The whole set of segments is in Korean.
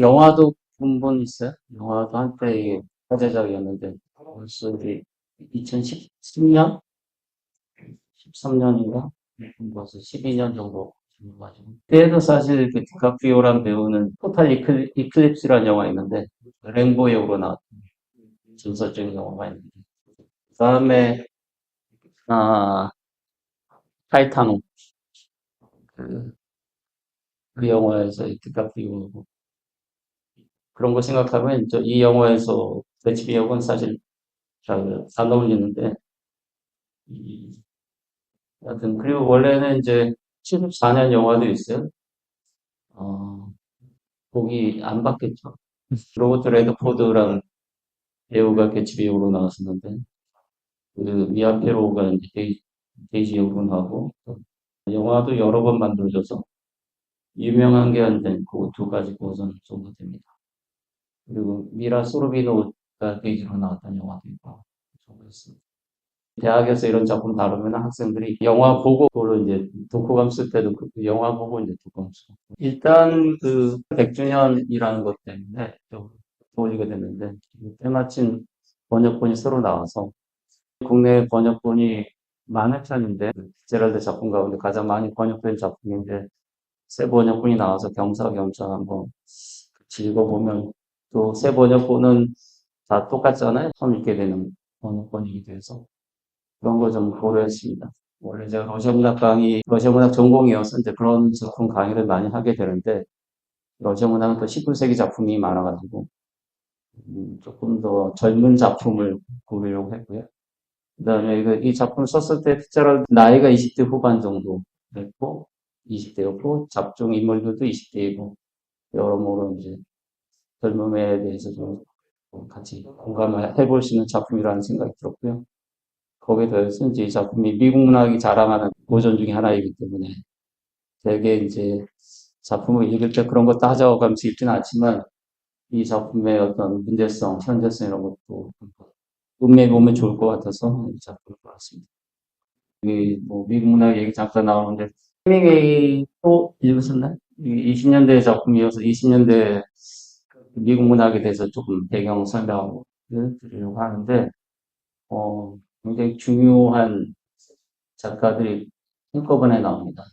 영화도 본 분 있어요? 영화도 한때 화제작이었는데 벌써 이제 2010년? 13년인가? 벌써 12년 정도 지나가지고 그때도 사실 그 디카프리오란 배우는 토탈 이클립스라는 영화 있는데 랭보 역으로 나왔던 전설적인 영화가 있는데 그 다음에 아 타이타노 그, 그 영화에서 디카프리오 그런 거 생각하면 이 영화에서 배치비 역은 사실 잘 어울리는데 이 하여튼 그리고 원래는 이제 74년 영화도 있어요. 어, 보기 안 봤겠죠. 로버트 레드포드랑 배우가 개츠 배우로 나왔었는데 그 미아 페로가 이제 데이지 역으로 나오고 또 영화도 여러 번 만들어져서 유명한 게 한 그 두 가지 버전 정도 됩니다. 그리고 미라 소르비노가 데이지로 나왔던 영화도 있고 정도 있습니다. 대학에서 이런 작품 다루면 학생들이 영화 보고 그걸 이제 독후감 쓸 때도 그 영화 보고 이제 독후감 쓰고 일단 그 100주년이라는 것 때문에 좀 보이게 됐는데 때마침 번역본이 새로 나와서 국내 번역본이 많은 편인데 제랄드 작품 가운데 가장 많이 번역된 작품인데 새 번역본이 나와서 겸사겸사 한번 읽어보면 또 새 번역본은 다 똑같잖아요. 처음 읽게 되는 번역본이기도 해서 그런 거 좀 고려했습니다. 원래 제가 러시아 문학 러시아 문학 전공이어서 이제 그런 작품 강의를 많이 하게 되는데, 러시아 문학은 또 19세기 작품이 많아가지고, 조금 더 젊은 작품을 고르려고 했고요. 그 다음에 이 작품을 썼을 때 피처럴 나이가 20대 후반 정도 됐고, 20대였고, 작중 인물들도 20대이고, 여러모로 이제 젊음에 대해서 좀 같이 공감을 해볼 수 있는 작품이라는 생각이 들었고요. 거기에 더해서 이제 이 작품이 미국 문학이 자랑하는 고전 중에 하나이기 때문에 되게 이제 작품을 읽을 때 그런 거 따져가면서 읽지는 않지만 이 작품의 어떤 문제성, 현재성 이런 것도 음미해 보면 좋을 것 같아서 이 작품을 골랐습니다. 뭐 미국 문학 얘기 잠깐 나오는데 헤밍웨이 또 읽으셨나요? 20년대 작품이어서 20년대 미국 문학에 대해서 조금 배경 설명을 드리려고 하는데 굉장히 중요한 작가들이 한꺼번에 나옵니다.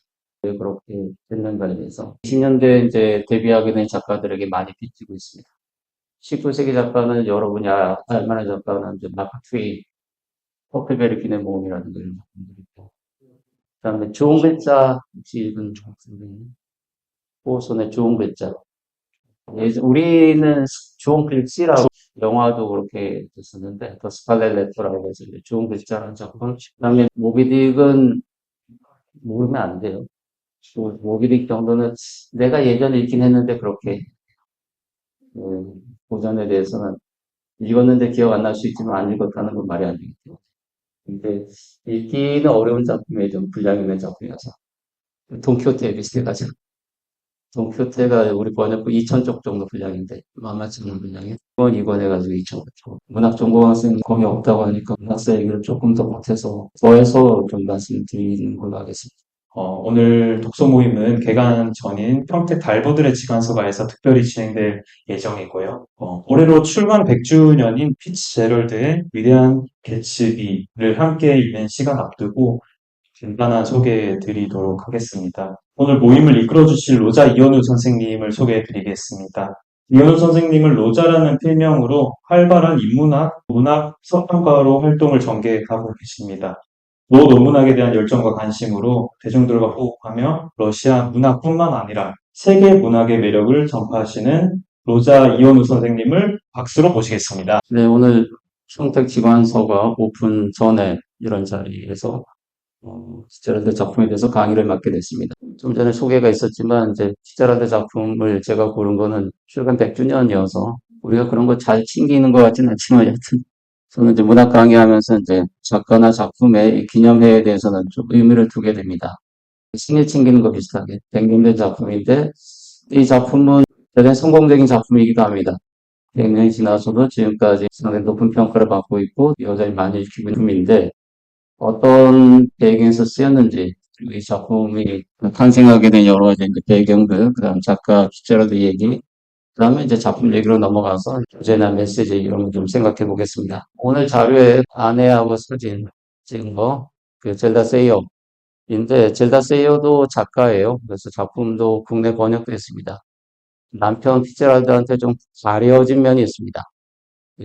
왜 그렇게 됐는가에 대해서 20년대 이제 데뷔하게 된 작가들에게 많이 빚지고 있습니다. 19세기 작가는 여러분이 알만한 작가는 이제 마크 트웨인, 허클베리 핀의 모험이라든가 이런 작품들이 있고, 그다음에 주홍 배자 혹시 읽은 선생님? 호손의 주홍 배자. 우리는 주홍 글씨라고 영화도 그렇게 됐었는데 더 스칼렛 레터라고 해서 이제 주홍 글자라는 작품. 그다음에 모비딕은 모르면 안 돼요. 모비딕 정도는 내가 예전에 읽긴 했는데 그렇게 고전에 대해서는 읽었는데 기억 안 날 수 있지만 안 읽었다는 건 말이 안 되겠죠. 근데 읽기는 어려운 작품에 좀 분량이 있는 작품이어서 돈키호테에 비슷해가지고 돈키호테가 우리 번역부 2,000쪽 정도 분량인데 만만치 않은 분량이 이건 해가지고 2,000쪽 문학 전공학생 거의 없다고 하니까 문학사 얘기를 조금 더 보태서 더해서 좀 말씀드리는 걸로 하겠습니다. 오늘 독서 모임은 개관 전인 평택 달보들의 지간서가에서 특별히 진행될 예정이고요. 올해로 출간 100주년인 피츠제럴드의 위대한 개츠비를 함께 읽는 시간 앞두고 간단한 소개해 드리도록 하겠습니다. 오늘 모임을 이끌어 주실 로자 이현우 선생님을 소개해 드리겠습니다. 이현우 선생님은 로자라는 필명으로 활발한 인문학, 문학, 서평가로 활동을 전개하고 계십니다. 노문학에 대한 열정과 관심으로 대중들과 호흡하며 러시아 문학뿐만 아니라 세계 문학의 매력을 전파하시는 로자 이현우 선생님을 박수로 모시겠습니다. 네, 오늘 평택 지관서가 오픈 전에 이런 자리에서 피츠제럴드 작품에 대해서 강의를 맡게 됐습니다. 좀 전에 소개가 있었지만 이제 피츠제럴드 작품을 제가 고른 거는 출간 100주년이어서 우리가 그런 거 잘 챙기는 것 같지는 않지만 여튼 저는 이제 문학 강의하면서 이제 작가나 작품의 이 기념회에 대해서는 좀 의미를 두게 됩니다. 생일 챙기는 거 비슷하게 100년 된 작품인데 이 작품은 대단히 성공적인 작품이기도 합니다. 100년이 지나서도 지금까지 상당히 높은 평가를 받고 있고 여전히 많이 읽히고 있는 작품인데 어떤 배경에서 쓰였는지 그리고 이 작품이 탄생하게 된 여러 가지 배경들 그다음 작가 피츠제럴드 얘기 그다음에 이제 작품 얘기로 넘어가서 주제나 메시지 이런 거 좀 생각해 보겠습니다. 오늘 자료에 아내하고 사진 찍은 거, 그 젤다 세이어인데, 젤다 세이어도 작가예요. 그래서 작품도 국내 번역됐습니다. 남편 피츠제랄드한테 좀 가려진 면이 있습니다.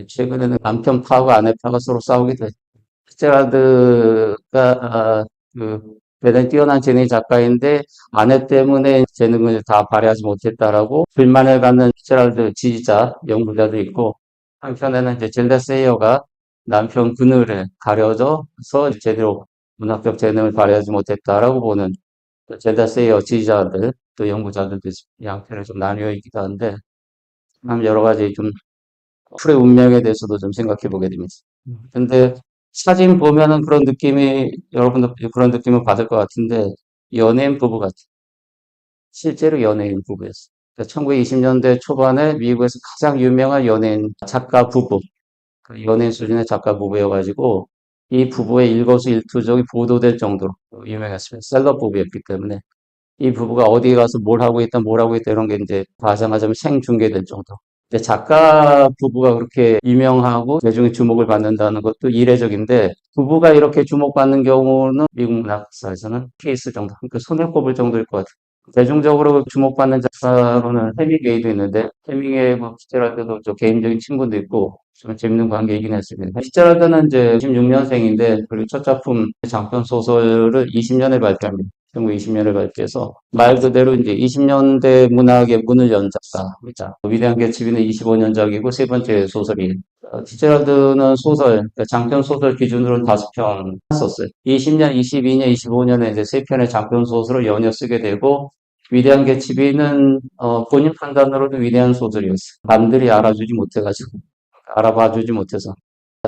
최근에는 남편 파하고 아내 파가 서로 싸우기도 했죠. 피츠제랄드가 그 대단히 뛰어난 재능 작가인데 아내 때문에 재능을 다 발휘하지 못했다라고 불만을 갖는 피츠제랄드 지지자 연구자도 있고, 한편에는 이제 젤다 세이어가 남편 그늘을 가려져서 제대로 문학적 재능을 발휘하지 못했다라고 보는 젤다 세이어 지지자들 또 연구자들도 양편에 좀 나뉘어 있기도 한데, 참 여러 가지 좀 풀의 운명에 대해서도 좀 생각해 보게 됩니다. 근데 사진 보면은 그런 느낌이, 여러분도 그런 느낌을 받을 것 같은데, 연예인 부부 같아. 실제로 연예인 부부였어. 1920년대 초반에 미국에서 가장 유명한 연예인 작가 부부, 그 연예인 수준의 작가 부부여가지고, 이 부부의 일거수일투족이 보도될 정도로 유명했어요. 셀럽 부부였기 때문에. 이 부부가 어디 가서 뭘 하고 있다 이런 게 이제 가정하자면 생중계될 정도. 근데 작가 부부가 그렇게 유명하고 대중의 주목을 받는다는 것도 이례적인데, 부부가 이렇게 주목받는 경우는 미국 문학사에서는 케이스 정도, 그러니까 손을 꼽을 정도일 것 같아요. 대중적으로 주목받는 작가로는 해밍웨이도 있는데, 해밍웨이 뭐 피츠제랄드도 저 개인적인 친분도 있고 좀 재밌는 관계이긴 했습니다. 피츠제랄드는 이제 96년생인데, 그리고 첫 작품 장편 소설을 20년에 발표합니다. 1920년을 발표해서 말 그대로 이제 20년대 문학의 문을 연 작가. 그죠? 위대한 개츠비는 25년작이고 세 번째 소설이에요. 피츠제랄드는 소설, 그러니까 장편 소설 기준으로는 5편 썼어요. 20년, 22년, 25년에 이제 3편의 장편 소설을 연이어 쓰게 되고, 위대한 개츠비는 본인 판단으로도 위대한 소설이었어요. 남들이 알아주지 못해가지고, 알아봐주지 못해서.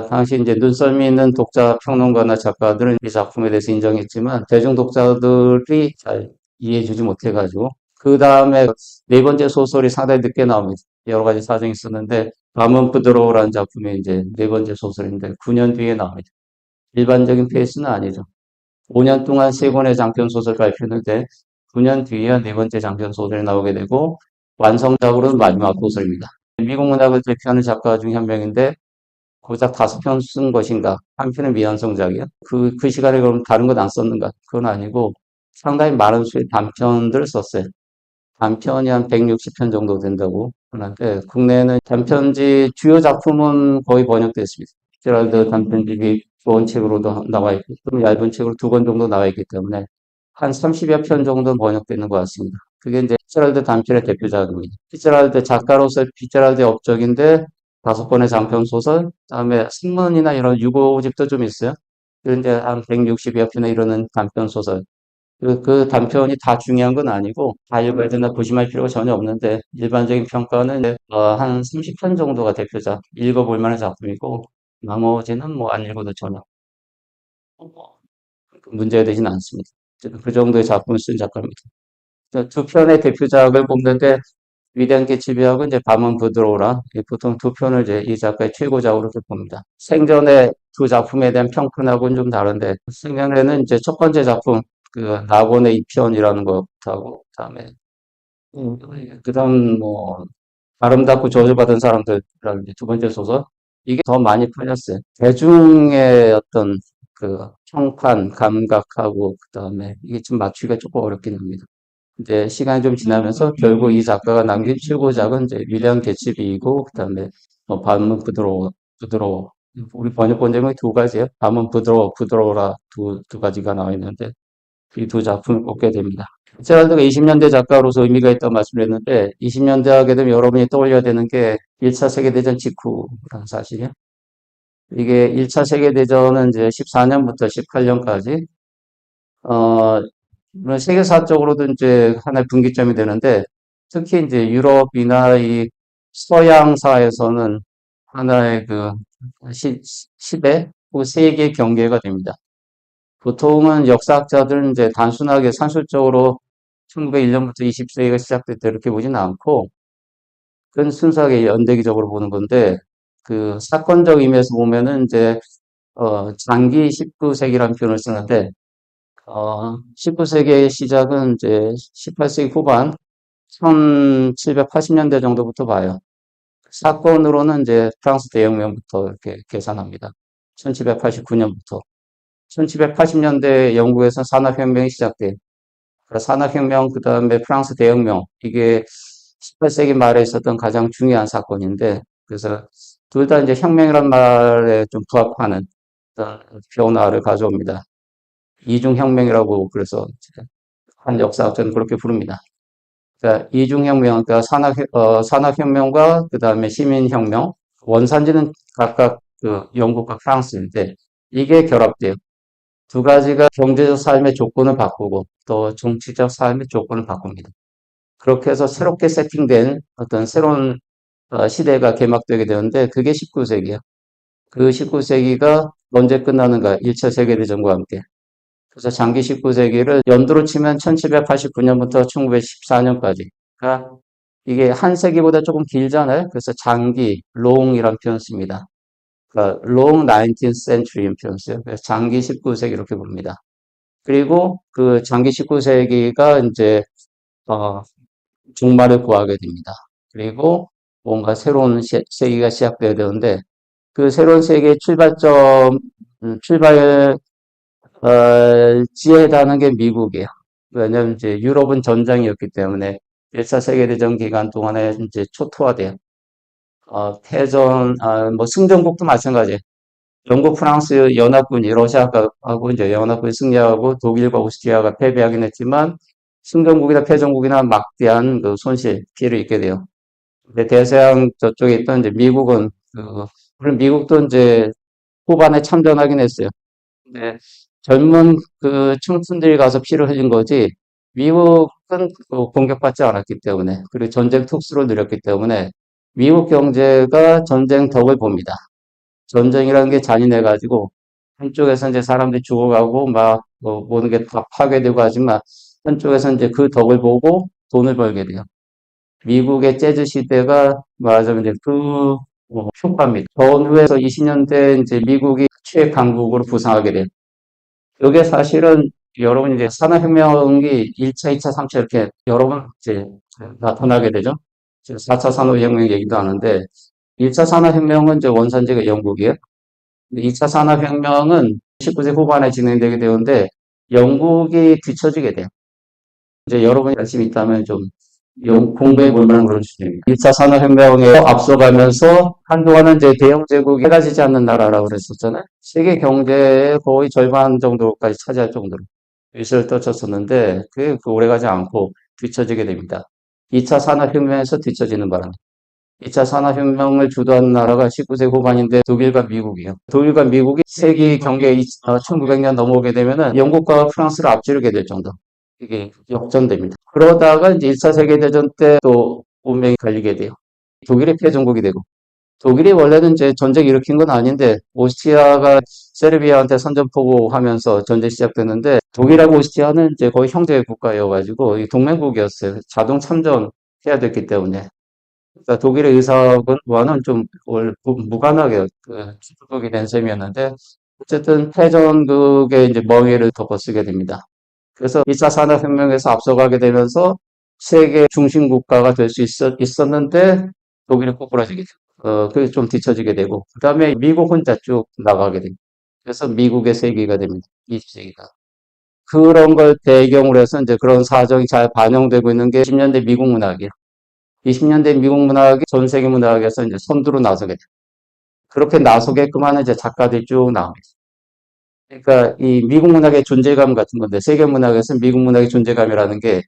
당시 이제 눈썰미 있는 독자, 평론가나 작가들은 이 작품에 대해서 인정했지만 대중 독자들이 잘 이해해주지 못해가지고, 그 다음에 네 번째 소설이 상당히 늦게 나옵니다. 여러 가지 사정이 있었는데 밤은 부드러워라는 작품이 이제 네 번째 소설인데 9년 뒤에 나옵니다. 일반적인 페이스는 아니죠. 5년 동안 세 권의 장편 소설 발표했는데 9년 뒤에 네 번째 장편 소설이 나오게 되고, 완성작으로는 마지막 소설입니다. 미국 문학을 대표하는 작가 중 한 명인데 고작 5편 쓴 것인가? 한 편은 미완성작이야. 그 시간에 그럼 다른 건 안 썼는가? 그건 아니고 상당히 많은 수의 단편들을 썼어요. 단편이 한 160편 정도 된다고 하는데, 국내에는 단편집 주요 작품은 거의 번역됐습니다. 제랄드 단편집이 좋은 책으로도 나와 있고, 좀 얇은 책으로 2권 정도 나와 있기 때문에 한 30여 편 정도는 번역되는 것 같습니다. 그게 이제 피츠제랄드 단편의 대표작입니다. 피츠제랄드 작가로서 피츠제랄드의 업적인데 5권의 장편 소설, 그다음에 신문이나 이런 유고집도 좀 있어요. 그런데 한 160여 편에 이르는 단편 소설. 그 단편이 다 중요한 건 아니고 다 읽어야 된다 고심할 필요가 전혀 없는데, 일반적인 평가는 이제 한 30편 정도가 대표작, 읽어볼 만한 작품이고 나머지는 뭐 안 읽어도 전혀 뭐 문제가 되지는 않습니다. 그 정도의 작품을 쓴 작가입니다. 두 편의 대표작을 뽑는데, 위대한 개츠비하고 이제 밤은 부드러워라, 보통 두 편을 이제 이 작가의 최고작으로 봅니다. 생전에 두 작품에 대한 평판하고는 좀 다른데, 생전에는 이제 첫 번째 작품 그 낙원의 2편이라는 것하고, 그다음에 그다음 뭐 아름답고 저주받은 사람들이라는 이제 두 번째 소설, 이게 더 많이 팔렸어요. 대중의 어떤 그 평판 감각하고 그다음에 이게 좀 맞추기가 조금 어렵긴 합니다. 이제 시간이 좀 지나면서 결국 이 작가가 남긴 최고작은 이제 위대한 개츠비이고, 그다음에 밤은 부드러워. 우리 번역본 제목이 두 가지예요. 밤은 부드러워라, 두 가지가 나와 있는데 이 두 작품을 꼽게 됩니다. 피츠제랄드가 20년대 작가로서 의미가 있다고 말씀드렸는데, 20년대 하게 되면 여러분이 떠올려야 되는 게 1차 세계대전 직후라는 사실이에요. 이게 1차 세계대전은 이제 14년부터 18년까지 물론 세계사적으로도 이제 하나의 분기점이 되는데, 특히 이제 유럽이나 이 서양사에서는 하나의 그 시대, 혹은 세계 경계가 됩니다. 보통은 역사학자들은 이제 단순하게 산술적으로 1901년부터 20세기가 시작됐다 이렇게 보지는 않고, 그건 순수하게 연대기적으로 보는 건데, 그 사건적 의미에서 보면은 이제 장기 19세기라는 표현을 쓰는데, 19세기의 시작은 이제 18세기 후반, 1780년대 정도부터 봐요. 사건으로는 이제 프랑스 대혁명부터 이렇게 계산합니다. 1789년부터. 1780년대 영국에서 산업혁명이 시작돼요. 그래서 산업혁명, 그 다음에 프랑스 대혁명, 이게 18세기 말에 있었던 가장 중요한 사건인데, 그래서 둘 다 이제 혁명이란 말에 좀 부합하는 어떤 변화를 가져옵니다. 이중혁명이라고 그래서 한 역사학자는 그렇게 부릅니다. 그러니까 이중혁명, 그러니까 산업혁명과 그 다음에 시민혁명, 원산지는 각각 그 영국과 프랑스인데, 이게 결합돼요. 두 가지가 경제적 삶의 조건을 바꾸고 또 정치적 삶의 조건을 바꿉니다. 그렇게 해서 새롭게 세팅된 어떤 새로운 시대가 개막되게 되는데 그게 19세기예요. 그 19세기가 언제 끝나는가? 1차 세계대전과 함께. 그래서 장기 19세기를 연도로 치면 1789년부터 1914년까지. 그러니까 이게 한 세기보다 조금 길잖아요. 그래서 장기, long이라는 표현 씁니다. 그러니까 long 19th century 표현 써요. 그래서 장기 19세기 이렇게 부릅니다. 그리고 그 장기 19세기가 이제 종말을 구하게 됩니다. 그리고 뭔가 새로운 세기가 시작돼야 되는데 그 새로운 세계의 출발점, 출발 지에 해당하는 게 미국이에요. 왜냐면 이제 유럽은 전장이었기 때문에 1차 세계대전 기간 동안에 이제 초토화돼요. 패전, 뭐 승전국도 마찬가지예요. 영국, 프랑스 연합군이 러시아하고 이제 연합군이 승리하고 독일과 오스트리아가 패배하긴 했지만 승전국이나 패전국이나 막대한 그 손실, 피해를 입게 돼요. 근데 대서양 저쪽에 있던 이제 미국은 물론 미국도 이제 후반에 참전하긴 했어요. 근데 젊은 그 청춘들이 가서 피를 흘린 거지 미국은 그 공격받지 않았기 때문에 그리고 전쟁 특수를 누렸기 때문에 미국 경제가 전쟁 덕을 봅니다. 전쟁이라는 게 잔인해가지고 한쪽에서 이제 사람들이 죽어가고 막뭐 모든 게 다 파괴되고 하지만 한쪽에서 이제 그 덕을 보고 돈을 벌게 돼요. 미국의 재즈 시대가 말하자면 이제 그 효과입니다. 전후에서 20년대 이제 미국이 최강국으로 부상하게 돼요. 이게 사실은 여러분 이제 산업혁명이 1차, 2차, 3차 이렇게 여러 번 이제 나타나게 되죠. 4차 산업혁명 얘기도 하는데 1차 산업혁명은 이제 원산지가 영국이에요. 2차 산업혁명은 19세 후반에 진행되게 되는데 영국이 뒤처지게 돼요. 이제 여러분이 관심 있다면 좀 공부해 볼 만한 그런 주제입니다. 1차 산업혁명에 앞서가면서 한동안은 이제 대영 제국이 해가지지 않는 나라라고 그랬었잖아요. 세계 경제의 거의 절반 정도까지 차지할 정도로 일세를 떨쳤었는데 그게 오래가지 않고 뒤처지게 됩니다. 2차 산업혁명에서 뒤처지는 바람에 2차 산업혁명을 주도한 나라가 19세기 후반인데 독일과 미국이에요. 독일과 미국이 세계 경제에 1900년 넘어오게 되면은 영국과 프랑스를 앞지르게 될 정도. 이게 역전됩니다. 그러다가 이제 1차 세계대전 때 또 운명이 갈리게 돼요. 독일이 패전국이 되고. 독일이 원래는 이제 전쟁 일으킨 건 아닌데 오스트리아가 세르비아한테 선전포고 하면서 전쟁 시작됐는데 독일하고 오스트리아는 이제 거의 형제 국가여가지고 동맹국이었어요. 자동 참전해야 됐기 때문에. 그러니까 독일의 의사와는 좀 무관하게 출국이 된 셈이었는데 어쨌든 패전국의 이제 멍에를 덮어쓰게 됩니다. 그래서 2차 산업혁명에서 앞서가게 되면서 세계 중심 국가가 될 수 있었는데 독일이 꼬꾸라지게 되고 그게 좀 뒤처지게 되고 그 다음에 미국 혼자 쭉 나가게 됩니다. 그래서 미국의 세기가 됩니다. 20세기가. 그런 걸 배경으로 해서 이제 그런 사정이 잘 반영되고 있는 게 20년대 미국 문학이에요. 20년대 미국 문학이 전 세계 문학에서 이제 선두로 나서게 돼요. 그렇게 나서게끔 하는 이제 작가들이 쭉 나옵니다. 그러니까 이 미국 문학의 존재감 같은 건데 세계 문학에서 미국 문학의 존재감이라는 게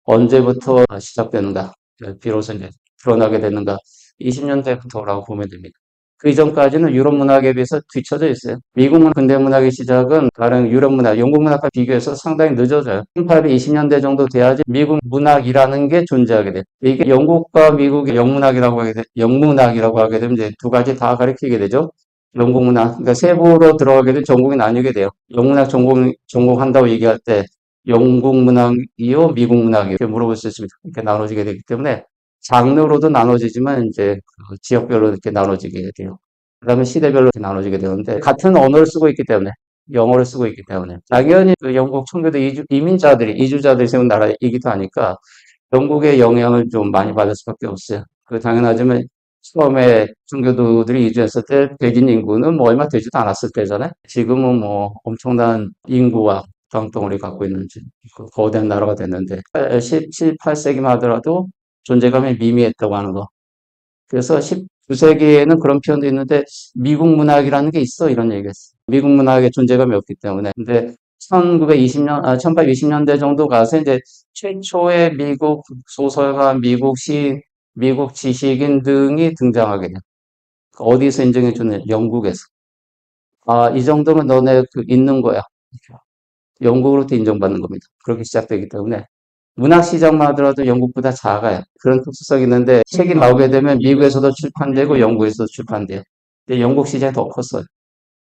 언제부터 시작되는가? 비로소 이제 드러나게 되는가? 20년대부터라고 보면 됩니다. 그 이전까지는 유럽 문학에 비해서 뒤처져 있어요. 미국 근대 문학의 시작은 다른 유럽 문학, 영국 문학과 비교해서 상당히 늦어져요. 1820년대 정도 돼야지 미국 문학이라는 게 존재하게 돼요. 이게 영국과 미국의 영문학이라고 하게 되면 이제 두 가지 다 가리키게 되죠. 영국 문학, 그러니까 세부로 들어가게 되면 전공이 나뉘게 돼요. 영문학 전공한다고 얘기할 때 영국 문학이요, 미국 문학이요 이렇게 물어볼 수 있습니다. 이렇게 나눠지게 되기 때문에 장르로도 나눠지지만 이제 그 지역별로 이렇게 나눠지게 돼요. 그다음에 시대별로 이렇게 나눠지게 되는데 같은 언어를 쓰고 있기 때문에 영어를 쓰고 있기 때문에 당연히 그 영국 청교도 이민자들이 이주자들이 세운 나라이기도 하니까 영국의 영향을 좀 많이 받을 수밖에 없어요. 그 당연하지만 처음에 청교도들이 이주했을 때 백인 인구는 뭐 얼마 되지도 않았을 때잖아요. 지금은 뭐 엄청난 인구와 땅덩어리 갖고 있는 그 거대한 나라가 됐는데 17, 8세기만 하더라도 존재감이 미미했다고 하는 거. 그래서 19세기에는 그런 표현도 있는데 미국 문학이라는 게 있어 이런 얘기했어. 미국 문학의 존재감이 없기 때문에. 근데 1920년, 1820년대 정도 가서 이제 최초의 미국 소설가, 미국 시인, 미국 지식인 등이 등장하게 돼요. 어디서 인정해 주는 영국에서. 아, 이 정도면 너네 그 있는 거야. 영국으로부터 인정받는 겁니다. 그렇게 시작되기 때문에 문학 시장만 하더라도 영국보다 작아요. 그런 특수성이 있는데 책이 나오게 되면 미국에서도 출판되고 영국에서도 출판돼요. 근데 영국 시장이 더 컸어요.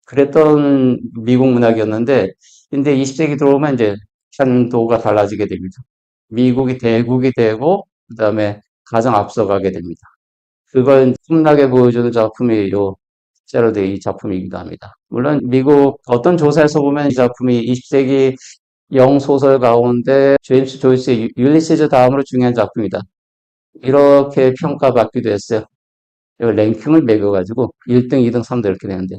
그랬던 미국 문학이었는데 근데 20세기 들어오면 이제 판도가 달라지게 됩니다. 미국이 대국이 되고 그다음에 가장 앞서가게 됩니다. 그걸 폼나게 보여주는 작품이 요 제로드의 이 작품이기도 합니다. 물론 미국 어떤 조사에서 보면 이 작품이 20세기 영소설 가운데 제임스 조이스의 율리시즈 다음으로 중요한 작품이다. 이렇게 평가받기도 했어요. 랭킹을 매겨가지고 1등, 2등, 3등 이렇게 되는데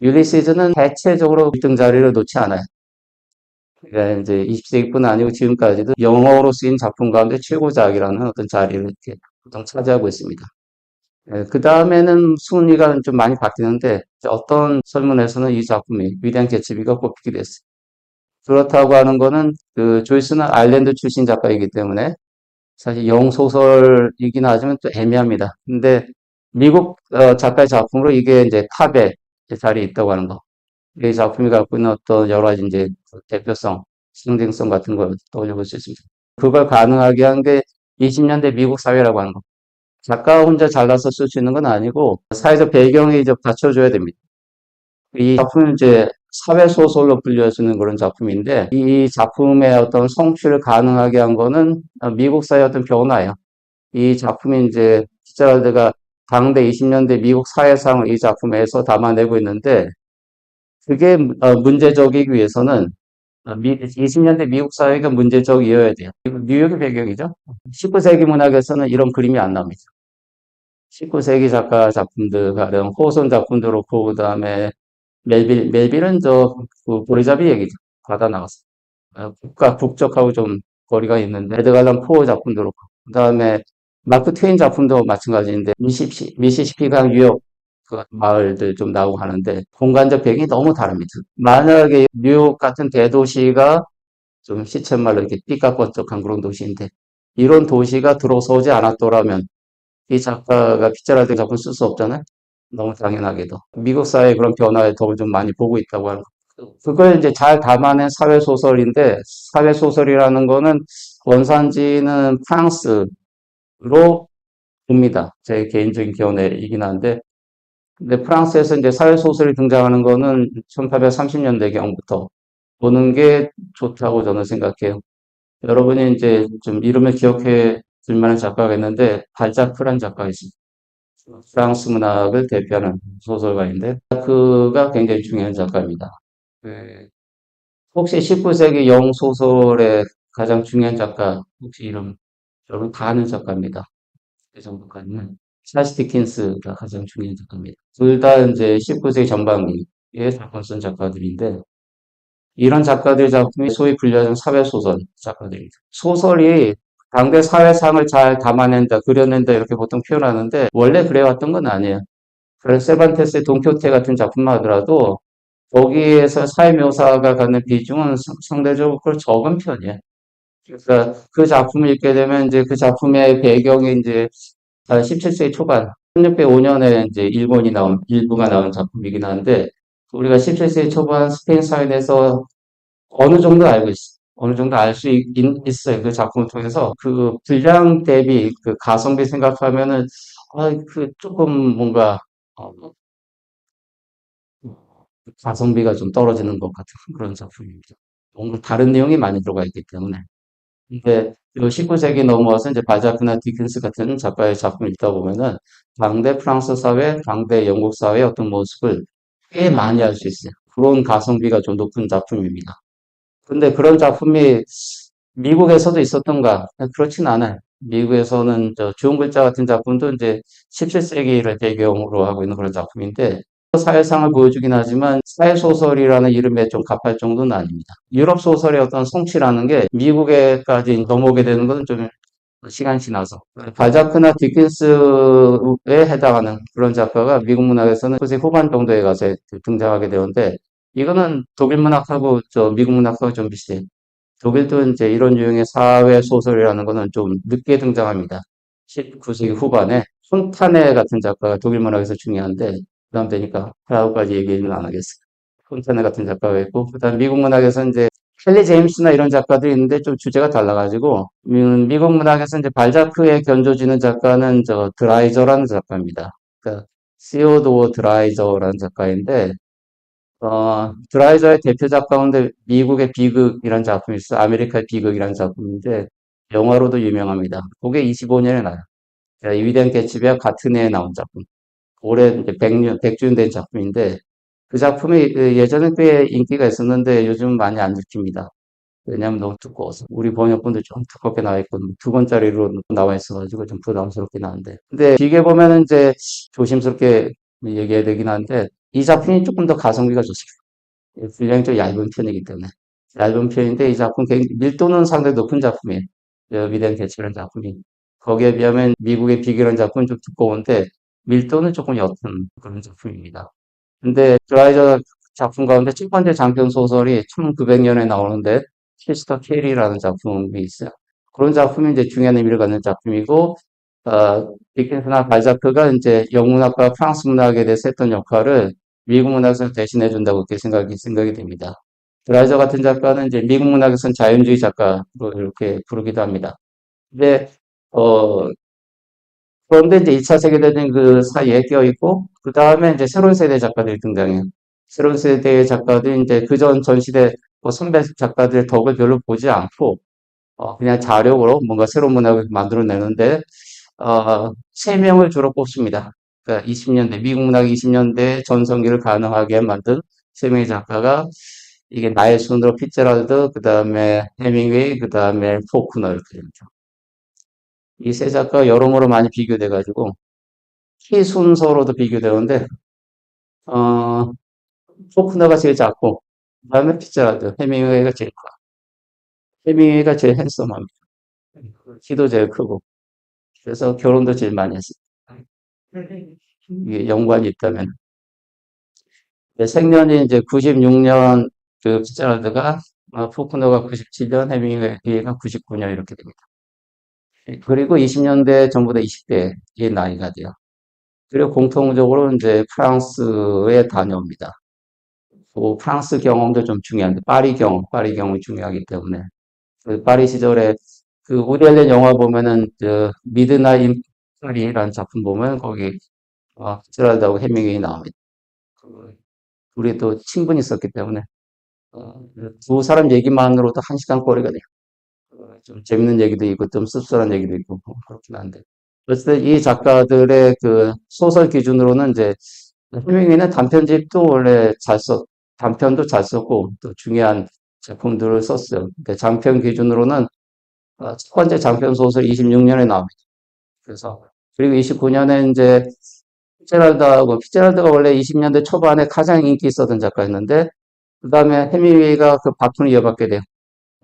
율리시즈는 대체적으로 1등 자리를 놓지 않아요. 그러니까 이제 20세기뿐 아니고 지금까지도 영어로 쓰인 작품 가운데 최고작이라는 어떤 자리를 이렇게 보통 차지하고 있습니다. 그 다음에는 순위가 좀 많이 바뀌는데 어떤 설문에서는 이 작품이 위대한 개츠비가 꼽히기도 했어요. 그렇다고 하는 거는 그 조이스는 아일랜드 출신 작가이기 때문에 사실 영소설이긴 하지만 또 애매합니다. 근데 미국 작가의 작품으로 이게 이제 탑에 자리에 있다고 하는 거. 이 작품이 갖고 있는 어떤 여러 가지 이제 대표성, 상징성 같은 걸 떠올려 볼 수 있습니다. 그걸 가능하게 한 게 20년대 미국 사회라고 하는 거. 작가 혼자 잘라서 쓸 수 있는 건 아니고 사회적 배경이 이제 받쳐줘야 됩니다. 이 작품은 이제 사회소설로 분류해주는 그런 작품인데 이 작품의 어떤 성취를 가능하게 한 거는 미국 사회의 어떤 변화예요. 이 작품이 이제 피츠제럴드가 당대 20년대 미국 사회상을 이 작품에서 담아내고 있는데 그게 문제적이기 위해서는 20년대 미국 사회가 문제적이어야 돼요. 뉴욕의 배경이죠. 19세기 문학에서는 이런 그림이 안 나옵니다. 19세기 작가 작품들, 가령 호손 작품도 그렇고, 그 다음에 멜빌은 그 보리잡이 얘기죠. 바다 나갔어. 국적하고 좀 거리가 있는데, 에드가 알란 포 작품도 그렇고, 그 다음에 마크 트웨인 작품도 마찬가지인데, 미시시피강 뉴욕 그 마을들 좀 나오고 하는데, 공간적 배경이 너무 다릅니다. 만약에 뉴욕 같은 대도시가 좀 시쳇말로 이렇게 삐까뻔쩍한 그런 도시인데, 이런 도시가 들어서지 않았더라면, 이 작가가 피처라드 작품 쓸 수 없잖아요. 너무 당연하게도. 미국 사회의 그런 변화에 더 좀 많이 보고 있다고 하는 거. 그걸 이제 잘 담아낸 사회소설인데, 사회소설이라는 거는 원산지는 프랑스로 봅니다. 제 개인적인 견해이긴 한데, 근데 프랑스에서 이제 사회소설이 등장하는 거는 1830년대경부터 보는 게 좋다고 저는 생각해요. 여러분이 이제 좀 이름을 기억해 줄 만한 작가가 있는데, 발자크란 작가가 있습니다. 프랑스 문학을 대표하는 소설가인데 그가 굉장히 중요한 작가입니다. 그 혹시 19세기 영소설의 가장 중요한 작가 혹시 이름 여러분 다 아는 작가입니다. 그 정도까지는 찰스 디킨스가 가장 중요한 작가입니다. 둘 다 이제 19세기 전반기에 작품 쓴 작가들인데 이런 작가들 작품이 소위 불려진 사회소설 작가들입니다. 소설이 당대 사회상을 잘 담아낸다, 그려낸다 이렇게 보통 표현하는데 원래 그래왔던 건 아니에요. 그래서 세반테스의 돈키호테 같은 작품만 하더라도 거기에서 사회 묘사가 갖는 비중은 상대적으로 적은 편이에요. 그러니까 그 작품을 읽게 되면 이제 그 작품의 배경이 이제 17세기 초반, 1605년에 이제 일부가 나온 작품이긴 한데 우리가 17세기 초반 스페인 사회에서 어느 정도 알고 있어. 어느 정도 알 수 있어요. 그 작품을 통해서. 그 분량 대비, 그 가성비 생각하면은, 그 조금 뭔가, 어, 가성비가 좀 떨어지는 것 같은 그런 작품입니다. 뭔가 다른 내용이 많이 들어가 있기 때문에. 근데 19세기 넘어와서 이제 발자크나 디킨스 같은 작가의 작품을 읽다 보면은 당대 프랑스 사회, 당대 영국 사회의 어떤 모습을 꽤 많이 알 수 있어요. 그런 가성비가 좀 높은 작품입니다. 근데 그런 작품이 미국에서도 있었던가? 그렇진 않아요. 미국에서는 저 주홍 글자 같은 작품도 이제 17세기를 배경으로 하고 있는 그런 작품인데 사회상을 보여주긴 하지만 사회소설이라는 이름에 좀 가팔 정도는 아닙니다. 유럽 소설의 어떤 성취라는 게 미국에까지 넘어오게 되는 것은 좀 시간이 지나서 발자크나 디킨스에 해당하는 그런 작가가 미국 문학에서는 19세기 후반 정도에 가서 등장하게 되는데 이거는 독일 문학하고 저 미국 문학하고 좀 비슷해요. 독일도 이제 이런 유형의 사회 소설이라는 거는 좀 늦게 등장합니다. 19세기 후반에 폰타네 같은 작가가 독일 문학에서 중요한데 그다음 되니까 프라하까지 얘기는 안 하겠어요. 폰타네 같은 작가가 있고 그다음 미국 문학에서 이제 헨리 제임스나 이런 작가들이 있는데 좀 주제가 달라가지고 미국 문학에서 이제 발자크에 견줘지는 작가는 저 드라이저라는 작가입니다. 그러니까 시오도어 드라이저라는 작가인데 드라이저의 대표작 가운데 미국의 비극이라는 작품이 있어요. 아메리카의 비극이라는 작품인데 영화로도 유명합니다. 그게 25년에 나요. 이 위대한 개츠비와 같은 해에 나온 작품. 올해 이제 100주년 된 작품인데 그 작품이 그 예전에 꽤 인기가 있었는데 요즘 많이 안 들킵니다. 왜냐하면 너무 두꺼워서 우리 번역본도 좀 두껍게 나와 있고 2권짜리로 나와 있어가지고 좀 부담스럽긴 한데 근데 뒤에 보면은 이제 조심스럽게 얘기해야 되긴 한데 이 작품이 조금 더 가성비가 좋습니다. 분량이 좀 얇은 편이기 때문에 얇은 편인데 이 작품 밀도는 상당히 높은 작품이에요. 위대한 개츠라는 작품이 거기에 비하면 미국의 비기라는 작품은 좀 두꺼운데 밀도는 조금 옅은 그런 작품입니다. 근데 드라이저 작품 가운데 첫 번째 장편 소설이 1900년에 나오는데 시스터 캐리라는 작품이 있어요. 그런 작품이 이제 중요한 의미를 갖는 작품이고 디킨스나 발자크가 이제 영문학과 프랑스 문학에 대해서 했던 역할을 미국 문학에서 대신해 준다고 그렇게 생각이 됩니다. 드라이저 같은 작가는 이제 미국 문학에서는 자연주의 작가로 이렇게 부르기도 합니다. 근데 어, 그런데 이제 2차 세계대전 그 사이에 껴있고, 그 다음에 이제 새로운 세대 작가들이 등장해요. 새로운 세대의 작가들이 이제 그전 전시대 뭐 선배 작가들의 덕을 별로 보지 않고, 그냥 자력으로 뭔가 새로운 문학을 만들어내는데, 3명을 주로 뽑습니다. 그러니까 20년대, 미국 문학 20년대 전성기를 가능하게 만든 3명의 작가가, 이게 나의 순으로 피츠제랄드, 그 다음에 해밍웨이, 그 다음에 포크너 이렇게 됩니다. 이 세 작가가 여러모로 많이 비교돼가지고, 키 순서로도 비교되는데, 어, 포크너가 제일 작고, 그 다음에 피츠제랄드, 해밍웨이가 제일 커. 해밍웨이가 제일 핸섬합니다. 키도 제일 크고, 그래서 결혼도 제일 많이 했어요. 이게 연관이 있다면. 생년이 이제 96년 그 피츠제랄드가, 포크너가 97년, 해밍웨이가 99년 이렇게 됩니다. 그리고 20년대 전부 다 20대의 나이가 돼요. 그리고 공통적으로 이제 프랑스에 다녀옵니다. 그 프랑스 경험도 좀 중요한데 파리 경험이 중요하기 때문에 그 파리 시절에 그 우디 앨런 영화 보면은 저 미드나잇 인 파리라는 작품 보면 거기 피츠제랄드하고 해밍웨이 나옵니다. 그 둘이 또 친분이 있었기 때문에 두 사람 얘기만으로도 1시간 거리가 돼요. 좀 재밌는 얘기도 있고 좀 씁쓸한 얘기도 있고 그렇긴 한데 어쨌든 이 작가들의 그 소설 기준으로는 이제 해밍웨이는 단편집도 원래 단편도 잘 썼고 또 중요한 작품들을 썼어요. 근데 장편 기준으로는 첫 번째 장편 소설 26년에 나옵니다. 그래서 그리고 29년에 이제 피츠제랄드가 원래 20년대 초반에 가장 인기 있었던 작가였는데 그 다음에 해밍웨이가 그 바톤을 이어받게 돼요.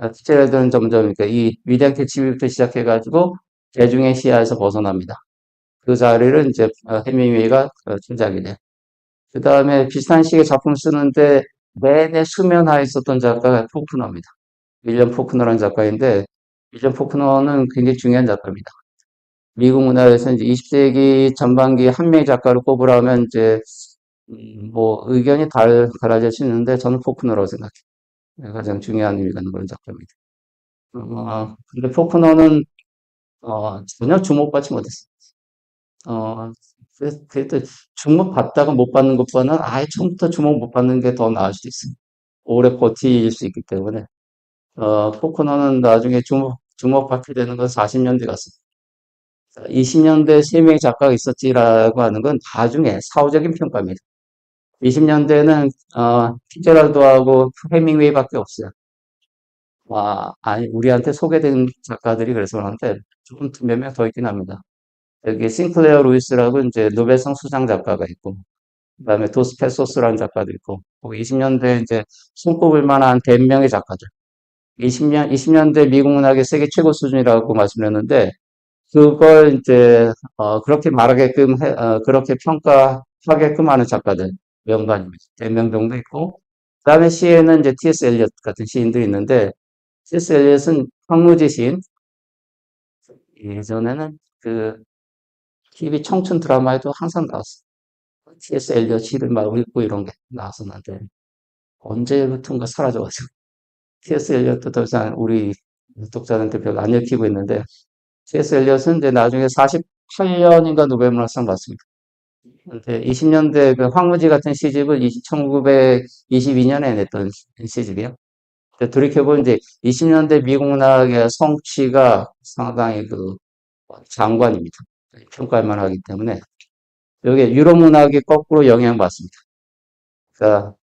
피츠제랄드는 점점 그러니까 이 위대한 캐치부터 시작해가지고 대중의 시야에서 벗어납니다. 그 자리를 이제 해밍웨이가 차지하게 돼요. 그 다음에 비슷한 시기에 작품 쓰는데 내내 수면하에 있었던 작가가 포크너입니다. 윌리엄 포크너라는 작가인데 윌리엄 포크너는 굉장히 중요한 작가입니다. 미국 문학에서 이제 20세기 전반기 한 명의 작가를 꼽으라면 이제 뭐 의견이 달라질 수 있는데 저는 포크너라고 생각해요. 가장 중요한 의미가 있는 그런 작가입니다. 근데 포크너는 전혀 주목받지 못했어요. 그래도 주목받다가 못 받는 것보다는 아예 처음부터 주목 못 받는 게 더 나을 수도 있어요. 오래 버틸 수 있기 때문에. 포크너는 나중에 주목받게 되는 건 40년대 같습니다. 20년대 3명의 작가가 있었지라고 하는 건 나중에 사후적인 평가입니다. 20년대는 피츠제랄드하고 해밍웨이밖에 없어요. 아니, 우리한테 소개된 작가들이 그래서 그런데 조금 몇 명 더 있긴 합니다. 여기 싱클레어 루이스라고 이제 노벨상 수상 작가가 있고, 그다음에 도스 패소스라는 작가도 있고, 20년대 이제 손꼽을 만한 대명의 작가들. 20년대 미국 문학의 세계 최고 수준이라고 말씀드렸는데, 그걸 이제, 그렇게 말하게끔, 그렇게 평가하게끔 하는 작가들, 명반입니다. 대명 정도 있고, 그 다음에 시에는 이제 T.S. 엘리엇 같은 시인들이 있는데, T.S. 엘리엇은 황무지 시인, 예전에는 그 TV 청춘 드라마에도 항상 나왔어. T.S. 엘리엇 시를 막 읽고 이런 게 나왔었는데, 언제부턴가 사라져가지고, T.S. 엘리엇도 더 이상 우리 독자들한테 별로 안 읽히고 있는데, T.S. 엘리엇은 이제 나중에 48년인가 노벨문학상 받습니다. 근데 20년대 그 황무지 같은 시집을 1922년에 냈던 시집이요. 근데 돌이켜보면 이제 20년대 미국 문학의 성취가 상당히 그 장관입니다. 평가할 만하기 때문에 여기에 유럽 문학이 거꾸로 영향받습니다. 그러니까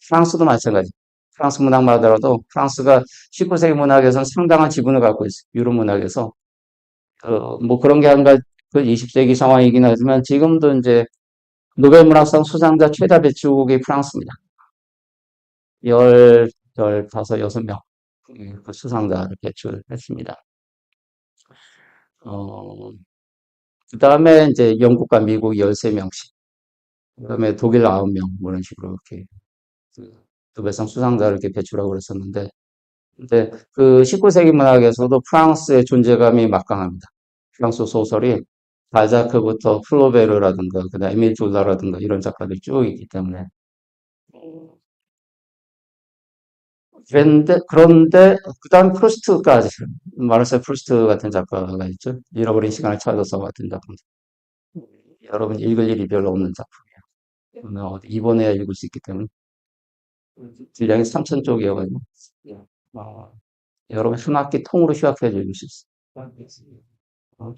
프랑스도 마찬가지. 프랑스 문학만 하더라도 프랑스가 19세기 문학에서는 상당한 지분을 갖고 있어요. 유럽 문학에서. 뭐 그런 게 한가 그 20세기 상황이긴 하지만 지금도 이제 노벨 문학상 수상자 최다 배출국이 프랑스입니다. 열, 15, 6명 그 수상자를 배출했습니다. 어, 그 다음에 이제 영국과 미국 13명씩, 그 다음에 독일 9명, 뭐 이런 식으로 이렇게 그 노벨상 수상자를 이렇게 배출하고 그랬었는데, 근데 그 19세기 문학에서도 프랑스의 존재감이 막강합니다. 프랑스 소설이 발자크부터 플로베르라든가, 그 다음에 에밀 졸라라든가 이런 작가들이 쭉 있기 때문에. 그런데, 그 다음 프루스트까지, 마르셀 프루스트 같은 작가가 있죠. 잃어버린 시간을 찾아서 같은 작품. 여러분 읽을 일이 별로 없는 작품이에요. 이번에야 읽을 수 있기 때문에. 분량이 3천 쪽이어가지고. 어, 여러분 한 학기 통으로 휴학해야지 읽을 수 있어요. 어,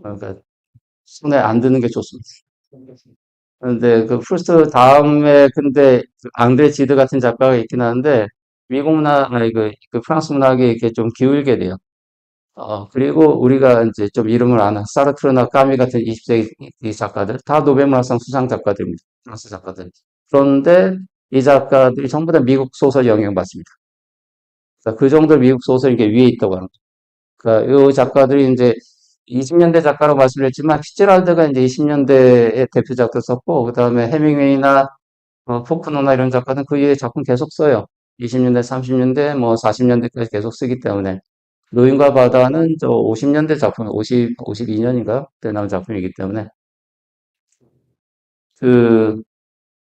그러니까 손에 안 드는 게 좋습니다. 근데 그 프루스트 다음에 근데 그 앙드레 지드 같은 작가가 있긴 한데 미국 문학 아니 그 프랑스 문학에 이렇게 좀 기울게 돼요. 그리고 우리가 이제 좀 이름을 아는 사르트르나 까미 같은 20세기 작가들 다 노벨문학상 수상 작가들입니다. 프랑스 작가들. 그런데 이 작가들이 전부 다 미국 소설 영향받습니다. 그러니까 그 정도 미국 소설 이게 위에 있다고 하는 거죠. 그러니까 이 작가들이 이제 20년대 작가로 말씀드렸지만 피츠제랄드가 이제 20년대의 대표작도 썼고 그다음에 해밍웨이나 포크노나 이런 작가는 그 이후에 작품 계속 써요. 20년대, 30년대, 뭐 40년대까지 계속 쓰기 때문에 노인과 바다는 저 50년대 작품, 52년인가 때 나온 작품이기 때문에 그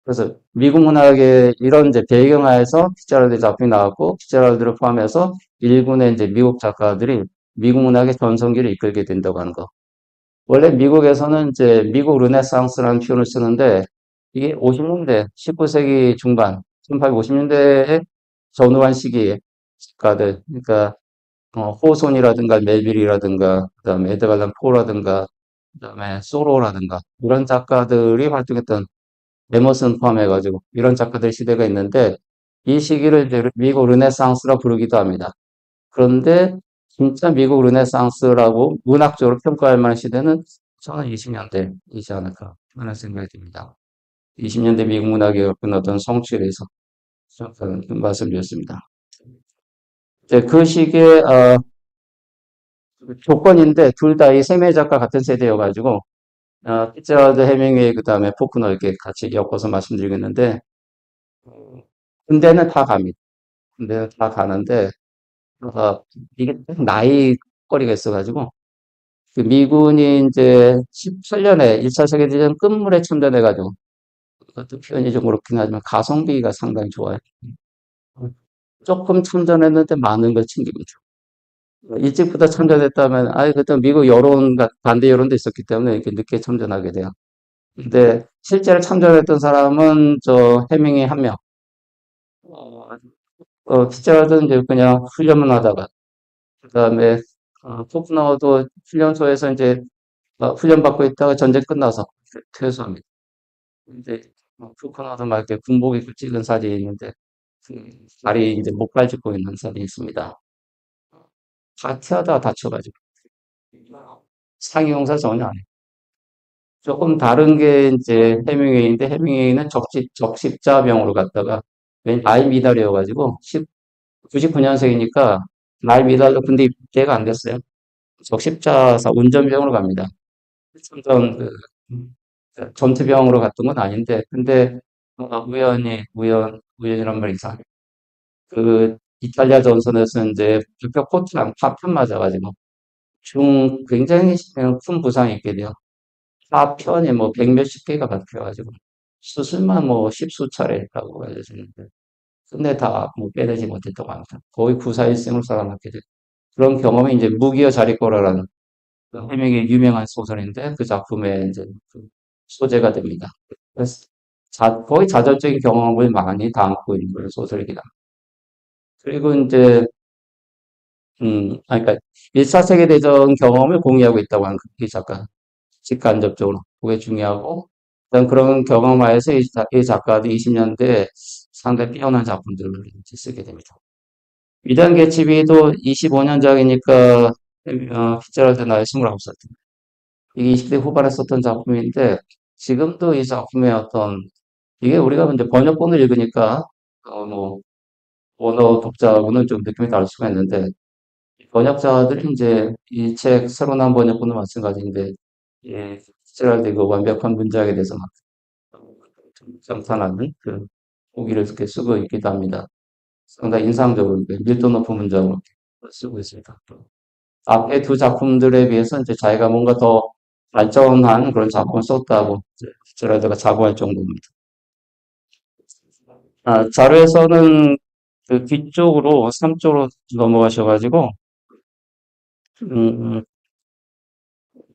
그래서 미국 문학의 이런 이제 배경하에서 피츠제랄드 작품이 나왔고 피츠제랄드를 포함해서 일군의 이제 미국 작가들이 미국 문학의 전성기를 이끌게 된다고 하는 거. 원래 미국에서는 이제 미국 르네상스라는 표현을 쓰는데 이게 50년대, 19세기 중반, 1850년대에 전후한 시기에 작가들, 그러니까 호손이라든가 멜빌이라든가 그다음에 에드가 알란 포라든가 그다음에 소로라든가 이런 작가들이 활동했던 에머슨 포함해가지고 이런 작가들 시대가 있는데 이 시기를 이제 미국 르네상스라 부르기도 합니다. 그런데 진짜 미국 르네상스라고 문학적으로 평가할 만한 시대는 저는 20년대이지 않을까 하는 생각이 듭니다. 20년대 미국 문학의 어떤 성취에 대해서 잠깐 말씀드렸습니다. 이제 그 시기에 조건인데 둘 다 이 세계 작가 같은 세대여가지고 피츠제럴드 해밍웨이 그다음에 포크너 이렇게 같이 엮어서 말씀드리겠는데 군대는 다 갑니다. 군대는 다 가는데 이게 나이 거리가 있어가지고 그 미군이 이제 18년에 1차 세계대전 끝물에 참전해가지고 그것도 표현이 좀 그렇긴 하지만 가성비가 상당히 좋아요. 조금 참전했는데 많은 걸 챙깁니다. 일찍부터 참전했다면 아예 그때 미국 여론 반대 여론도 있었기 때문에 이렇게 늦게 참전하게 돼요. 근데 실제로 참전했던 사람은 저 해밍이 한 명. 어, 피처라도 이제 그냥 훈련만 하다가 그다음에 포크너도 훈련소에서 이제 훈련받고 있다가 전쟁 끝나서 퇴소합니다. 근데 포크너도 막 이렇게 군복 입고 찍은 사진이 있는데 다리 이제 못 가지고 있는 사람이 있습니다. 파티하다 다쳐가지고 상해용사 전혀 안 해요. 조금 다른 게 이제 해밍웨이인데 해밍웨이는 적십자병으로 갔다가 나이 미달이어가지고 99년생이니까 나이 미달로 군대 입대가 안 됐어요. 적십자사 운전병으로 갑니다. 참전 전투병으로 갔던 건 아닌데 근데 우연이란 말이 이상해. 그 이탈리아 전선에서 이제 적벽 포트랑 파편 맞아가지고 굉장히 큰 부상이 있게 돼요. 파편이 뭐 백 몇십 개가 박혀가지고 수술만 뭐 십수 차례 했다고 알려지는데 근데 다 뭐 빼내지 못했다고 합니다. 거의 구사일생으로 살아남게 돼요. 그런 경험이 이제 무기여 자리꼬라라는 그 해명의 유명한 소설인데 그 작품의 이제 그 소재가 됩니다. 그래서 거의 자전적인 경험을 많이 담고 있는 그런 소설이긴 합니다. 그리고 이제 그러니까 1차 세계대전 경험을 공유하고 있다고 하는 이 작가, 직간접적으로. 그게 중요하고, 일단 그런 경험하에서 이 작가도 20년대 상당히 뛰어난 작품들을 이제 쓰게 됩니다. 위대한 개츠비도 25년작이니까, 피츠제럴드 나이 29살 때. 이게 20대 후반에 썼던 작품인데, 지금도 이 작품의 이게 우리가 이제 번역본을 읽으니까, 뭐, 원어 독자하고는 좀 느낌이 다를 수가 있는데, 번역자들이 이제 이 책 새로 나온 번역본도 마찬가지인데, 예, 피츠제럴드 그 완벽한 문장에 대해서 막 감탄하는 그 보기를 이렇게 쓰고 있기도 합니다. 상당히 인상적으로 밀도 높은 문장으로 쓰고 있습니다. 앞에 두 작품들에 비해서 이제 자기가 뭔가 더 발전한 그런 작품을 썼다고 피츠제럴드가 자부할 정도입니다. 자료에서는 그 뒤쪽으로 3쪽으로 넘어가셔가지고 음,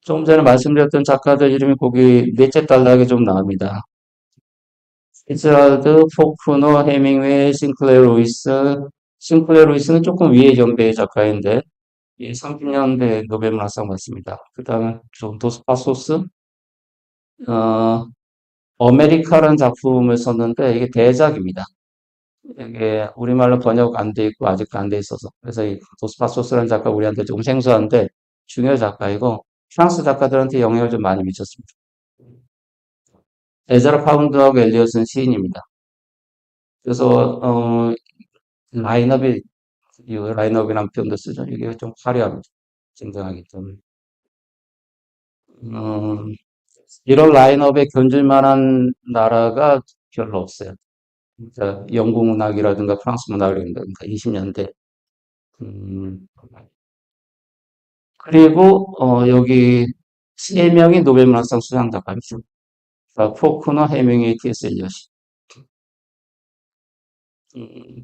좀 전에 말씀드렸던 작가들 이름이 거기 넷째 단락에 좀 나옵니다. 피츠제럴드, 포크너, 해밍웨이, 싱클레어 루이스는 조금 위에 경배의 작가인데 30년대 노벨문학상 받습니다. 그 다음에 도스파소스, 어, 어메리카라는 작품을 썼는데 이게 대작입니다. 이게 우리말로 번역 안 돼 있고 아직도 안 돼 있어서 그래서 이 도스파소스라는 작가 우리한테 조금 생소한데 중요 작가이고 프랑스 작가들한테 영향을 좀 많이 미쳤습니다. 에즈라 파운드하고 엘리엇은 시인입니다. 그래서 라인업이 이 라인업이라는 표현도 쓰죠. 이게 좀 화려합니다. 굉장하기 때문에 음, 이런 라인업에 견줄 만한 나라가 별로 없어요. 그러니까 영국 문학이라든가 프랑스 문학이라든가 20년대 그리고 여기 세 명이 노벨문학상 수상작가입니다. 포크너, 해밍웨이, T.S. eliot이.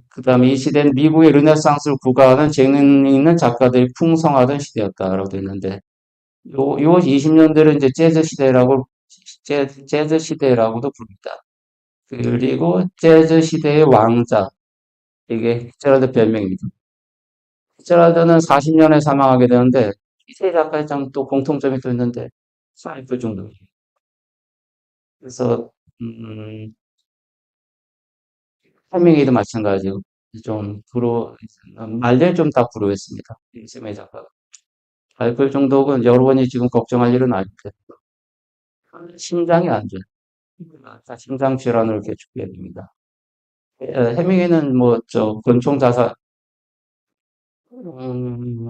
그 다음에 이 시대는 미국의 르네상스를 구가하는 재능 있는 작가들이 풍성하던 시대였다라고 되어 있는데, 요 20년대를 이제 재즈 시대라고도 부릅니다. 그리고 재즈 시대의 왕자, 이게 피츠제럴드 별명입니다. 피츠제럴드는 40년에 사망하게 되는데, 이 세 작가의 또 공통점이 또 있는데, 사이클 정도. 그래서, 음, 해밍웨이도 마찬가지고, 말들 좀 다 불허했습니다. 이세미 작가가. 알걸 정도면 여러분이 지금 걱정할 일은 아닌데, 심장이 안 좋아요. 다 심장 질환으로 이렇게 죽게 됩니다. 해밍웨이는 뭐, 권총 자살, 음,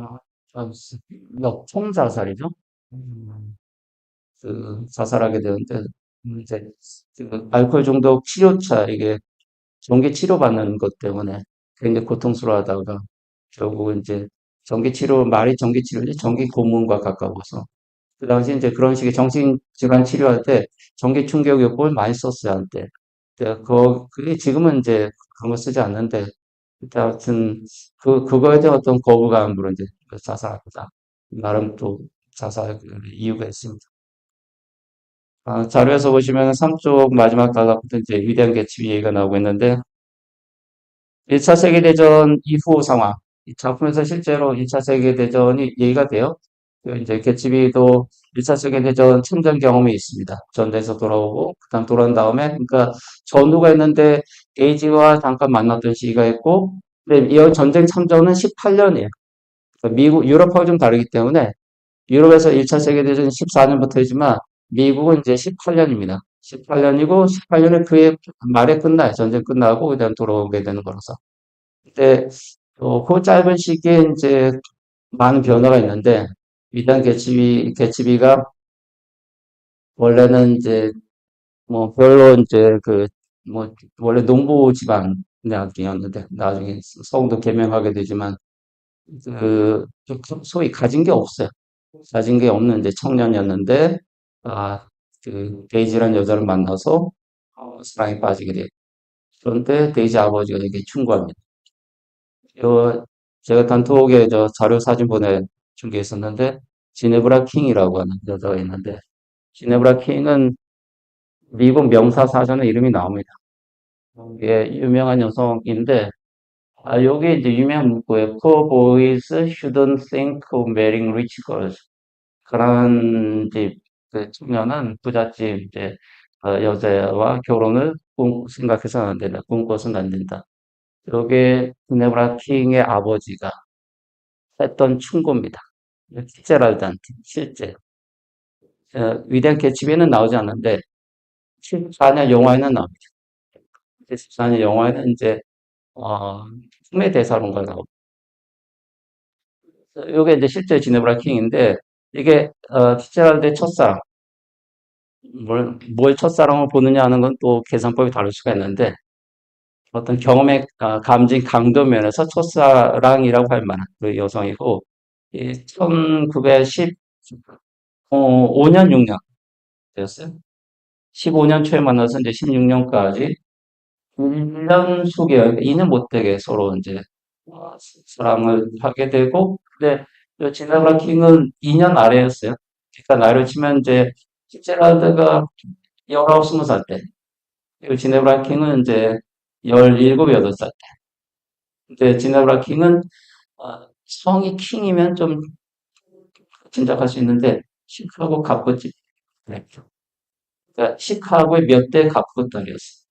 역총 자살이죠. 음, 자살하게 되는데, 이제, 알코올 중독 치료차, 이게 전기 치료받는 것 때문에 굉장히 고통스러워하다가 결국은 이제 말이 전기 치료지 전기 고문과 가까워서 그 당시 이제 그런 식의 정신질환 치료할 때 전기 충격요법을 많이 썼어요, 한때. 그게 지금은 이제 그런 거 쓰지 않는데, 그때 하여튼, 그거에 대한 어떤 거부감으로 이제 자살하다. 나름 또 자살 이유가 있습니다. 자료에서 보시면 3쪽 마지막 단락부터 이제 위대한 개츠비 얘기가 나오고 있는데, 1차 세계대전 이후 상황. 이 작품에서 실제로 1차 세계대전이 얘기가 돼요. 그 이제 개츠비도 1차 세계대전 참전 경험이 있습니다. 전대에서 돌아오고, 그다음 돌아온 다음에, 그러니까 전후가 있는데, 게이지와 잠깐 만났던 시기가 있고, 근데 이 전쟁 참전은 18년이에요. 미국, 유럽하고 좀 다르기 때문에, 유럽에서 1차 세계대전 14년부터이지만, 미국은 이제 18년입니다. 18년이고, 18년에 그해 말에 끝나요. 전쟁 끝나고, 그다음 돌아오게 되는 거라서. 근데, 그 짧은 시기에 이제 많은 변화가 있는데, 위대한 개츠비가 원래는 이제 뭐 별로 이제 뭐 원래 농부 집안 대학이었는데 나중에 성도 개명하게 되지만 좀 소위 가진 게 없어요. 가진 게 없는 이제 청년이었는데 아, 데이지라는 여자를 만나서 사랑에 빠지게 돼요. 그런데 데이지 아버지가 되게 충고합니다. 요 제가 단톡에 저 자료 사진 보내준 게 있었는데 지네브라 킹이라고 하는 여자가 있는데 지네브라 킹은 미국 명사 사전에 이름이 나옵니다. 예, 유명한 여성인데, 여기 이제 유명한 문구에 Poor boys shouldn't think of marrying rich girls. 그런 집, 그 청년은 부잣집 이제 여자와 결혼을 생각해서는 안 된다. 꿈꿔서는 안 된다. 요게 드네브라 킹의 아버지가 했던 충고입니다. 피제랄드한테 실제 위대한 개츠비에는 나오지 않는데 14년 영화에는 나옵니다. 14년 영화에는 이제 품의 대사론가 나오고 요게 이제 실제 지네브라 킹인데 이게 피츠제랄드의 첫사랑 뭘 첫사랑을 보느냐 하는 건 또 계산법이 다를 수가 있는데 어떤 경험의 감정 강도 면에서 첫사랑이라고 할 만한 그 여성이고 이 1915년 6년 되었어요. 15년 초에 만나서 이제 16년까지 1년 속에 2년 못 되게 서로 이제 사랑을 하게 되고 근데 지네브라 킹은 2년 아래였어요. 그러니까 나이로 치면 이제 피츠제랄드가 19, 20살 때 그리고 지네브라 킹은 이제 17, 8살 때. 근데 지네브라 킹은 성이 킹이면 좀 짐작할 수 있는데 시카고 갑부집 그러니까 시카고의 몇 대 갑부 딸이었어.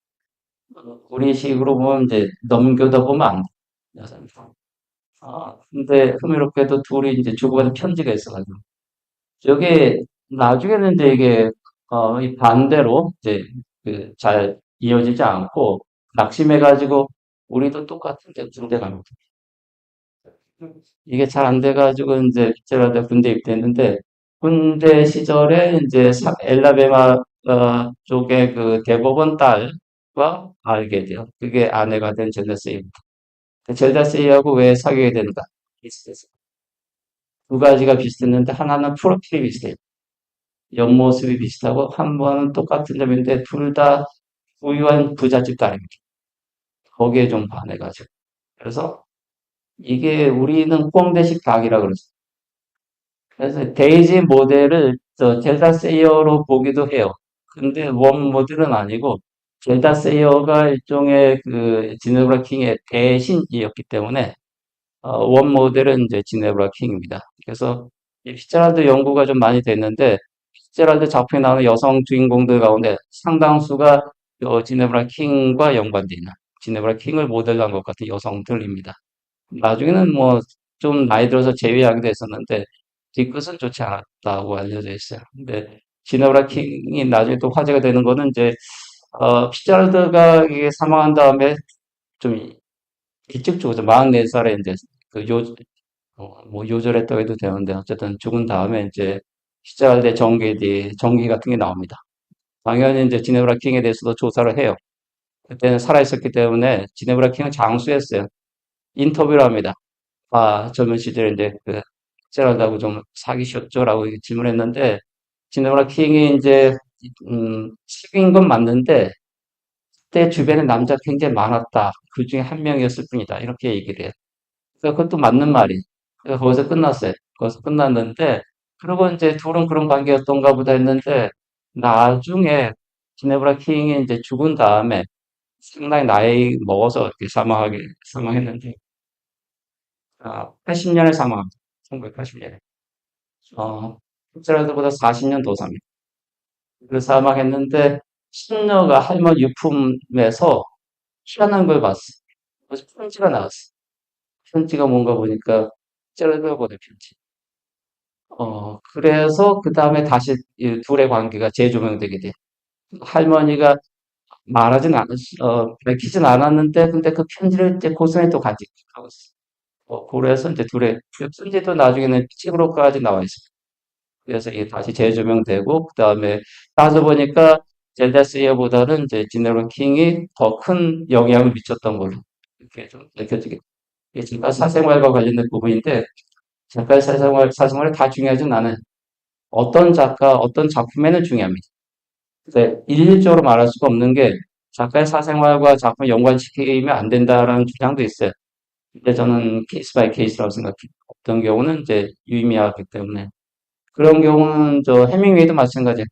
우리 식으로 보면 이제 넘겨다 보면 안 돼. 근데 흥미롭게도 둘이 이제 주고받은 편지가 있어가지고 저게 나중에는 이제 이게 이 반대로 이제 잘 이어지지 않고 낙심해가지고 우리도 똑같은데 군대 가면 이게 잘 안 돼가지고 이제 제가 군대 입대했는데 군대 시절에 이제 엘라베마 쪽에 그 대법원 딸과 알게 돼요. 그게 아내가 된 젤다 세이입니다. 젤다 세이하고 왜 사귀게 되는가? 비슷해서 두 가지가 비슷했는데 하나는 프로필이 비슷해요. 옆모습이 비슷하고 한 번은 똑같은 점인데 둘 다 부유한 부잣집 딸입니다. 거기에 좀 반해가지고. 그래서 이게 우리는 꽁대식 닭이라 그러죠. 그래서 데이지 모델을 젤다 세이어로 보기도 해요. 근데 원 모델은 아니고 젤다 세이어가 일종의 그 지네브라 킹의 대신이었기 때문에 원 모델은 이제 지네브라 킹입니다. 그래서 이 피츠제랄드 연구가 좀 많이 됐는데 피츠제랄드 작품에 나오는 여성 주인공들 가운데 상당수가 지네브라 킹과 연관되어 있는 지네브라 킹을 모델로 한 것 같은 여성들입니다. 나중에는 뭐 좀 나이 들어서 제외하기도 했었는데 뒤끝은 좋지 않았다고 알려져 있어요. 근데 지네브라 킹이 나중에 또 화제가 되는 거는 이제 피츠제랄드가 이게 사망한 다음에 좀 일찍 죽었죠. 44살에 이제 그 뭐 요절했다고 해도 되는데 어쨌든 죽은 다음에 이제 피츠제랄드의 정기 같은 게 나옵니다. 당연히 이제 지네브라 킹에 대해서도 조사를 해요. 그때는 살아있었기 때문에 지네브라 킹은 장수했어요. 인터뷰를 합니다. 젊은 시절에 이제 피츠제랄드하고 좀 사귀셨죠라고 질문했는데 지네브라 킹이 이제 사귄 건 맞는데 그때 주변에 남자 굉장히 많았다. 그 중에 한 명이었을 뿐이다. 이렇게 얘기를 해요. 그러니까 그것도 맞는 말이. 그러니까 거기서 끝났어요. 거기서 끝났는데, 그리고 이제 둘은 그런 관계였던가 보다 했는데, 나중에 지네브라 킹이 이제 죽은 다음에 상당히 나이 먹어서 이렇게 사망했는데, 80년에 사망합니다. 1980년에. 피츠제럴드보다 40년 더 삽니다. 그 사망했는데, 손녀가 할머니 유품에서 희한한 걸 봤어. 그래서 편지가 나왔어. 편지가 뭔가 보니까, 피츠제럴드가 보낸 편지. 그래서 그 다음에 다시 이 둘의 관계가 재조명되게 돼. 할머니가 말하진 밝히진 않았는데, 근데 그 편지를 이제 고스란히 또 간직하고 있어. 그래서 이제 둘의, 그 편지도 나중에는 책으로까지 나와 있어. 그래서 이게 다시 재조명되고, 그 다음에 따져보니까 젤다스이어보다는 이제 지네로 킹이 더 큰 영향을 미쳤던 걸로 이렇게 좀 느껴지게. 이게 작가 사생활과 관련된 부분인데, 작가의 사생활이 다 중요하진 않아요. 어떤 작가, 어떤 작품에는 중요합니다. 근데 일률적으로 말할 수가 없는 게 작가의 사생활과 작품을 연관시키면 안 된다라는 주장도 있어요. 근데 저는 케이스 바이 케이스라고 생각해요. 어떤 경우는 이제 유의미하기 때문에. 그런 경우는 저 해밍웨이도 마찬가지예요.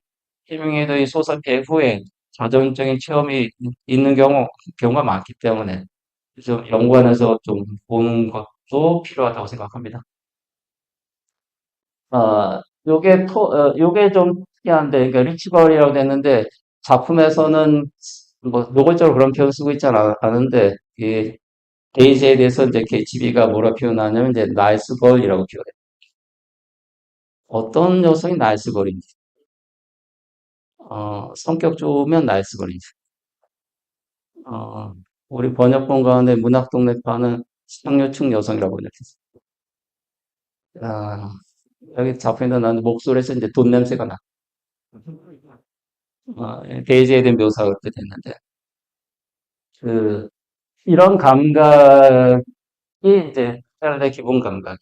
해밍웨이도 이 소설 배후에 자전적인 체험이 있는 경우가 많기 때문에 좀 연관해서 좀 보는 것도 필요하다고 생각합니다. 요게 좀 특이한데, 그러니까 리치버리라고 됐는데, 작품에서는 뭐 노골적으로 그런 표현 쓰고 있지 않은데, 이 데이지에 대해서 이제 KGB가 뭐라 표현하냐면, 이제 나이스 걸이라고 표현해요. 어떤 여성이 나이스 걸인지, 성격 좋으면 나이스 걸인지, 어, 우리 번역본 가운데 문학동네파는 상류층 여성이라고 번역했어요. 아, 여기 작품에도 나는 목소리에서 이제 돈 냄새가 나. 데이지에 대한 묘사가 그렇게 됐는데, 그, 이런 감각이 이제 피츠제럴드의 기본 감각.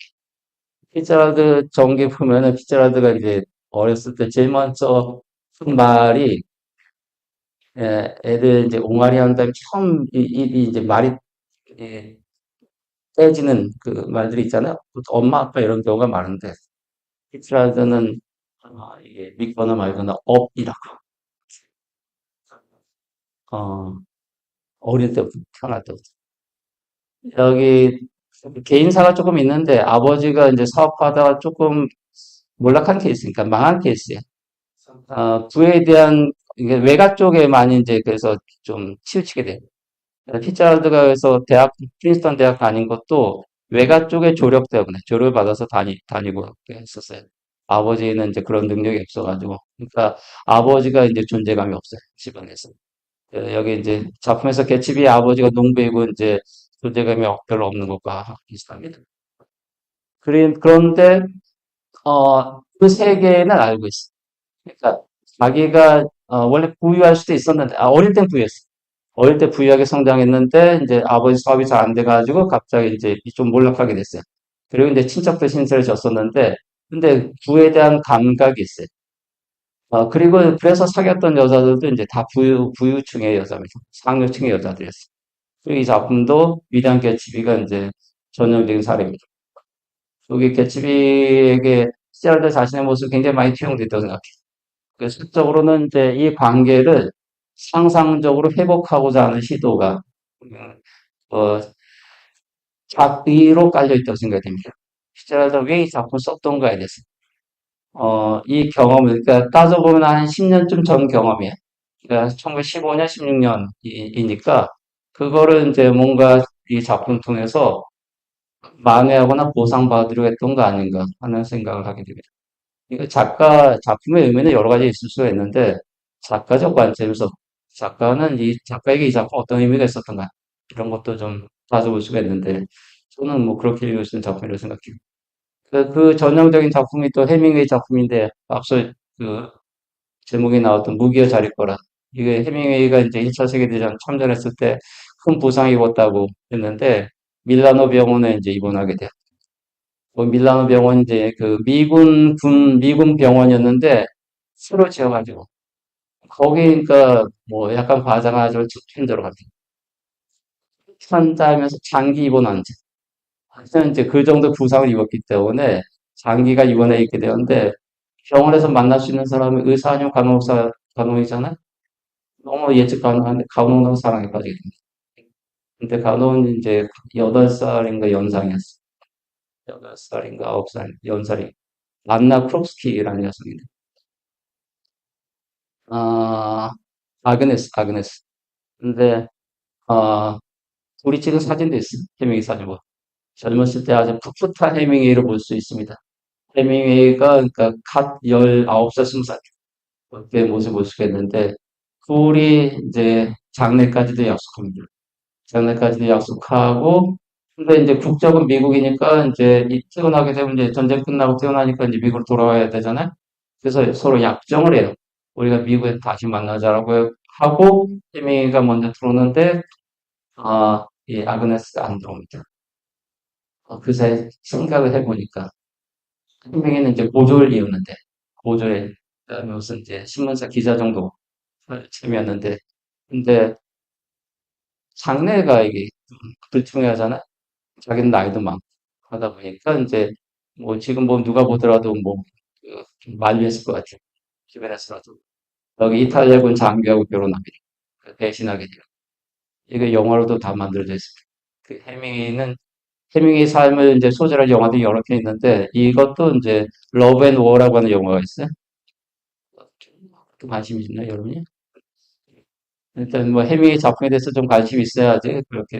피츠제럴드 전기 보면은 피츠제럴드가 이제 어렸을 때 제일 먼저 쓴 말이 애들 이제 옹알이 한 다음에 처음 입이 이제 말이 예, 떼지는 그 말들이 있잖아요. 엄마 아빠 이런 경우가 많은데 피츠제럴드는 이게 믿거나 말거나 업이라고 어, 어릴 때부터 태어날 때부터 여기 개인사가 조금 있는데 아버지가 이제 사업하다가 조금 몰락한 케이스니까 망한 케이스예요. 부에 대한 이게 외가 쪽에 많이 이제 그래서 좀 치우치게 돼요. 피츠제럴드가 그래서 프린스턴 대학 다닌 것도 외가 쪽의 조력 때문에 조력을 받아서 다니고 했었어요. 아버지는 이제 그런 능력이 없어가지고 그러니까 아버지가 이제 존재감이 없어요 집안에서. 여기 이제 작품에서 개츠비의 아버지가 농부이고 이제 존재감이 별로 없는 것과 비슷합니다. 그런데 그 세계는 알고 있어. 그러니까 자기가 원래 부유할 수도 있었는데 어릴 땐 부유했어. 어릴 때 부유하게 성장했는데 이제 아버지 사업이 잘 안 돼가지고 갑자기 이제 좀 몰락하게 됐어요. 그리고 이제 친척들 신세를 졌었는데 근데 부에 대한 감각이 있어요. 그리고 그래서 사귀었던 여자들도 이제 다 부유층의 여자입니다. 상류층의 여자들이었어요. 그리고 이 작품도 위대한 개츠비가 이제 전형적인 사례입니다. 여기 개츠비에게 피츠제럴드 자신의 모습이 굉장히 많이 투영됐다고 생각해요. 그래서 적으로는 이제 이 관계를 상상적으로 회복하고자 하는 시도가 어, 작의로 깔려 있다고 생각이 됩니다. 피츠제럴드가 왜 이 작품을 썼던가에 대해서 이 경험을 그러니까 따져보면 한 10년쯤 전 경험이에요. 그러니까 1915년, 16년이니까 그거를 이제 뭔가 이 작품 통해서 만회하거나 보상받으려 했던 거 아닌가 하는 생각을 하게 됩니다. 이거 작품의 의미는 여러 가지 있을 수가 있는데, 작가적 관점에서, 작가는 작가에게 이 작품 어떤 의미가 있었던가, 이런 것도 좀 따져볼 수가 있는데, 저는 뭐 그렇게 읽을 수 있는 작품이라고 생각해요. 그 전형적인 작품이 또 해밍웨이 작품인데, 앞서 그 제목이 나왔던 무기여 자리 거라. 이게 해밍웨이가 이제 1차 세계대전 참전했을 때 큰 부상 입었다고 했는데, 밀라노 병원에 이제 입원하게 돼요. 밀라노 병원 이제 그 미군 병원이었는데 새로 지어가지고 거기 그러니까 뭐 약간 과장하자면 천대로 같은 천자하면서 장기 입원한 지 하여튼 이제 그 정도 부상을 입었기 때문에 장기가 입원해 있게 되었는데 병원에서 만날 수 있는 사람이 의사 아니면 간호사 간호이잖아요. 너무 예측 가능한데 간호는 사랑에 빠지게 됩니다. 근데 간호는 이제 8살인가 연상이었어. 8살인가 9살 연살이. 안나 크롭스키라는 여성인데, 아, 아그네스. 근데, 아, 우리 찍은 사진도 있어. 해밍웨이 사진 뭐. 젊었을 때 아주 풋풋한 해밍웨이를 볼 수 있습니다. 해밍웨이가, 그러니까, 갓 19살, 20살, 그때 모습을 볼 수가 있는데, 둘이 이제 장래까지도 약속합니다. 장래까지도 약속하고, 근데 이제 국적은 미국이니까 이제 태어나게 되면 이제 전쟁 끝나고 태어나니까 이제 미국으로 돌아와야 되잖아요. 그래서 서로 약정을 해요. 우리가 미국에 다시 만나자라고 하고, 해밍이가 먼저 들어오는데, 이 아그네스가 안 들어옵니다. 그 사이 생각을 해보니까, 해밍이는 이제 고졸 이었는데, 고졸에, 무슨 이제 신문사 기자 정도 참이었는데, 근데 장래가 이게 좀 불투명하잖아. 자기는 나이도 많고 하다 보니까 이제 뭐 지금 뭐 누가 보더라도 뭐좀 만류했을 것 같아요. 주변에서라도 여기 이탈리아군 장교하고 결혼하게 돼요. 배신하게 돼요. 이게 영화로도 다 만들어져 있습니다. 그 해밍웨이 삶을 이제 소재로 한 영화들이 여러 개 있는데 이것도 이제 러브 앤 워라고 하는 영화가 있어요. 좀 관심 있나요, 여러분이? 일단 뭐 해밍웨이 작품에 대해서 좀 관심이 있어야지 그렇게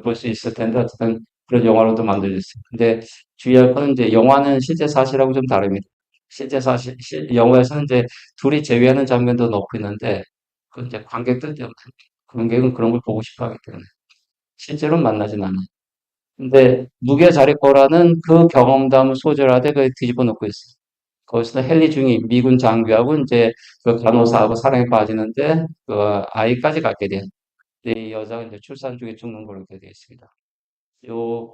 볼 수 있을 텐데 어쨌든 그런 영화로도 만들어졌어요. 근데 주의할 건 이제 영화는 실제 사실하고 좀 다릅니다. 실제 사실 영화에서는 이제 둘이 재회하는 장면도 넣고 있는데 그 이제 관객들 때문에 관객은 그런 걸 보고 싶어 하기 때문에 실제로는 만나진 않아요. 근데 무게 자리거라는 그 경험담을 소재로 하되 그 뒤집어 놓고 있어요. 거기서 헨리 중이 미군 장교하고 이제 그 간호사하고 사랑에 빠지는데 그 아이까지 갖게 돼요. 이 여자가 이제 출산 중에 죽는 걸로 이렇게 되어 있습니다.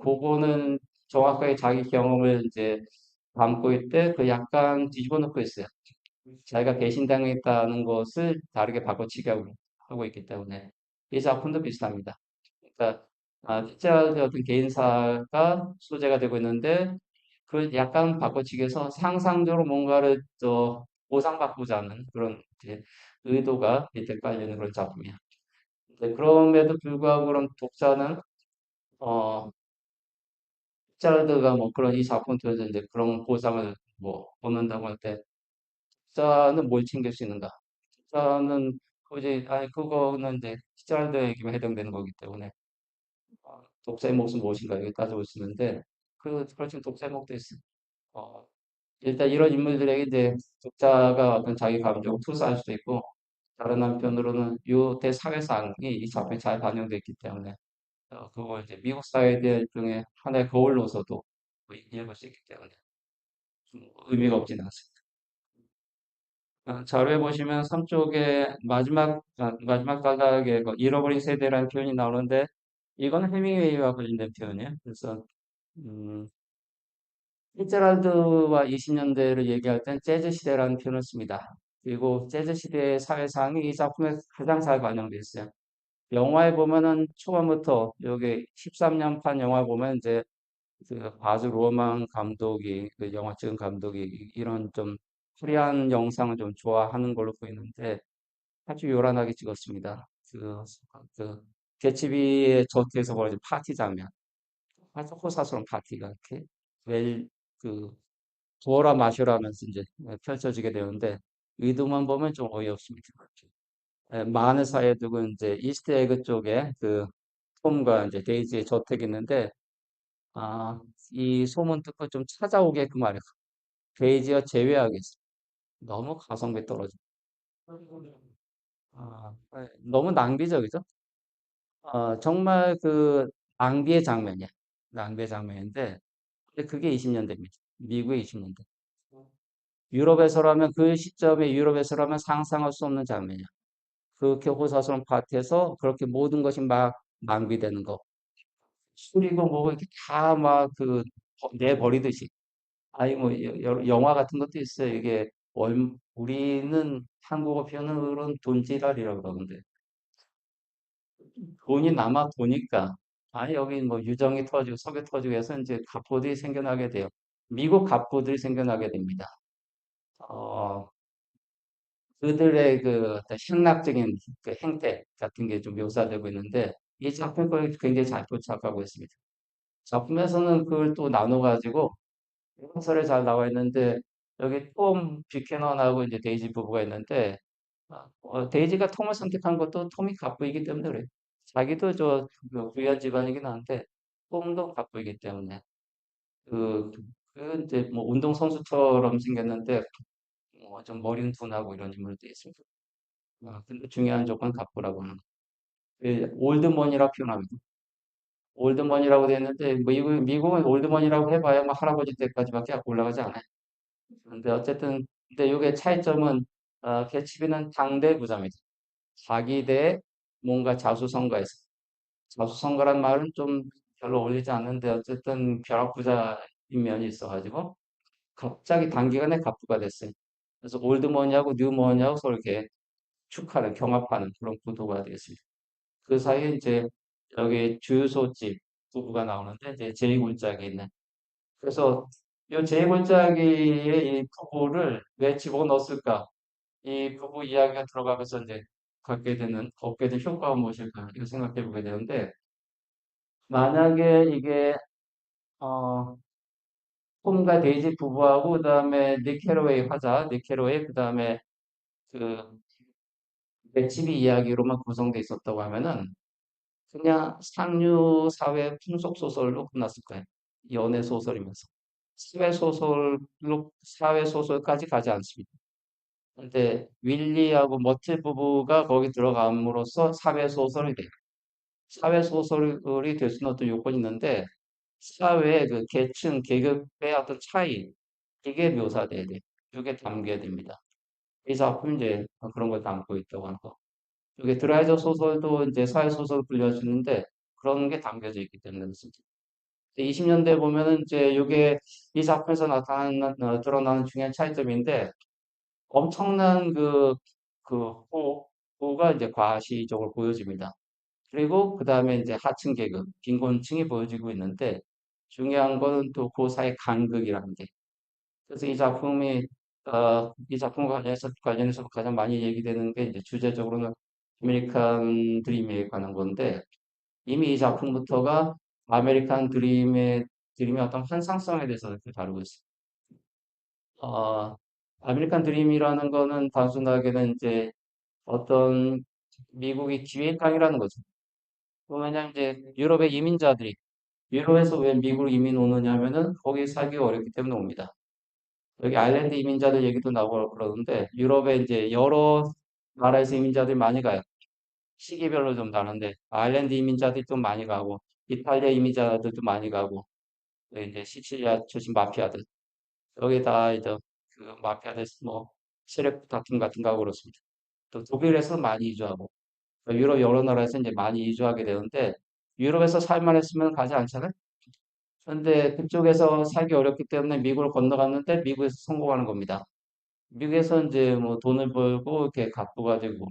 그거는 정확하게 자기 경험을 이제 담고 있대 그 약간 뒤집어 놓고 있어요. 자기가 배신당했다는 것을 다르게 바꿔치기 하고 있기 때문에 이 작품도 비슷합니다. 그러니까 피츠제럴드 어떤 개인사가 소재가 되고 있는데 그 약간 바꿔치기해서 상상적으로 뭔가를 또 보상받고자 하는 그런 이제 의도가 밑에 깔려 있는 그런 작품이야. 근데 그럼에도 불구하고 그럼 독자는 어 피츠제럴드가 뭐 그런 이 작품 통해서 이제 그런 보상을 뭐 얻는다고 할 때 독자는 뭘 챙길 수 있는가? 독자는 굳이 아니 그거는 이제 피츠제럴드에게만 해당되는 거기 때문에 독자의 몫은 무엇인가 이렇게 따져볼 수 있는데 그렇지만 독자의 몫도 있어. 어, 일단 이런 인물들에게 이제 독자가 어떤 자기 감정을 투사할 수도 있고 다른 한편으로는 요 대사회상이 이 작품에 잘 반영되어 있기 때문에 그걸 이제 미국 사회에 대한 일종의 하나의 거울로서도 읽을 수 있기 때문에 좀 의미가 없지는 않습니다. 자료에 보시면 3쪽에 마지막 단락에 그 잃어버린 세대라는 표현이 나오는데 이거는 해밍웨이와 관련된 표현이에요. 그래서 음, 피츠제럴드와 20년대를 얘기할 땐 재즈 시대라는 표현을 씁니다. 그리고 재즈 시대의 사회상이 이 작품에 가장 잘 반영되어 있어요. 영화에 보면은 초반부터 여기 13년판 영화 보면 이제 그 바즈 루어만 감독이 그 영화 찍은 감독이 이런 좀 프리한 영상을 좀 좋아하는 걸로 보이는데 아주 요란하게 찍었습니다. 그 개츠비의 저택에서 벌어진 파티 장면, 아주 호사스러운 파티가 이렇게 그 부어라 마셔라 하면서 이제 펼쳐지게 되는데 의도만 보면 좀 어이없습니다. 마흔 사이에 두고 이제 이스트에그 쪽에 그 톰과 이제 데이지의 저택이 있는데 이 소문 듣고 좀 찾아오게끔 하려 데이지가 제외하겠어. 너무 가성비 떨어져. 너무 낭비적이죠. 정말 그 낭비의 장면이야. 낭비의 장면인데 근데 그게 20년대입니다. 미국의 20년대. 유럽에서라면 그 시점에 유럽에서라면 상상할 수 없는 장면이야. 그렇게 호사스러운 파티에서 그렇게 모든 것이 막 낭비되는 거. 술이고 뭐고 이렇게 다 막 내버리듯이. 아니 뭐 영화 같은 것도 있어요. 이게 우리는 한국어 표현으로는 돈지랄이라고 그러는데 돈이 남아 도니까 여기 뭐 유정이 터지고 석유 터지고 해서 이제 갑부들이 생겨나게 돼요. 미국 갑부들이 생겨나게 됩니다. 어, 그들의 그 어떤 신학적인 그 행태 같은 게 좀 묘사되고 있는데 이 작품을 굉장히 잘 포착하고 있습니다. 작품에서는 그걸 또 나눠가지고 소설에 잘 나와 있는데 여기 톰 뷰캐넌하고 이제 데이지 부부가 있는데 데이지가 톰을 선택한 것도 톰이 갑부이기 때문에 그래. 자기도 그 부유한 집안이긴 한데 톰도 갑부이기 때문에 그, 그 이제 뭐 운동선수처럼 생겼는데 좀 머리는 둔하고 이런 인물도 있습니다. 근데 중요한 조건 갑부라고 하는 거. 올드머니라고 표현합니다. 올드머니라고 되어 있는데 미국은 올드머니라고 해봐야 뭐 할아버지 때까지밖에 올라가지 않아요. 근데 어쨌든 근데 이게 차이점은 개츠비는 당대 부자입니다. 자기 대 뭔가 자수성가에서 자수성가란 말은 좀 별로 어울리지 않는데 어쨌든 벼락부자인 면이 있어가지고 갑자기 단기간에 갑부가 됐어요. 그래서 올드머니하고 뉴머니하고 서로 이렇게 축하를 경합하는 그런 구도가 되겠습니다. 그 사이에 이제 여기 주유소집 부부가 나오는데 이제 제2골짜기에 있는 그래서 이 제2골짜기의 이 부부를 왜 집어넣었을까? 이 부부 이야기가 들어가면서 이제 얻게 된 효과가 무엇일까? 이거 생각해 보게 되는데 만약에 이게 어, 톰과 데이지 부부하고 그다음에 닉 캐로웨이 화자, 닉 캐로웨이 그다음에 그 맷집이 이야기로만 구성돼 있었다고 하면은 그냥 상류 사회 풍속 소설로 끝났을 거예요. 연애 소설이면서 사회 소설까지 가지 않습니다. 근데 윌리하고 머틸 부부가 거기 들어감으로써 사회 소설이 돼요. 사회 소설이 될 수는 어떤 요건이 있는데 사회의 그 계층, 계급의 어떤 차이 이게 묘사돼야 돼. 이게 담겨야 됩니다. 이 작품 이제 그런 걸 담고 있다고 하는 거. 이게 드라이저 소설도 이제 사회 소설 분류하시는데 그런 게 담겨져 있기 때문에 그렇습니다. 20년대 보면은 이제 이게 이 작품에서 드러나는 중요한 차이점인데 엄청난 호가 이제 과시적으로 보여집니다. 그리고 그 다음에 이제 하층 계급, 빈곤층이 보여지고 있는데 중요한 거는 또 그 사이 간극이라는 게. 그래서 이 작품과 관련해서 가장 많이 얘기되는 게 이제 주제적으로는 아메리칸 드림에 관한 건데 이미 이 작품부터가 드림의 어떤 환상성에 대해서 이렇게 다루고 있어요. 어, 아메리칸 드림이라는 거는 단순하게는 이제 어떤 미국이 기회의 땅이라는 거죠. 왜냐하면 이제 유럽에서 왜 미국으로 이민 오느냐 하면은 거기 살기가 어렵기 때문에 옵니다. 여기 아일랜드 이민자들 얘기도 나오고 그러는데 유럽에 이제 여러 나라에서 이민자들이 많이 가요. 시기별로 좀 다른데 아일랜드 이민자들이 좀 많이 가고 이탈리아 이민자들도 많이 가고 이제 시칠리아 출신 마피아들 여기 다 이제 그 마피아들 뭐 세력 다툼 같은 거 하고 그렇습니다. 또 독일에서 많이 이주하고 그러니까 유럽 여러 나라에서 이제 많이 이주하게 되는데 유럽에서 살만 했으면 가지 않잖아요. 그런데 그쪽에서 살기 어렵기 때문에 미국을 건너갔는데 미국에서 성공하는 겁니다. 미국에서 이제 뭐 돈을 벌고 이렇게 갑부가 되고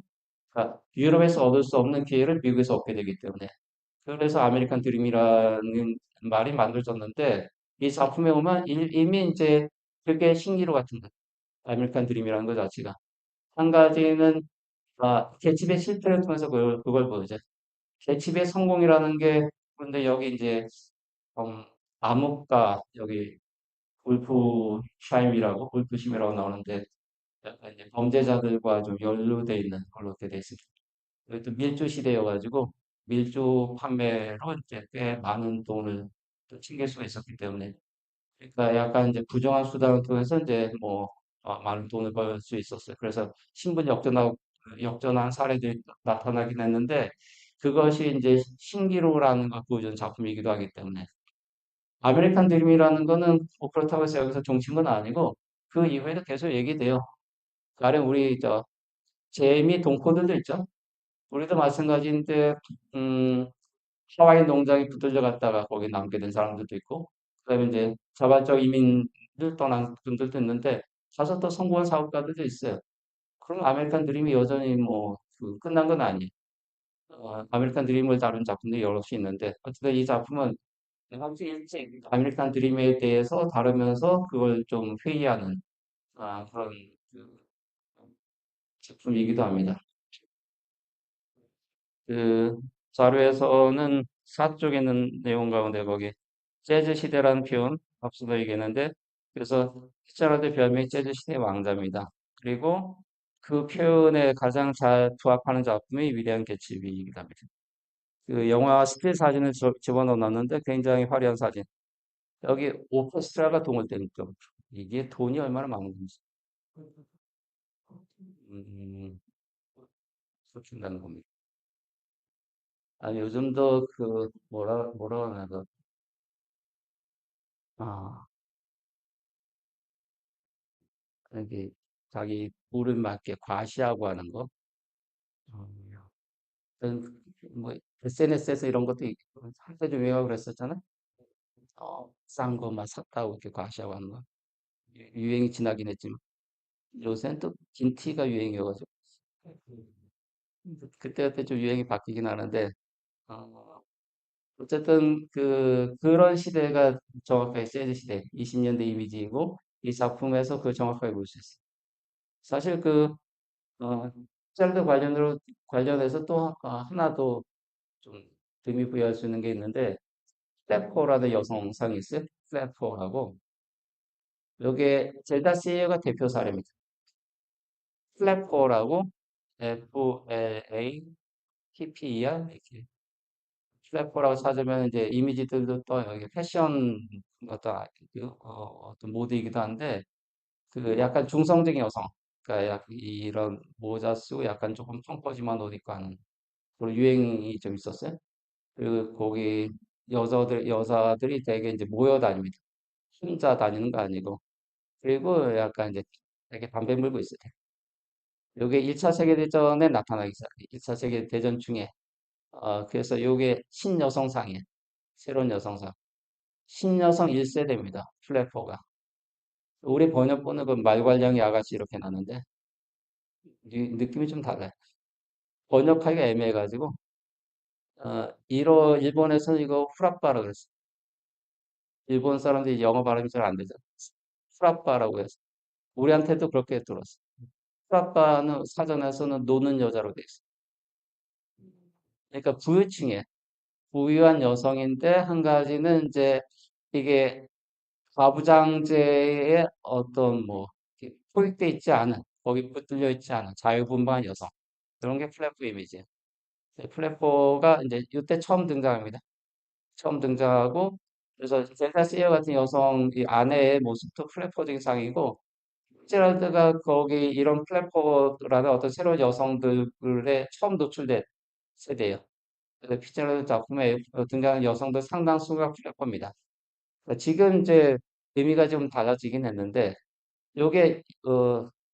그러니까 유럽에서 얻을 수 없는 기회를 미국에서 얻게 되기 때문에 그래서 아메리칸 드림이라는 말이 만들어졌는데 이 작품에 보면 이미 이제 그게 신기루 같은 거 아메리칸 드림이라는 것 자체가 한 가지는 개집의 실패를 통해서 그걸 보여줘. 개집의 성공이라는 게 근데 여기 이제 암흑가 여기 울프심이라고 나오는데 약간 이제 범죄자들과 좀 연루돼 있는 걸로 이렇게 돼 있습니다. 그리고 또 밀주 시대여가지고 밀주 판매로 이제 꽤 많은 돈을 또 챙길 수가 있었기 때문에 그러니까 약간 이제 부정한 수단을 통해서 이제 뭐 많은 돈을 벌 수 있었어요. 그래서 신분 역전한 사례들이 나타나긴 했는데 그것이 이제 신기루라는 걸 보여주는 작품이기도 하기 때문에 아메리칸 드림이라는 거는 뭐 그렇다고 해서 여기서 종친 건 아니고 그 이후에도 계속 얘기돼요. 가령 우리 제이미 동코들도 있죠. 우리도 마찬가지인데 음, 하와이 농장에 붙들려 갔다가 거기 남게 된 사람들도 있고 그다음에 이제 자발적 이민을 떠난 분들도 있는데 가서 또 성공한 사업가들도 있어요. 그럼 아메리칸 드림이 여전히 끝난 건 아니에요. 아메리칸 드림을 다룬 작품도 여럿이 있는데 어쨌든 이 작품은 확실히 일찍 아메리칸 드림에 대해서 다루면서 그걸 좀 회의하는 그런 그 작품이기도 합니다. 그 자료에서는 사쪽에 있는 내용 가운데 거기 재즈 시대라는 표현 앞서도 얘기했는데 그래서 피처럴드 별명이 재즈 시대의 왕자입니다. 그리고 그 표현에 가장 잘 부합하는 작품이 위대한 개츠비이기도 합니다. 그 영화 스틸 사진을 집어넣어 놨는데 굉장히 화려한 사진. 여기 오케스트라가 동원되니까 이게 돈이 얼마나 많은 건지 소춘다는 겁니다. 아니 요즘도 그 뭐라 하나 그 아, 여기 자기 물을 맞게 과시하고 하는 거. 어, 뭐 SNS에서 이런 것도 한때 좀 유행하고 그랬었잖아. 싼 거만 샀다고 이렇게 과시하고 하는 거. 유행이 지나긴 했지만 요새는 또 긴 티가 유행이어가지고 그때 좀 유행이 바뀌긴 하는데 어, 어쨌든 그런 시대가 정확하게 재즈 시대 20년대 이미지이고 이 작품에서 그 정확하게 볼 수 있어요. 사실 어, 짤드 관련해서 또 하나 더 좀 의미 부여할 수 있는 게 있는데 플래퍼라는 여성상이 있어요. 플래퍼라고 요게 젤다 시에가 대표 사례입니다. 플래퍼라고 FLAPPER 이렇게 플래퍼라고 찾으면 이제 이미지들도 또 여기 패션 어떤 모드이기도 한데 그 약간 중성적인 여성 그러니까 이런 모자 쓰고 약간 조금 펑퍼짐한 옷 입고 하는 그런 유행이 좀 있었어요. 그 거기 여자들이 되게 이제 모여 다닙니다. 혼자 다니는 거 아니고 그리고 약간 이제 되게 담배 물고 있어요. 요게 1차 세계대전에 나타나기 시작해요. 1차 세계대전 중에 그래서 요게 신여성상이에요. 새로운 여성상. 신여성 1세대입니다. 플래퍼가. 우리 번역본은 그 말괄량이 아가씨 이렇게 나는데 느낌이 좀 달라요. 번역하기가 애매해가지고 일본에서는 이거 후라빠라 그랬어요. 일본 사람들이 영어 발음이 잘 안 되죠. 후라빠라고 해서 우리한테도 그렇게 들었어요. 후라빠는 사전에서는 노는 여자로 돼 있어요. 그러니까 부유층에 부유한 여성인데 한 가지는 이제 이게 가부장제의 어떤 뭐 이렇게 포획돼 있지 않은 거기 붙들려 있지 않은 자유분방한 여성 그런 게 플래퍼 이미지예요. 플래퍼가 이제 이때 처음 등장합니다. 처음 등장하고 그래서 젤다 시어 같은 여성 이 아내의 모습도 플래퍼적인 상이고 피츠제랄드가 거기 이런 플래퍼라는 어떤 새로운 여성들의 처음 노출된 세대예요. 그래서 피츠제랄드 작품에 등장하는 여성들 상당수가 플래퍼입니다. 그러니까 지금 이제 의미가 좀 달라지긴 했는데 요게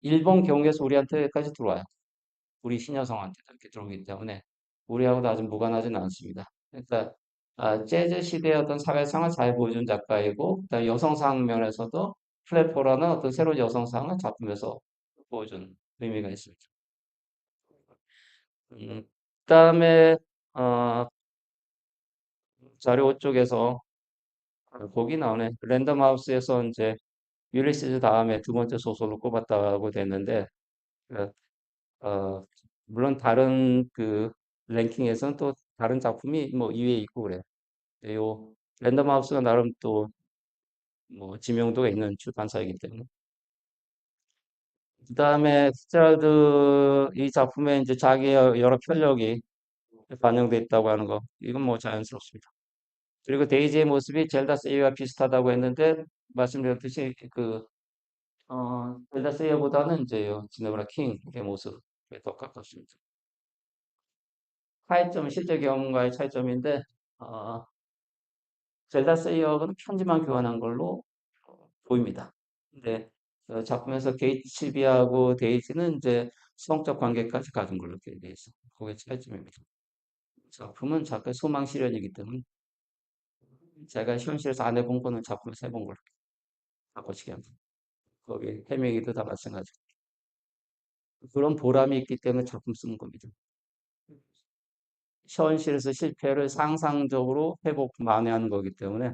일본 경우에서 우리한테까지 들어와요. 우리 신여성한테 이렇게 들어오기 때문에 우리하고도 아주 무관하지는 않습니다. 그러니까 재즈 시대의 어떤 사회상을 잘 보여준 작가이고 그다음에 여성상 면에서도 플랫포라는 어떤 새로운 여성상을 작품에서 보여준 의미가 있습니다. 그다음에 어, 자료 쪽에서 거기 나오네. 랜덤 하우스에서 이제 율리시즈 다음에 두 번째 소설로 꼽았다고 됐는데 그, 어, 물론 다른 그 랭킹에서는 또 다른 작품이 뭐 2위에 있고 그래요. 요 랜덤 하우스가 나름 또 뭐 지명도가 있는 출판사이기 때문에. 그다음에 피츠제럴드 이 작품에 이제 자기의 여러 편력이 반영돼 있다고 하는 거 이건 뭐 자연스럽습니다. 그리고 데이지의 모습이 젤다 세이와 비슷하다고 했는데 말씀드렸듯이 젤다 세이어보다는 이제 지네브라 킹의 모습에 더 가깝습니다. 차이점은 실제 경험과의 차이점인데 어, 젤다 세이어는 편지만 교환한 걸로 보입니다. 근데 작품에서 게이츠비하고 데이지는 이제 성적 관계까지 가진 걸로 되어 있어. 그게 차이점입니다. 작품은 작가의 소망 실현이기 때문에 제가 현실에서 안 해본 거는 작품에서 해본 걸로 바꿔치기 합니다. 거기 해명이도 다 마찬가지. 그런 보람이 있기 때문에 작품 쓰는 겁니다. 현실에서 실패를 상상적으로 회복, 만회하는 거기 때문에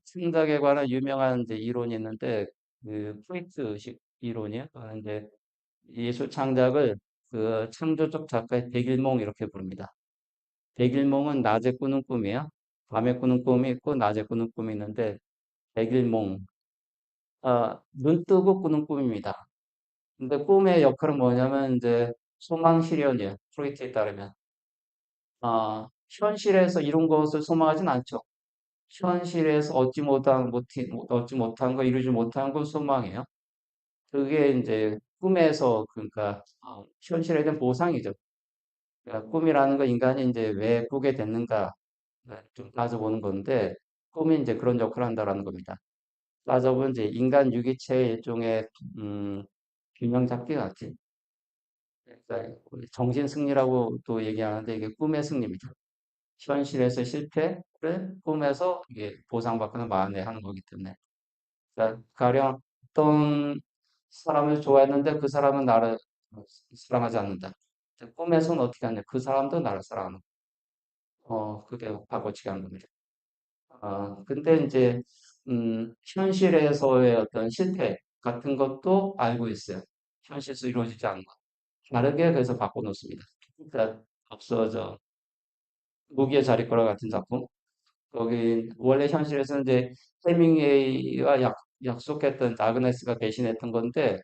창작에 관한 유명한 이제 이론이 있는데 그 프로이트식 이론이에요. 이제 예술 창작을 그 창조적 작가의 백일몽 이렇게 부릅니다. 백일몽은 낮에 꾸는 꿈이에요. 밤에 꾸는 꿈이 있고 낮에 꾸는 꿈이 있는데 백일몽. 눈 뜨고 꾸는 꿈입니다. 근데 꿈의 역할은 뭐냐면 이제 소망 실현이에요. 프로이트에 따르면. 현실에서 이룬 것을 소망하진 않죠. 현실에서 얻지 못한 거, 이루지 못한 걸 소망해요. 그게 이제 꿈에서, 그러니까, 현실에 대한 보상이죠. 그러니까 꿈이라는 거 인간이 이제 왜 꾸게 됐는가, 좀 따져보는 건데, 꿈이 이제 그런 역할을 한다라는 겁니다. 따져보면 이제 인간 유기체의 일종의, 음, 균형 잡기 같이. 그러니까 우리 정신 승리라고 또 얘기하는데 이게 꿈의 승리입니다. 현실에서 실패를 꿈에서 이게 보상받거나 만회하는 거기 때문에. 그러니까 가령 어떤 사람을 좋아했는데 그 사람은 나를 사랑하지 않는다. 꿈에서는 어떻게 하냐? 그 사람도 나를 사랑하는 그게 바꿔치기 하는 겁니다. 근데 이제, 현실에서의 어떤 실패 같은 것도 알고 있어요. 현실에서 이루어지지 않는 것. 다르게 그래서 바꿔놓습니다. 그러니까 앞서 무기의 자리거라 같은 작품. 거기 원래 현실에서는 이제 해밍웨이와 약속했던 아그네스가 배신했던 건데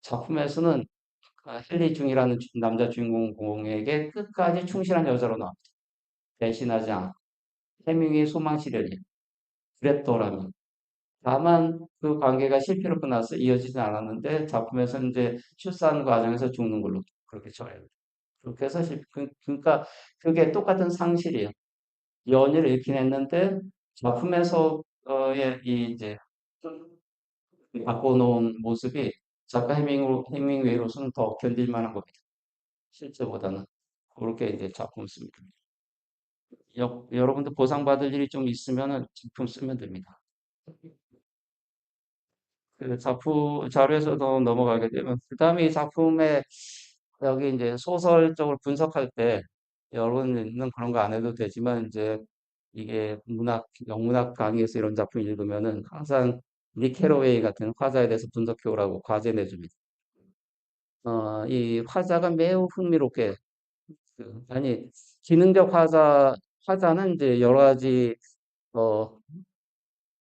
작품에서는 헨리 중이라는 남자 주인공에게 끝까지 충실한 여자로 나옵니다. 배신하지 않아. 해밍웨이 소망 실현이 그랬더라면. 다만 그 관계가 실패로 끝나서 이어지지 않았는데 작품에서는 이제 출산 과정에서 죽는 걸로 그렇게 처해요. 그렇게 해서 그러니까 그게 똑같은 상실이에요. 연애를 잃긴 했는데 작품에서의 이 이제 바꿔놓은 모습이 작가 해밍웨이로서는 더 견딜만한 겁니다. 실제보다는 그렇게 이제 작품 씁니다. 여러분도 보상받을 일이 좀 있으면은 작품 쓰면 됩니다. 그 작품 자료에서도 넘어가게 되면 그다음에 이 작품의 여기 이제 소설적으로 분석할 때 여러분은 그런 거 안 해도 되지만 이제 이게 영문학 강의에서 이런 작품 읽으면은 항상 닉 캐러웨이 같은 화자에 대해서 분석해 오라고 과제 내줍니다. 이 화자가 매우 흥미롭게 아니 기능적 화자는 이제 여러 가지 어,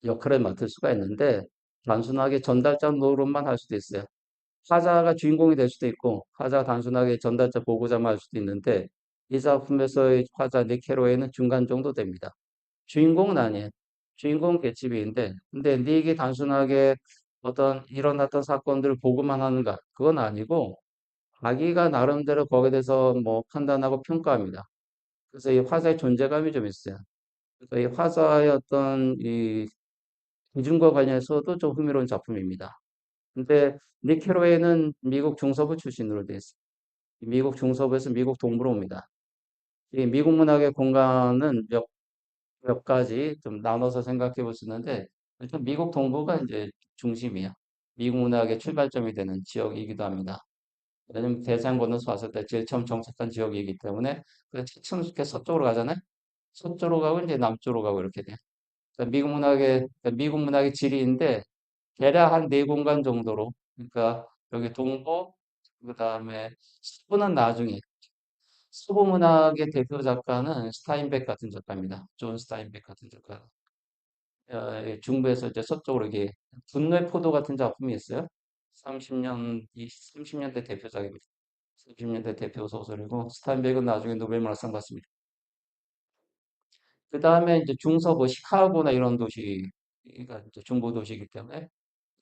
역할을 맡을 수가 있는데 단순하게 전달자 노릇만 할 수도 있어요. 화자가 주인공이 될 수도 있고 화자가 단순하게 전달자 보고자만 할 수도 있는데 이 작품에서의 화자 닉 캐러웨이는 중간 정도 됩니다. 주인공은 아니에요. 주인공은 개츠비인데, 근데 닉이 단순하게 어떤 일어났던 사건들을 보고만 하는가? 그건 아니고, 자기가 나름대로 거기에 대해서 뭐 판단하고 평가합니다. 그래서 이 화자의 존재감이 좀 있어요. 그래서 이 화자의 어떤 이 기준과 관련해서도 좀 흥미로운 작품입니다. 근데 닉 캐로웨이는 미국 중서부 출신으로 돼 있어요. 미국 중서부에서 미국 동부로 옵니다. 이 미국 문학의 공간은 몇 가지 좀 나눠서 생각해 볼 수 있는데, 일단 미국 동부가 이제 중심이에요. 미국 문학의 출발점이 되는 지역이기도 합니다. 왜냐면 대서양 건너서 왔을 때 제일 처음 정착한 지역이기 때문에, 그 천수께 서쪽으로 가잖아요. 서쪽으로 가고 이제 남쪽으로 가고 이렇게 돼요. 그러니까 미국 문학의 지리인데, 대략 한 네 공간 정도로, 그러니까 여기 동부, 그 다음에 서부는 나중에, 서부 문학의 대표 작가는 스타인백 같은 작가입니다. 존 스타인백 같은 작가. 중부에서 이제 서쪽으로 이게 분노의 포도 같은 작품이 있어요. 30년대 대표작입니다. 30년대 대표 소설이고 스타인백은 나중에 노벨문학상 받습니다. 그 다음에 이제 중서부 시카고나 이런 도시가 이제 중부 도시이기 때문에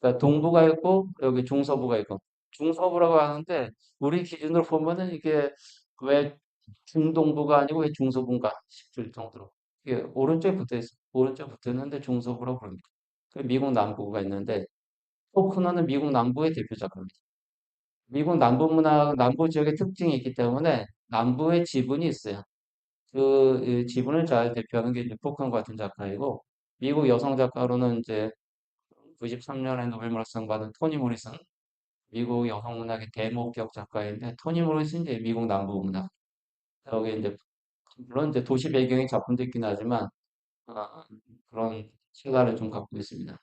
그러니까 동부가 있고 여기 중서부가 있고 중서부라고 하는데 우리 기준으로 보면은 이게 왜 중동부가 아니고 왜 중서부인가 싶을 정도로 이게 오른쪽에 붙어 있는데 중서부라고 부릅니다. 그 미국 남부가 있는데 포크너는 미국 남부의 대표 작가입니다. 미국 남부 지역의 특징이 있기 때문에 남부의 지분이 있어요. 그 지분을 잘 대표하는 게 이제 포크너 같은 작가이고 미국 여성 작가로는 이제 93년에 노벨문학상 받은 토니 모리슨 미국 여성 문학의 대목격 작가인데 토니 모리슨 이제 미국 남부 문학 여기 이제 물론 이제 도시 배경의 작품도 있긴 하지만 그런 시각을 좀 갖고 있습니다.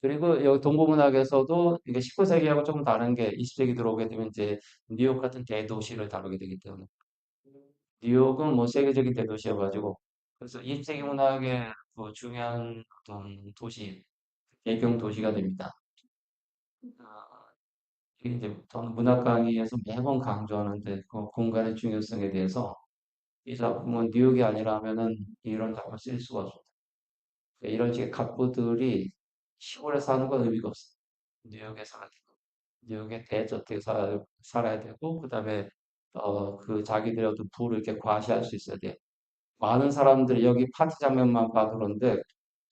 그리고 여기 동부문학에서도 이게 19세기하고 조금 다른 게 20세기 들어오게 되면 이제 뉴욕 같은 대도시를 다루게 되기 때문에 뉴욕은 뭐 세계적인 대도시여가지고 그래서 20세기 문학의 중요한 어떤 도시, 배경 도시가 됩니다. 아, 이게 이제 저는 문학 강의에서 매번 강조하는데 그 공간의 중요성에 대해서 이 작품은 뉴욕이 아니라면은 이런 작품을 쓸 수가 없습니다. 이런 식의 갑부들이 시골에 사는 건 의미가 없어요. 뉴욕에 살아야 되고, 뉴욕의 대저택에 살아야 되고, 그 다음에, 그 자기들의 어떤 부를 이렇게 과시할 수 있어야 돼요. 많은 사람들이 여기 파티 장면만 봐도 그런데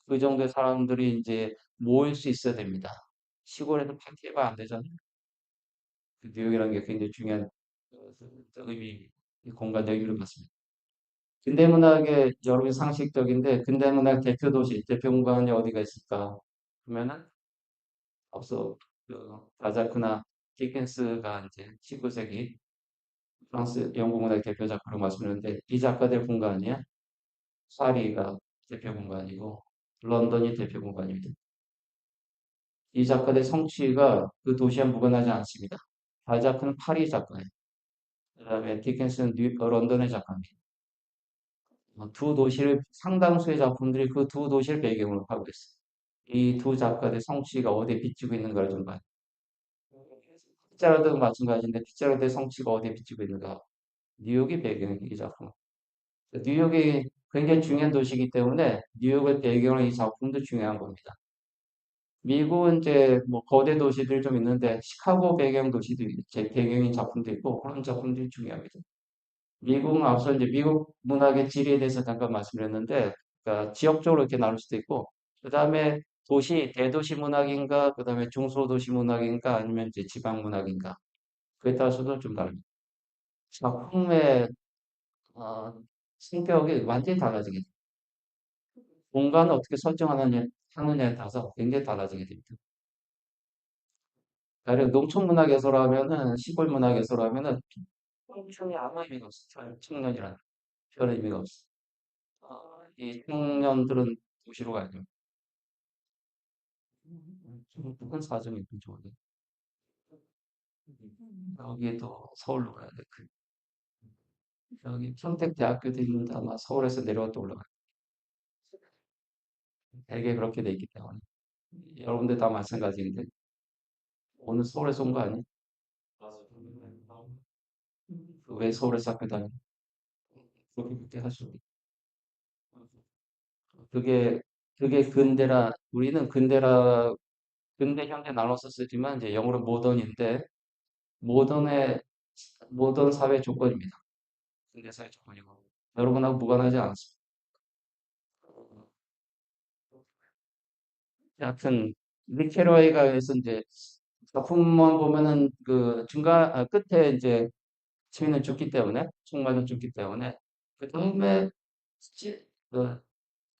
그 정도의 사람들이 이제 모일 수 있어야 됩니다. 시골에서 파티해봐야 안 되잖아요. 그 뉴욕이라는 게 굉장히 중요한 의미, 공간적 의미를 갖습니다. 근대문학의 여러분 상식적인데 근대문학 대표 도시, 대표 공간이 어디가 있을까? 그러면은 앞서 그 바자크나 디켄스가 이제 19세기 프랑스 영국 문학의 대표 작가로 말씀드렸는데 이 작가들 공간이야. 파리가 대표 공간이고 런던이 대표 공간입니다. 이 작가들 성취가 그 도시와 무관하지 않습니다. 발자크는 파리 작가예요. 그다음에 디켄스는 런던의 작가입니다. 두 도시를 상당수의 작품들이 그 두 도시를 배경으로 하고 있어요. 이 두 작가들의 성취가 어디에 비치고 있는가를 좀 봐요. 피자라드도 마찬가지인데 피자라드의 성취가 어디에 비치고 있는가. 뉴욕이 배경이에요, 이 작품. 뉴욕이 굉장히 중요한 도시이기 때문에 뉴욕을 배경으로 이 작품도 중요한 겁니다. 미국은 이제 뭐 거대 도시들이 좀 있는데 시카고 배경 도시도 제 배경인 작품도 있고 그런 작품들이 중요합니다. 미국은 앞서 이제 미국 문학의 지리에 대해서 잠깐 말씀드렸는데 그러니까 지역적으로 이렇게 나눌 수도 있고 그다음에 도시 대도시 문학인가 그다음에 중소도시 문학인가 아니면 이제 지방 문학인가 그에 따라서도 좀 다릅니다. 작품의 성격이 완전히 달라지게 됩니다. 공간을 어떻게 하느냐에 따라서 굉장히 달라지게 됩니다. 가령 농촌 문학에서라면은 시골 문학에서라면은 청년이 아무 의미가 없어요. 청년이라는 별 의미가 없어요. 이 청년들은 도시로 가야 됩니다. 좀 큰 사정이 좀 좋은데 여기도 서울로 가야 돼. 여기 평택대학교도 있는데 아마 서울에서 내려왔다 올라가요. 대개 그렇게 돼 있기 때문에 여러분들 다 마찬가지인데 오늘 서울에서 온 거 아니에요? 왜 서울에서 학교 다녀? 그렇게 할 수. 그게 우리는 근대 현대 나눠서 쓰지만 이제 영어로 모던인데 모던의 모던 사회 조건입니다. 근대 사회 조건이고 여러분하고 무관하지 않습니다. 하여튼 리케로이가 해서 이제 작품만 보면은 그 끝에 이제 주인은 죽기 때문에 총맞아 죽기 때문에 그 다음에 그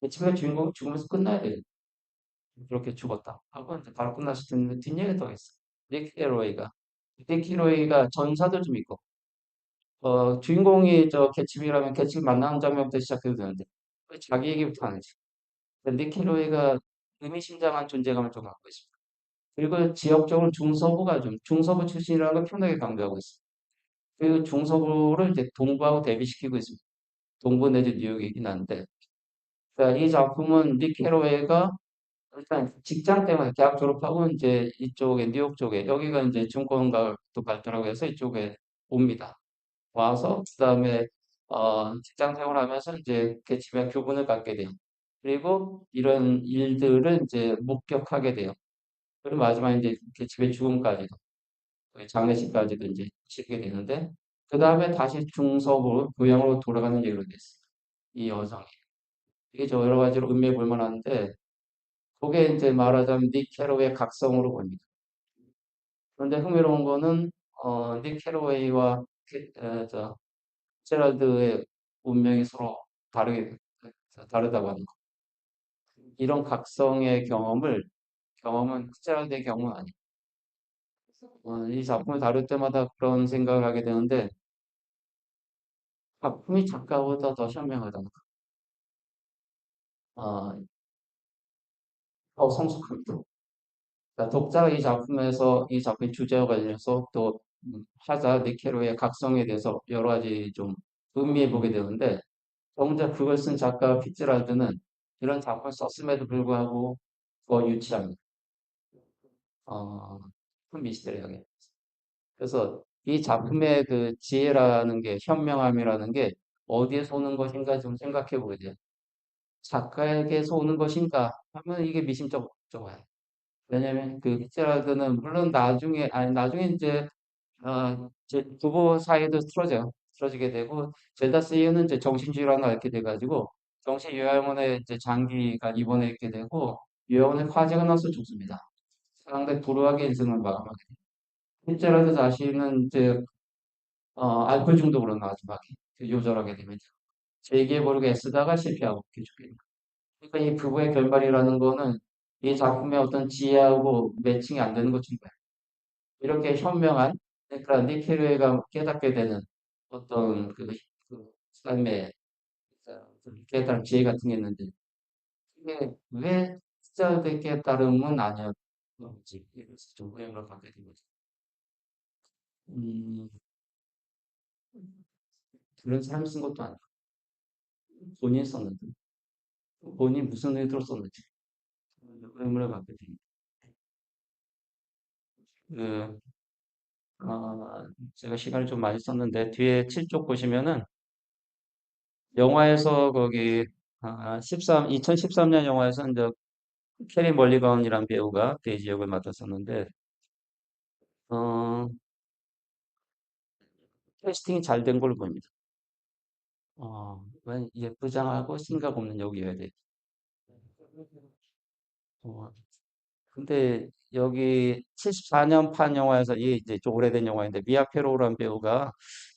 대치의 주인공 죽으면서 끝나야 돼요. 그렇게 죽었다 하고 이제 바로 끝났을 텐데 뒷얘기 더 있어. 닉키로이가 전사도 좀 있고 주인공이 저 개츠비라면 개츠비 만나는 장면부터 시작해도 되는데 왜 자기 얘기부터 하는지. 닉키로이가 의미심장한 존재감을 좀 갖고 있습니다. 그리고 지역적으로 중서부 출신이라는 걸 편하게 강조하고 있습니다. 그리고 중서부를 이제 동부하고 대비시키고 있습니다. 동부 내지 뉴욕이긴 한데 그러니까 이 작품은 닉 캐로웨이가 일단 직장 때문에 대학 졸업하고 이제 이쪽에 뉴욕 쪽에 여기가 이제 증권가도 발달하고 해서 이쪽에 옵니다. 와서 그다음에 직장 생활하면서 이제 그 집에 교분을 갖게 돼요. 그리고 이런 일들을 이제 목격하게 돼요. 그리고 마지막에 이제 그 집의 죽음까지도 그 장례식까지도 이제 치르게 되는데 그 다음에 다시 중서부 고향으로 돌아가는 얘기로 됐어요. 이 여성이. 이게 저 여러 가지로 의미해 볼 만한데 그게 이제 말하자면 닉 캐로의 각성으로 보입니다. 그런데 흥미로운 거는 닉 캐로웨이와 제랄드의 운명이 서로 다르다고 하는 거. 이런 각성의 경험은 제랄드의 경험은 아니에요. 이 작품을 다룰 때마다 그런 생각을 하게 되는데 작품이 작가보다 더 현명하다는 거. 어, 더 성숙합니다. 그러니까 독자가 이 작품에서 이 작품의 주제와 관련해서 또 화자 니케로의 각성에 대해서 여러 가지 좀 음미해 보게 되는데 정작 그걸 쓴 작가 피츠랄드는 이런 작품을 썼음에도 불구하고 그거 유치합니다. 어, 큰 미스테리하게. 그래서 이 작품의 그 지혜라는 게, 현명함이라는 게 어디에서 오는 것인가 좀 생각해 보게 돼요. 작가에게서 오는 것인가 하면 이게 미심쩍어요. 왜냐면 그 피츠제럴드는 물론 나중에, 아니, 나중에 이제, 이제 부부 사이도 틀어지게 되고, 젤다 세이어는 이제 정신주의라는 걸 앓게 돼가지고, 정신요양원에 이제 장기간 입원해 있게 되고, 요양원에 화재가 나서 죽습니다. 상당히 불우하게 인생을 마감하게 돼요. 피츠제럴드 자신은 이제 알코올 중독으로 마지막에 요절하게 됩니다. 재기해보려고 애쓰다가 실패하고 죽게 됩니다. 그러니까 이 부부의 결말이라는 거는 이 작품의 어떤 지혜하고 매칭이 안 되는 것인 거예요. 이렇게 현명한, 그러니까 니케르가 깨닫게 되는 어떤 그 삶의 깨달은 지혜 같은 게 있는데, 이게 왜 숫자의 깨달음은 아니었는지, 이래서 좀 의문을 갖게 된 거죠. 음, 그런 사람이 쓴 것도 아니고, 본인이 썼는데, 본인이 무슨 의도로 썼는지, 의문을 갖게 됩니다. 그, 제가 시간을 좀 많이 썼는데, 뒤에 7쪽 보시면은, 영화에서 거기, 2013년 영화에서 이제 캐리 멀리건이란 배우가 데이지 역을 맡았었는데, 어, 캐스팅이 잘 된 걸로 보입니다. 왜 예쁘장하고 생각 없는 역이어야 돼. 어, 근데 여기 74년판 영화에서 이게 이제 좀 오래된 영화인데 미아 페로우란 배우가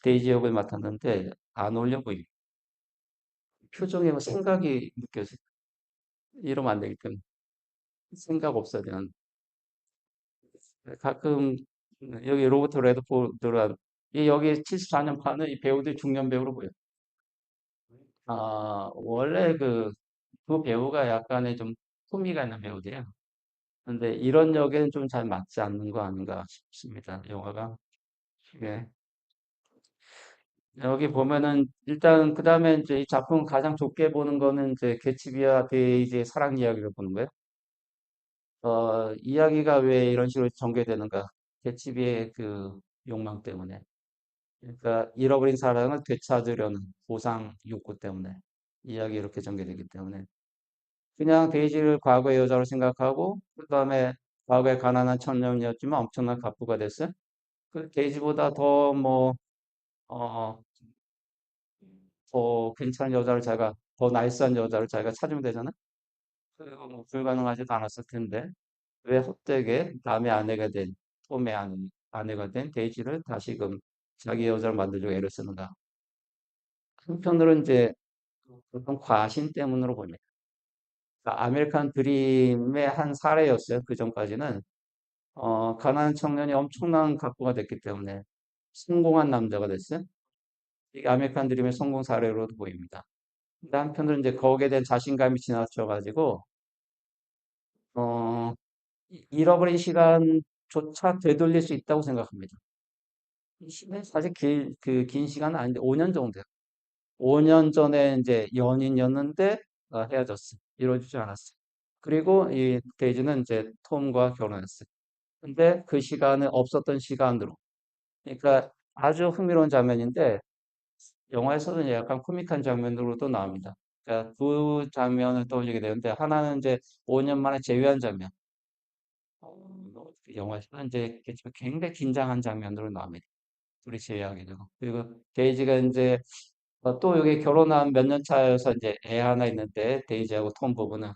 데이지 역을 맡았는데 안 어울려 보입니다. 표정에 뭐 생각이 느껴져요. 이러면 안 되기 때문에 생각 없어야 되는. 가끔 여기 로버트 레드포드란 이 여기 74년판은 이 배우들 중년 배우로 보여요. 원래 그 배우가 약간의 좀 품위가 있는 배우들이에요. 근데 이런 역에는 좀 잘 맞지 않는 거 아닌가 싶습니다. 영화가. 예. 여기 보면은 일단 그 다음에 이제 이 작품 가장 좋게 보는 거는 이제 개츠비와 데이지의 사랑 이야기를 보는 거예요. 이야기가 왜 이런 식으로 전개되는가? 개츠비의 그 욕망 때문에. 그러니까 잃어버린 사랑을 되찾으려는 보상 욕구 때문에 이야기 이렇게 전개되기 때문에 그냥 데이지를 과거의 여자로 생각하고 그다음에 과거에 가난한 청년이었지만 엄청난 갑부가 됐어요. 그 데이지보다 어, 더 괜찮은 여자를 더 나이스한 여자를 자기가 찾으면 되잖아. 그리고 뭐 불가능하지도 않았을 텐데 왜 헛되게 남의 아내가 된 톰의 아내가 된 데이지를 다시금 자기 여자를 만들려고 애를 쓰는가. 한편으로는 이제 어떤 과신 때문으로 봅니다. 그러니까 아메리칸 드림의 한 사례였어요. 그 전까지는 가난한 청년이 엄청난 각부가 됐기 때문에 성공한 남자가 됐어요. 이게 아메리칸 드림의 성공 사례로도 보입니다. 근데 한편으로는 이제 거기에 대한 자신감이 지나쳐가지고 어, 잃어버린 시간조차 되돌릴 수 있다고 생각합니다. 이 시간이 사실 긴 시간은 아닌데 5년 정도요. 5년 전에 이제 연인이었는데 헤어졌어요. 이루어지지 않았어요. 그리고 이 데이지는 이제 톰과 결혼했어요. 근데 그 시간은 없었던 시간으로. 그러니까 아주 흥미로운 장면인데 영화에서는 약간 코믹한 장면으로도 나옵니다. 그러니까 두 장면을 떠올리게 되는데 하나는 이제 5년 만에 재회한 장면. 그 영화에서는 이제 굉장히 긴장한 장면으로 나옵니다. 둘이 재회하게 되고. 그리고 데이지가 이제 또 여기 결혼한 몇 년 차여서 이제 애 하나 있는데 데이지하고 톰 부부는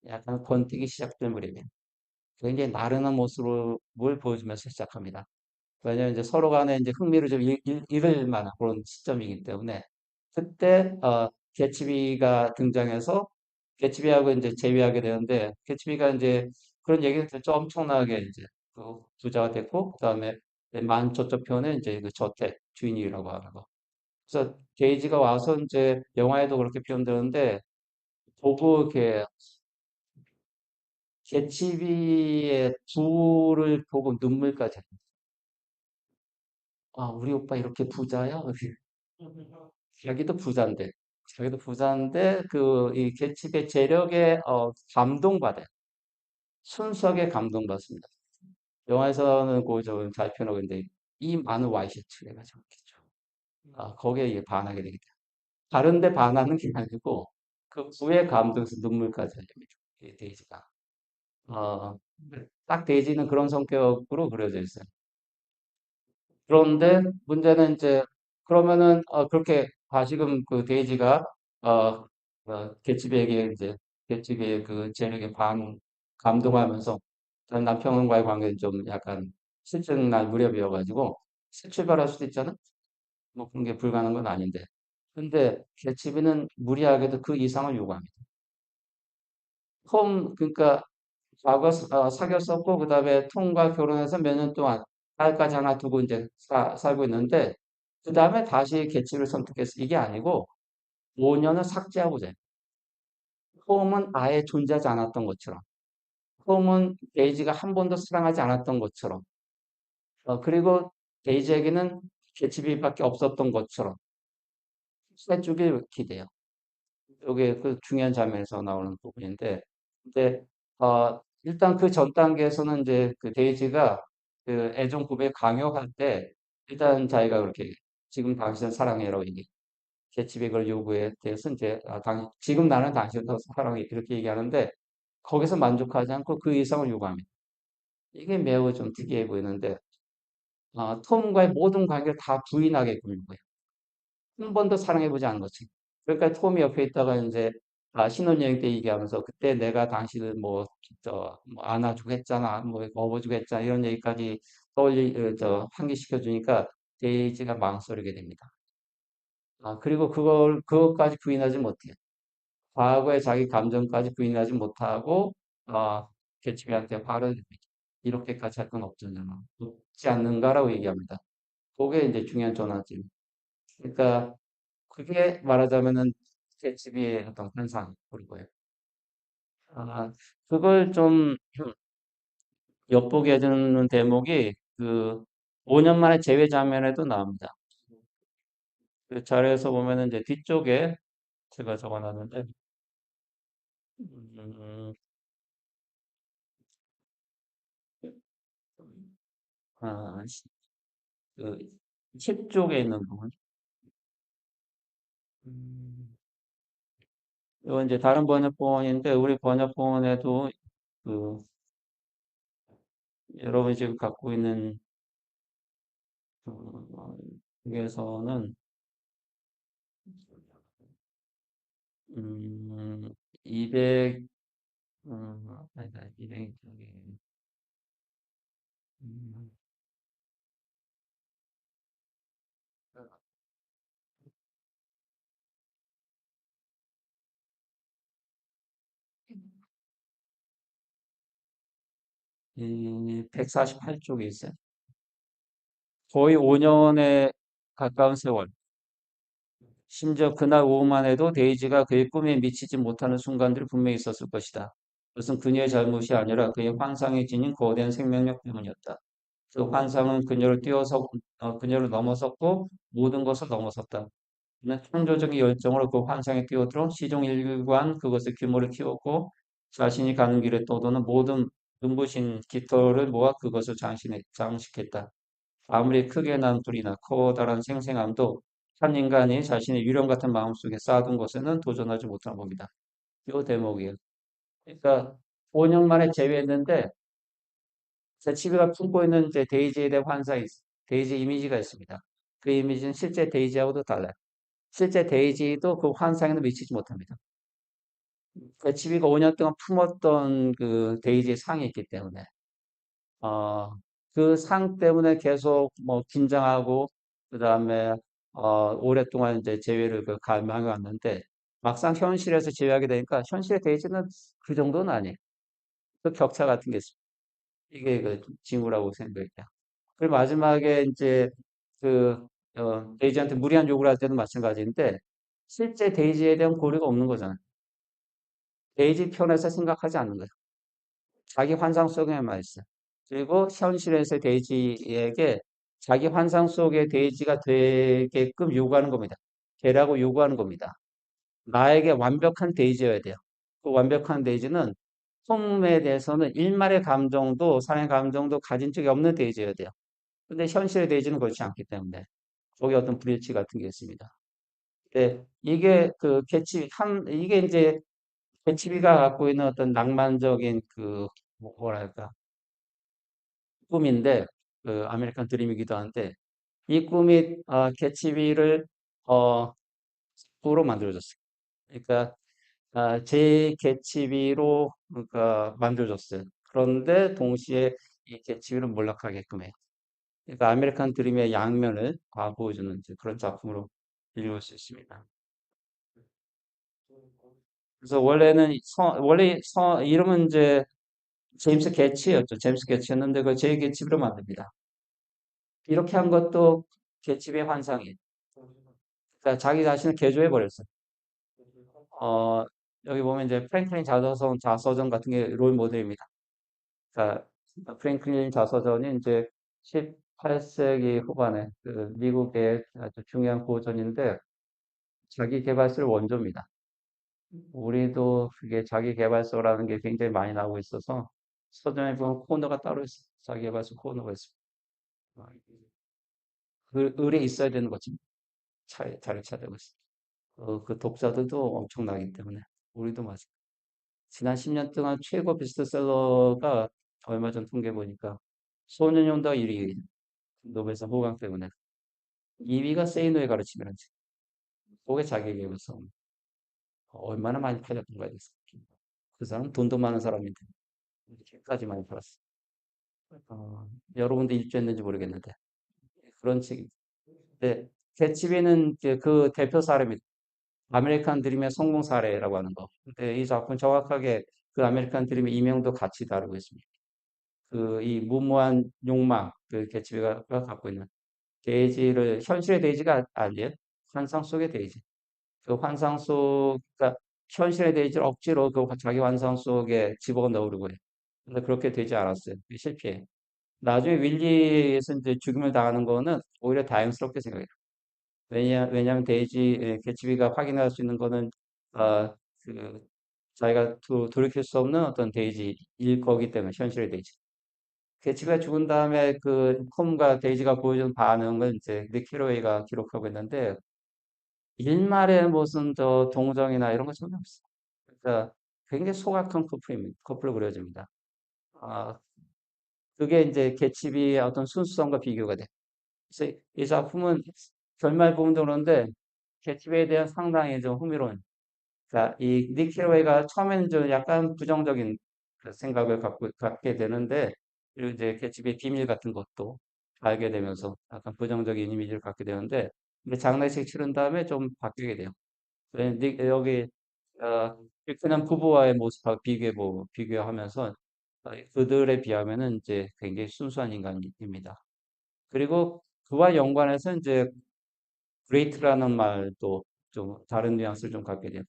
약간 번뜩이 시작된 무렵이에요. 굉장히 나른한 모습을 보여주면서 시작합니다. 왜냐면 이제 서로 간에 이제 흥미를 좀 잃을 만한 그런 시점이기 때문에 그때 개츠비가 등장해서 개츠비하고 이제 재회하게 되는데 개츠비가 이제 그런 얘기를 듣죠. 엄청나게 이제 그 부자가 됐고 그다음에 만 저쪽 편에 이제 그 저택 주인이라고 하는 거. 그래서 게이지가 와서 이제 영화에도 그렇게 표현되는데 보고 이렇게 개츠비의 부를 보고 눈물까지 우리 오빠 이렇게 부자야? 자기도 부자인데. 자기도 부자인데 이 개츠비의 재력에 감동받아요. 순수하게 감동받습니다. 영화에서는 그저 잘 표현하는데 이 많은 와이셔츠를 해가지고 있겠죠. 거기에 이게 반하게 되겠다. 다른데 반하는 게 아니고 그 후에 감동해서 눈물까지 흘립니다. 이 데이지가. 어, 딱 데이지는 그런 성격으로 그려져 있어요. 그런데 문제는 이제 그러면은 그렇게 다시금 그 데이지가 어, 개츠비에게 이제 개츠비의 그 재력에 반 감동하면서 전 남편과의 관계는 좀 약간 실증날 무렵이어가지고 새 출발할 수도 있잖아. 뭐 그런 게 불가능한 건 아닌데. 근데 개츠비는 무리하게도 그 이상을 요구합니다. 그러니까 과거 사귀었었고 그다음에 톰과 결혼해서 몇 년 동안 딸까지 하나 두고 이제 살고 있는데 그다음에 다시 개츠비를 선택해서 이게 아니고 5년을 삭제하고자 해요. 톰은 아예 존재하지 않았던 것처럼 톰은 데이지가 한 번도 사랑하지 않았던 것처럼 그리고 데이지에게는 개츠비밖에 없었던 것처럼 해주길 기대요. 이게 그 중요한 장면에서 나오는 부분인데, 근데 일단 그 전 단계에서는 이제 그 데이지가 그 애정 고백 강요할 때 일단 자기가 그렇게 지금 당신은 사랑해라고 얘기, 캐치백을 요구에 대해서 이제 지금 나는 당신을 더 사랑해 이렇게 얘기하는데 거기서 만족하지 않고 그 이상을 요구합니다. 이게 매우 좀 특이해 보이는데 톰과의 모든 관계를 다 부인하게끔 요구해요. 한 번도 사랑해보지 않은 거지. 그러니까 톰이 옆에 있다가 이제 신혼여행 때 얘기하면서 그때 내가 당신을 뭐 안아주고 했잖아, 뭐 업어주고 했잖아 이런 얘기까지 환기시켜 주니까 데이지가 망설이게 됩니다. 그리고 그것까지 부인하지 못해요. 과거의 자기 감정까지 부인하지 못하고 개츠비한테 화를 냅니다. 이렇게까지 할 건 없잖아. 없지 않는가라고 얘기합니다. 그게 이제 중요한 전환점. 그러니까 그게 말하자면은 개츠비의 어떤 환상 그리고요. 아, 그걸 좀 엿보게 해주는 대목이 그 5년 만에 재회 장면에도 나옵니다. 그 자료에서 보면은 이제 뒤쪽에 제가 적어놨는데, 음, 아, 그 10쪽에 있는 부분. 음, 이건 이제 다른 번역본인데 우리 번역본에도 그 여러분이 지금 갖고 있는 중에서는 200 아니다 200 저기 음, 148쪽에 있어요. 거의 5년에 가까운 세월. 심지어 그날 오후만 해도 데이지가 그의 꿈에 미치지 못하는 순간들이 분명히 있었을 것이다. 그것은 그녀의 잘못이 아니라 그의 환상에 지닌 거대한 생명력 때문이었다. 그 환상은 그녀를 넘어섰고 모든 것을 넘어섰다. 그는 창조적인 열정으로 그 환상에 뛰어들어 시종일관 그것의 규모를 키웠고 자신이 가는 길에 떠도는 모든 눈부신 깃털을 모아 그것을 장식했다. 아무리 크게 난 불이나 커다란 생생함도 한 인간이 자신의 유령 같은 마음속에 쌓아둔 것에는 도전하지 못한 겁니다. 이 대목이에요. 그러니까 5년 만에 제외했는데 제치비가 품고 있는 이제 데이지에 대한 데이지 이미지가 있습니다. 그 이미지는 실제 데이지하고도 달라요. 실제 데이지도 그 환상에는 미치지 못합니다. 제치비가 5년 동안 품었던 그 데이지의 상이 있기 때문에 어, 그 상 때문에 계속 뭐 긴장하고 그다음에 오랫동안 이제 재회를 갈망해 왔는데 막상 현실에서 재회하게 되니까 현실의 데이지는 그 정도는 아니에요. 그 격차 같은 게 있습니다. 이게 그 징후라고 생각해요. 그리고 마지막에 이제 그 데이지한테 무리한 요구를 할 때도 마찬가지인데 실제 데이지에 대한 고려가 없는 거잖아요. 데이지 편에서 생각하지 않는 거예요. 자기 환상 속에만 있어요. 그리고 현실에서 데이지에게 자기 환상 속의 데이지가 되게끔 요구하는 겁니다. 되라고 요구하는 겁니다. 나에게 완벽한 데이지여야 돼요. 그 완벽한 데이지는 홈에 대해서는 일말의 감정도, 사랑의 감정도 가진 적이 없는 데이지여야 돼요. 근데 현실의 데이지는 그렇지 않기 때문에 거기 어떤 불일치 같은 게 있습니다. 네, 이게 그 이게 이제 개츠비가 갖고 있는 어떤 낭만적인 뭐랄까, 꿈인데, 그 아메리칸 드림이기도 한데, 이 꿈이, 개츠비를, 어, 부로 만들어졌어요. 그러니까, 제 개츠비로, 그러니까, 만들어졌어요. 그런데 동시에 이 개츠비를 몰락하게끔 해요. 그러니까 아메리칸 드림의 양면을 다 보여주는 이제 그런 작품으로 읽을 수 있습니다. 그래서 이름은 이제 제임스 개치였죠. 제임스 개치였는데 그 제 개치로 만듭니다. 이렇게 한 것도 개츠비의 환상이에요. 그러니까 자기 자신을 개조해 버렸어요. 어, 여기 보면 이제 프랭클린 자서전 같은 게 롤 모델입니다. 그러니까 프랭클린 자서전이 이제 18세기 후반에 그 미국의 아주 중요한 고전인데 자기 개발서의 원조입니다. 우리도 그게 자기 개발서라는 게 굉장히 많이 나오고 있어서 서점에 보면 코너가 따로 있어요. 자기 개발서 코너가 있습니다. 그 을에 있어야 되는 거지. 자료 찾아보고 있어. 그 독자들도 엄청나기 때문에 우리도 마찬가지. 지난 10년 동안 최고 베스트셀러가 얼마 전 통계 보니까 소년용도 1위, 노벨상 호강 때문에 2위가 세이노의 가르침이란지. 그게 자기계발서. 얼마나 많이 팔렸던 거야. 그 사람 돈도 많은 사람인데 이렇게까지 많이 팔았어. 여러분도 입주했는지 모르겠는데 그런 책이. 네, 개츠비는 이제 그 대표 사례입니다. 아메리칸 드림의 성공 사례라고 하는 거. 근데 이 작품 정확하게 그 아메리칸 드림의 이명도 같이 다루고 있습니다. 그 이 무모한 욕망, 그 개츠비가 갖고 있는 데이지를 현실의 데이지가 아니에요. 환상 속의 데이지. 그 환상 속, 그러니까 현실의 데이지를 억지로 그 자기 환상 속에 집어넣으려고 해요. 근데 그렇게 되지 않았어요. 실패해. 나중에 윌리에서 이제 죽임을 당하는 거는 오히려 다행스럽게 생각해요. 왜냐하면 개츠비가 확인할 수 있는 거는, 어, 그, 자기가 돌이킬 수 없는 어떤 데이지일 거기 때문에, 현실의 데이지. 개츠비가 죽은 다음에 그 톰과 데이지가 보여준 반응은 이제 닉 캐로웨이가 기록하고 있는데, 일말에 무슨 저 동정이나 이런 거 전혀 없어요. 그러니까 굉장히 소박한 커플로 그려집니다. 아, 그게 이제 개츠비의 어떤 순수성과 비교가 돼. 그래서 이 작품은 결말 부분도 그런데 개츠비에 대한 상당히 좀 흥미로운. 그러니까 이 니키로웨가 처음에는 좀 약간 부정적인 그 생각을 갖게 되는데 그리고 이제 개츠비의 비밀 같은 것도 알게 되면서 약간 부정적인 이미지를 갖게 되는데 근데 장례식 치른 다음에 좀 바뀌게 돼요. 여기 그냥 부부와의 모습하고 비교하면서 그들에 비하면은 이제 굉장히 순수한 인간입니다. 그리고 그와 연관해서 이제 great라는 말도 좀 다른 뉘앙스를 좀 갖게 돼요.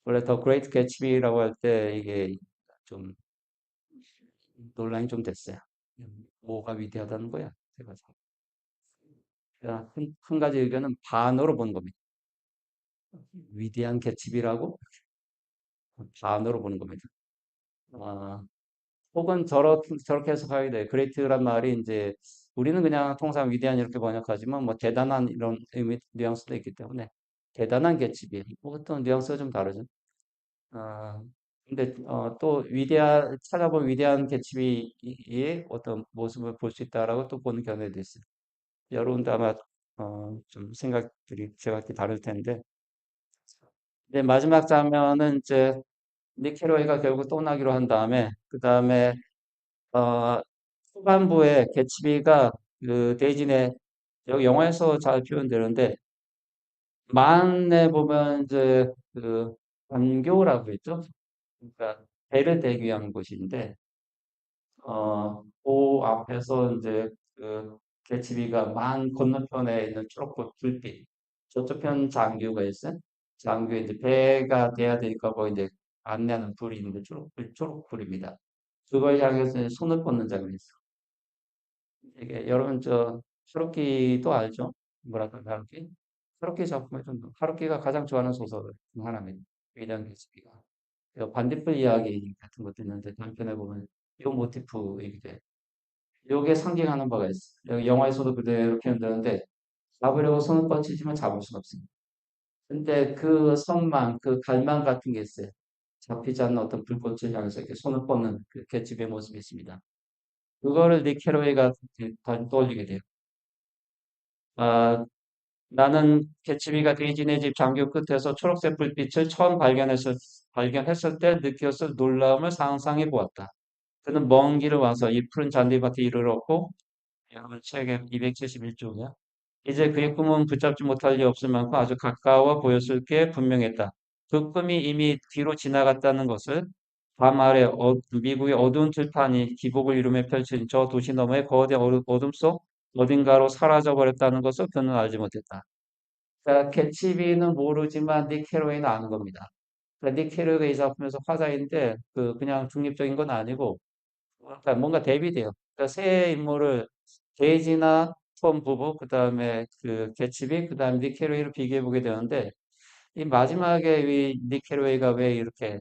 원래 더 그레이트 개츠비라고 할 때 이게 좀 논란이 좀 됐어요. 뭐가 위대하다는 거야? 제가 한 가지 의견은 반어로 보는 겁니다. 위대한 개츠비라고 반어로 보는 겁니다. 아, 혹은 저렇게 해석하게 돼요. 그레이트란 말이 이제 우리는 그냥 통상 위대한 이렇게 번역하지만 뭐 대단한 이런 뉘앙스도 있기 때문에 대단한 개츠비. 뭐 어떤 뉘앙스가 좀 다르죠. 아, 근데 또 찾아본 위대한 개츠비의 어떤 모습을 볼 수 있다라고 또 보는 견해도 있어요. 여러분도 아마 좀 생각들이 제가 다를 텐데. 이제 마지막 장면은 이제 니케로이가 결국 떠나기로 한 다음에 그 다음에 어, 후반부에 개츠비가 그 대진의 여기 영화에서 잘 표현되는데 만에 보면 이제 그 반교라고 있죠. 그러니까 배를 대기 위한 곳인데 그 앞에서 이제 그 개츠비가 만 건너편에 있는 초록빛 불빛 저쪽 편 장교가 있어요. 장교에 이제 배가 돼야 되니까 뭐 이제 안내하는 불이 있는데 초록불입니다. 그걸 향해서 이제 손을 뻗는 장면이 있어. 이게 여러분 저 초록기도 알죠? 뭐랄까 다른게 하루키 작품에 좀, 하루키가 가장 좋아하는 소설 중 하나입니다. 위대한 개츠비가. 반딧불 이야기 같은 것도 있는데 단편에 보면 요 모티프 얘기돼. 요게 상징하는 바가 있어. 여기 영화에서도 그대로 표현되는데 잡으려고 손을 뻗치지만 잡을 수가 없습니다. 근데 그 선망, 그 갈망 같은 게 있어요. 잡히지 않는 어떤 불꽃을 향해서 이렇게 손을 뻗는 그 개츠비의 모습이 있습니다. 그거를 닉 캐로웨이가 떠올리게 돼요. 아, 나는 개츠비가 돼지네 집 장교 끝에서 초록색 불빛을 처음 발견했을 때 느꼈을 놀라움을 상상해 보았다. 그는 먼 길을 와서 이 푸른 잔디밭에 이르렀고, 여러분 책에 271쪽이야. 이제 그의 꿈은 붙잡지 못할 리 없을 만큼 아주 가까워 보였을 게 분명했다. 그 꿈이 이미 뒤로 지나갔다는 것을 밤 아래 미국의 어두운 들판이 기복을 이루며 펼친 저 도시 너머의 거대한 어둠 속 어딘가로 사라져버렸다는 것을 그는 알지 못했다. 그러니까 개츠비는 모르지만 닉 캐로웨이는 아는 겁니다. 그러니까 닉 캐로웨이 작품에서 화자인데 그냥 중립적인 건 아니고 그러니까 뭔가 대비돼요. 그러니까 세 인물을 게이지나 톰 부부, 그다음에 그 개츠비, 그다음에 닉 캐로웨이를 비교해 보게 되는데 이 마지막에 이 닉 캐로웨이가 왜 이렇게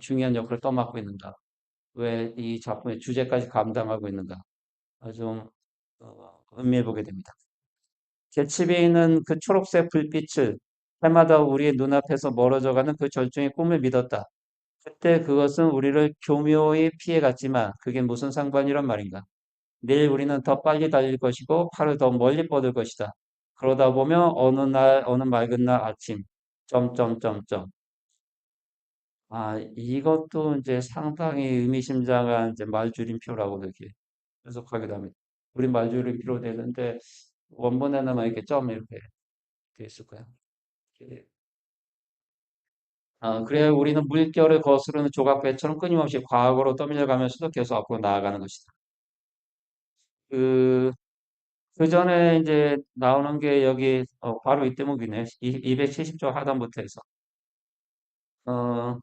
중요한 역할을 떠맡고 있는가? 왜 이 작품의 주제까지 감당하고 있는가? 좀 의미해 보게 됩니다. 개츠비는 그 초록색 불빛을 해마다 우리의 눈앞에서 멀어져가는 그 절정의 꿈을 믿었다. 그때 그것은 우리를 교묘히 피해갔지만 그게 무슨 상관이란 말인가? 내일 우리는 더 빨리 달릴 것이고 팔을 더 멀리 뻗을 것이다. 그러다 보면 어느 맑은 날 아침 점점점점 이것도 이제 상당히 의미심장한 이제 말줄임표라고 이렇게 해석하기도 합니다. 우리 말줄임표로 되는데 원본에는 막 이렇게 점 이렇게 돼 있을 거야. 그래야 우리는 물결을 거스르는 조각배처럼 끊임없이 과거로 떠밀려가면서도 계속 앞으로 나아가는 것이다. 그, 그 전에 이제 나오는 게 여기 바로 이 대목이네. 270조 하단부터 해서. 어,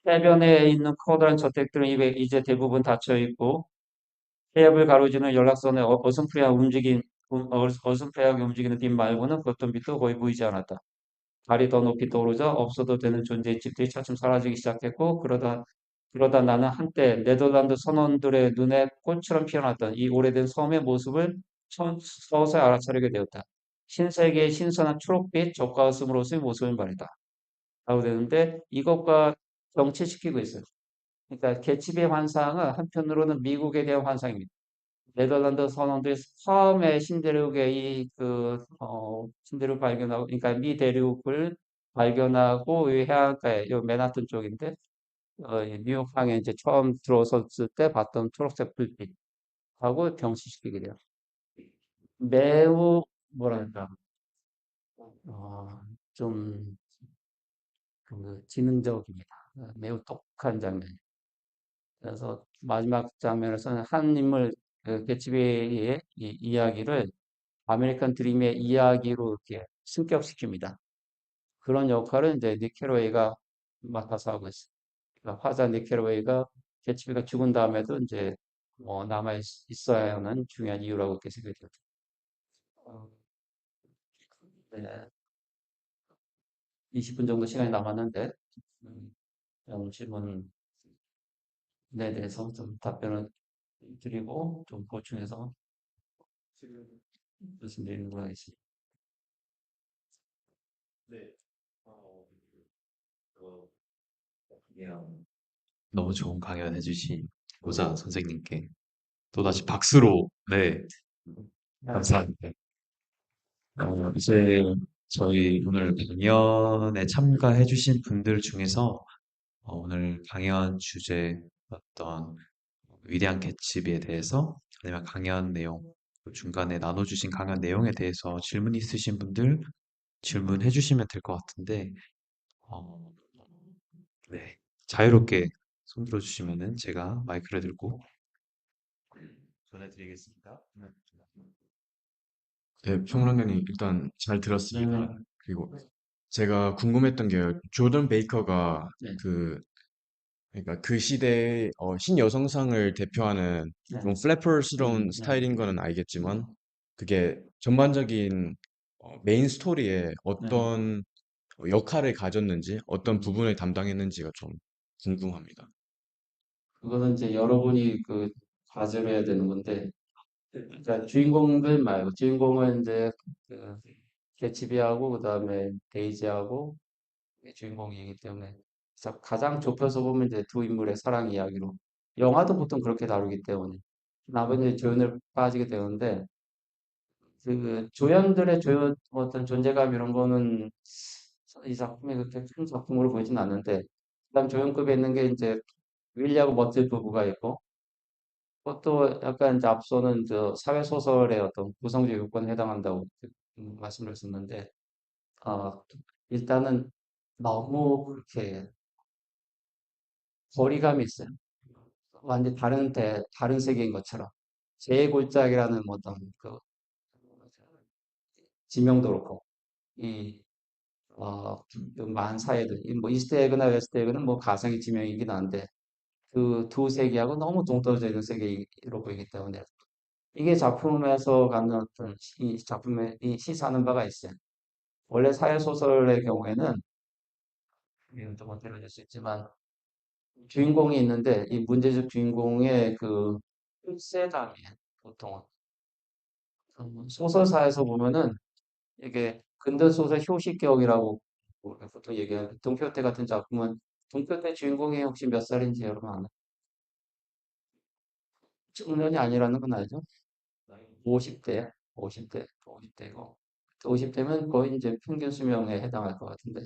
해변에 있는 커다란 저택들은 이제 대부분 닫혀 있고 해협을 가로지르는 연락선의 어슴푸레하게 움직이는 빛 말고는 그 어떤 빛도 거의 보이지 않았다. 달이 더 높이 떠오르자 없어도 되는 존재의 집들이 차츰 사라지기 시작했고 그러다 나는 한때 네덜란드 선원들의 눈에 꽃처럼 피어났던 이 오래된 섬의 모습을 서서히 알아차리게 되었다. 신세계의 신선한 초록빛 젖가슴으로서의 모습을 말이다. 라고 되는데 이것과 정치시키고 있어요. 그러니까 개츠비의 환상은 한편으로는 미국에 대한 환상입니다. 네덜란드 선원들이 처음에 신대륙의 신대륙 발견하고, 그러니까 미 대륙을 발견하고 이 해안가에, 요 맨하튼 쪽인데, 이 뉴욕항에 이제 처음 들어섰을 때 봤던 초록색 불빛하고 병치시키게 돼요. 매우, 뭐랄까, 어, 좀, 지능적입니다. 매우 독한 장면. 그래서 마지막 장면에서는 한 인물, 개츠비의 이야기를 아메리칸 드림의 이야기로 이렇게 승격시킵니다. 그런 역할을 이제 닉 캐로웨이가 맡아서 하고 있어요. 그러니까 화자 닉 캐로웨이가 개츠비가 죽은 다음에도 이제 남아 있어야 하는 중요한 이유라고 이렇게 생각이 들어요. 어, 네. 20분 정도 시간이 남았는데 질문에 대해서 좀 답변을 드리고 좀 보충해서 말씀드리는 걸로 하겠습니다. 너무 좋은 강연 해주신 고자 선생님께 또다시 박수로, 네, 감사합니다. 이제 저희 오늘 강연에 참가해주신 분들 중에서 오늘 강연 주제 어떤 위대한 개츠비에 대해서 아니면 강연 내용, 또 중간에 나눠주신 강연 내용에 대해서 질문 있으신 분들 질문해 주시면 될 것 같은데, 어, 네, 자유롭게 손 들어주시면은 제가 마이크를 들고 전해드리겠습니다. 네, 평론가님 일단 잘 들었습니다. 그리고 제가 궁금했던 게 조던 베이커가 네. 그러니까 그 시대의 신여성상을 대표하는 네. 좀 플래퍼스러운 네. 스타일인 거는 알겠지만 그게 전반적인 메인 스토리에 네. 어떤 역할을 가졌는지, 어떤 부분을 담당했는지가 좀 궁금합니다. 그거는 이제 여러분이 그 과제를 해야 되는 건데, 그러니까 주인공들 말고, 주인공은 이제 그 개츠비하고, 그 다음에 데이지하고, 이게 주인공이기 때문에. 그래서 가장 좁혀서 보면 이제 두 인물의 사랑 이야기로. 영화도 보통 그렇게 다루기 때문에. 나머지 조연을 빠지게 되는데, 그 조연들의 어떤 존재감 이런 거는 이 작품이 그렇게 큰 작품으로 보이진 않는데, 그다음 조연급에 있는 게 이제 윌리하고 머틀 부부가 있고, 그것도 약간 이제 앞서는 저 사회 소설의 어떤 구성적 요건에 해당한다고 말씀을 했었는데, 아, 일단은 너무 그렇게 거리감이 있어요. 완전 다른 세계인 것처럼. 제골짝이라는 뭐 어떤 그 지명도 그렇고, 이 그 만사애들, 뭐 이스트에그나 웨스트에그는 뭐 가상의 지명이긴 한데 그 두 세계하고 너무 동떨어져 있는 세계로 보이기 때문에 이게 작품에서 갖는 어떤 이 작품의 이 시사하는 바가 있어요. 원래 사회 소설의 경우에는 좀 어떻게 수 있지만 주인공이 있는데 이 문제적 주인공의 그 출세담이에요. 보통은 소설사에서 보면은 이게 근대소설 효시격이라고 보통 얘기하는 돈키호테 같은 작품은 돈키호테 주인공이 혹시 몇 살인지 여러분 아나요? 청년이 아니라는 건 알죠? 50대, 50대, 50대고 50대면 거의 이제 평균 수명에 해당할 것 같은데